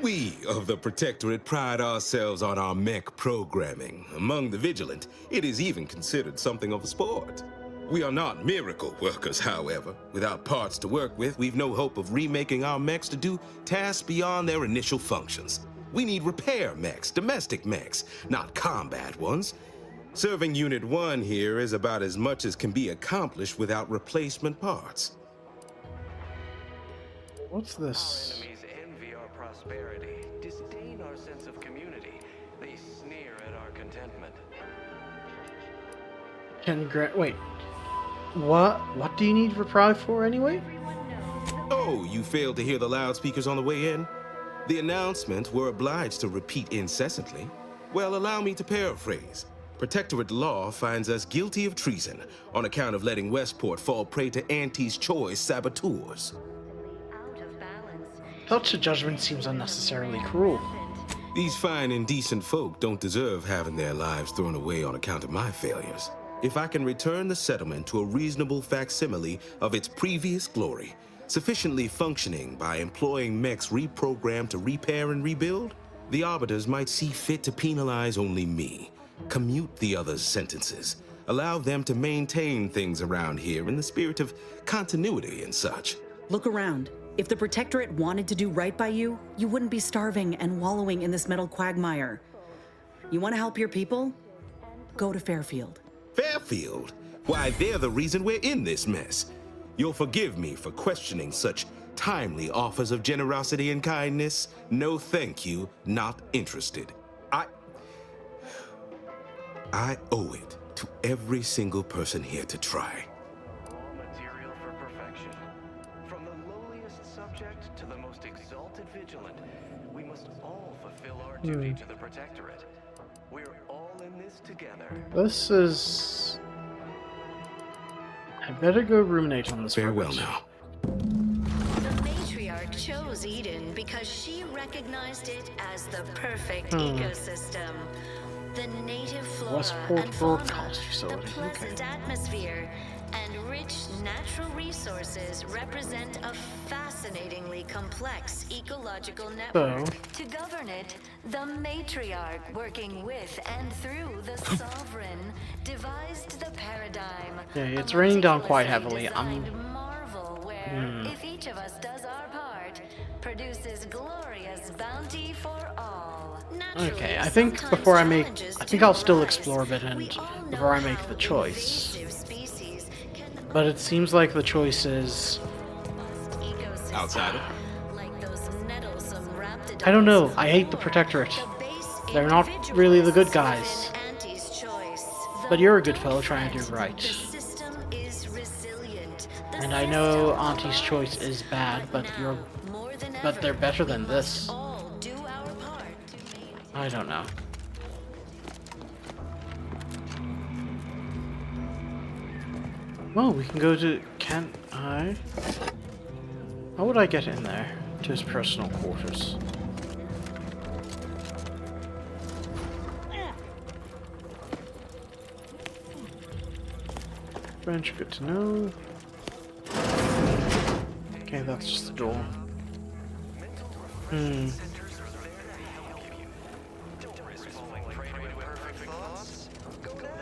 We of the Protectorate pride ourselves on our mech programming. Among the vigilant, it is even considered something of a sport. We are not miracle workers, however. Without parts to work with, we've no hope of remaking our mechs to do tasks beyond their initial functions. We need repair mechs, domestic mechs, not combat ones. Serving Unit 1 here is about as much as can be accomplished without replacement parts. What's this? Our enemies envy our prosperity, disdain our sense of community. They sneer at our contentment. Wait. What do you need reprieve for anyway? Oh, you failed to hear the loudspeakers on the way in? The announcement we're obliged to repeat incessantly. Well, allow me to paraphrase. Protectorate law finds us guilty of treason on account of letting Westport fall prey to Auntie's choice saboteurs. Such a judgment seems unnecessarily cruel. These fine and decent folk don't deserve having their lives thrown away on account of my failures. If I can return the settlement to a reasonable facsimile of its previous glory, sufficiently functioning by employing mechs reprogrammed to repair and rebuild, the arbiters might see fit to penalize only me, commute the others' sentences, allow them to maintain things around here in the spirit of continuity and such. Look around. If the Protectorate wanted to do right by you, you wouldn't be starving and wallowing in this metal quagmire. You want to help your people? Go to Fairfield. Fairfield? Why, they're the reason we're in this mess. You'll forgive me for questioning such timely offers of generosity and kindness. No thank you, not interested. I owe it to every single person here to try. Raw material for perfection. From the lowliest subject to the most exalted vigilant, we must all fulfill our duty to the Protectorate. We're all in this together. This is... I better go ruminate on this. Farewell now. The matriarch chose Eden because she recognized it as the perfect ecosystem. The native flora flora and Broadcast fauna, Facility. the pleasant atmosphere, and rich natural resources represent a fascinatingly complex ecological network. To govern it, the matriarch, working with and through the sovereign, devised the paradigm. Yeah, it's raining down quite heavily. Marvel where, if each of us does our part, produces glorious bounty for all. Okay, I think before I think I'll still explore a bit and before I make the choice. But it seems like the choice is outsider. I don't know. I hate the Protectorate. They're not really the good guys. But you're a good fellow trying to do right. And I know Auntie's choice is bad, but they're better than this. I don't know. Well, we can go to... Can I? How would I get in there? To his personal quarters. Bench, good to know. Okay, that's just the door.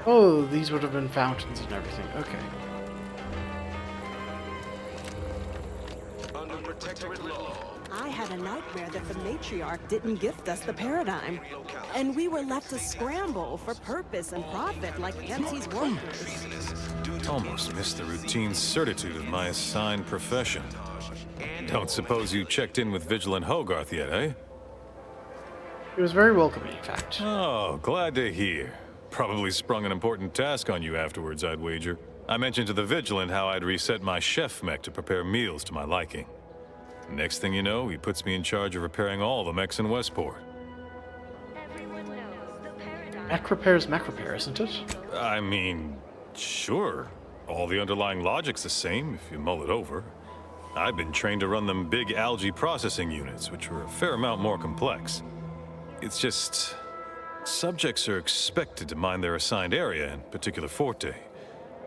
Oh, these would have been fountains and everything. Okay. I had a nightmare that the matriarch didn't gift us the paradigm, and we were left to scramble for purpose and profit like Auntie's workers. Almost missed the routine certitude of my assigned profession. Don't suppose you checked in with Vigilant Hogarth yet, eh? It was very welcoming, in fact. Oh, glad to hear. Probably sprung an important task on you afterwards, I'd wager. I mentioned to the Vigilant how I'd reset my chef mech to prepare meals to my liking. Next thing you know, he puts me in charge of repairing all the mechs in Westport. Mech repairs mech repair, isn't it? I mean, sure. All the underlying logic's the same, if you mull it over. I've been trained to run them big algae processing units, which are a fair amount more complex. It's just... subjects are expected to mind their assigned area and particular forte.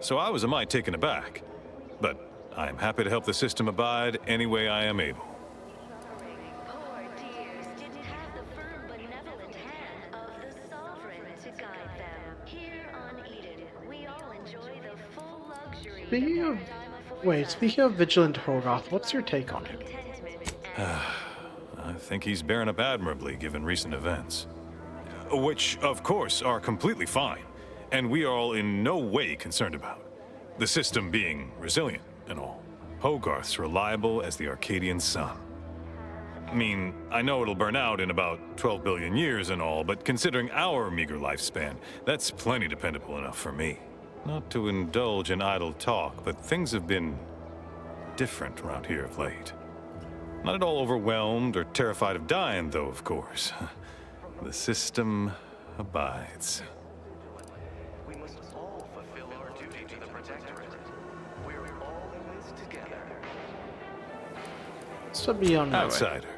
So I was a mite taken aback. But I am happy to help the system abide any way I am able. Speaking of Vigilant Hogarth, what's your take on him? I think he's bearing up admirably given recent events. Which, of course, are completely fine, and we are all in no way concerned about. The system being resilient and all. Hogarth's reliable as the Arcadian sun. I mean, I know it'll burn out in about 12 billion years and all, but considering our meager lifespan, that's plenty dependable enough for me. Not to indulge in idle talk, but things have been different around here of late. Not at all overwhelmed or terrified of dying, though, of course. The system abides. We must all fulfill our duty to the Protectorate. We're all in this together. So be on my way. Outsider.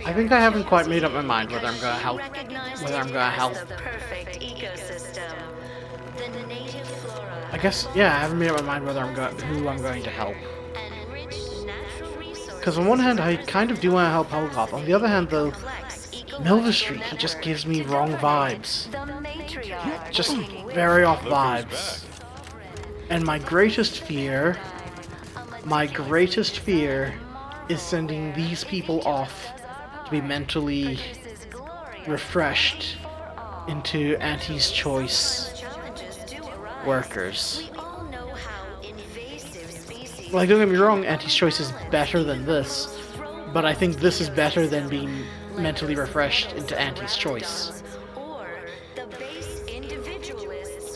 I think I haven't quite made up my mind whether I'm gonna help. The perfect ecosystem. The native flora. I guess, yeah, I haven't made up my mind whether who I'm going to help. Because on one hand, I kind of do want to help Hogarth. On the other hand, though, Milverstreet, he just gives me wrong vibes. Just very off vibes. And my greatest fear is sending these people off to be mentally refreshed into Auntie's Choice workers. Like, don't get me wrong, Auntie's Choice is better than this, but I think this is better than being mentally refreshed into Auntie's Choice.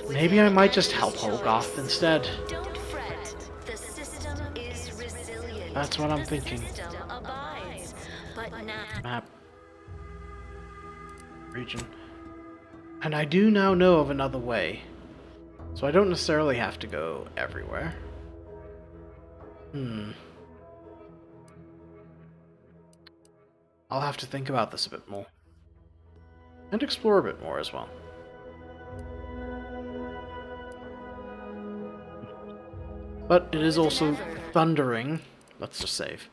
Maybe I might just help Hogarth instead. That's what I'm thinking. Map. Region. And I do now know of another way. So I don't necessarily have to go everywhere. I'll have to think about this a bit more. and explore a bit more as well. But it is also thundering. Let's just save.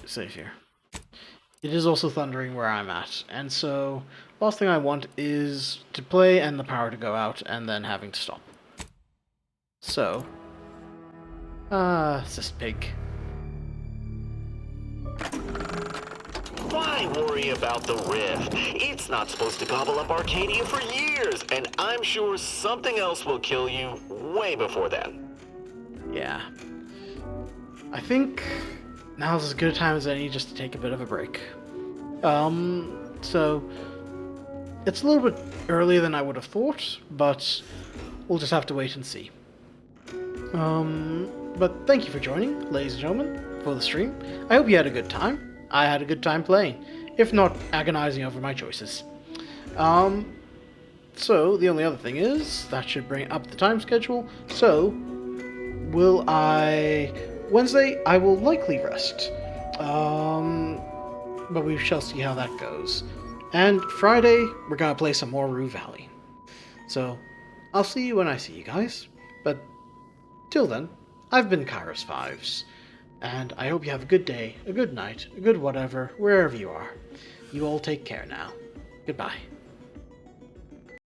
Save here. It is also thundering where I'm at, and so last thing I want is to play and the power to go out and then having to stop. So, it's this pig. Why worry about the rift? It's not supposed to gobble up Arcadia for years, and I'm sure something else will kill you way before then. Yeah. I think now's as good a time as any just to take a bit of a break. So it's a little bit earlier than I would have thought, but we'll just have to wait and see. But thank you for joining, ladies and gentlemen, for the stream. I hope you had a good time. I had a good time playing, if not agonizing over my choices. So the only other thing is, that should bring up the time schedule. So, Wednesday, I will likely rest. But we shall see how that goes. And Friday, we're gonna play some more Rue Valley. So, I'll see you when I see you guys. But, till then, I've been Kairos Fives. And I hope you have a good day, a good night, a good whatever, wherever you are. You all take care now. Goodbye.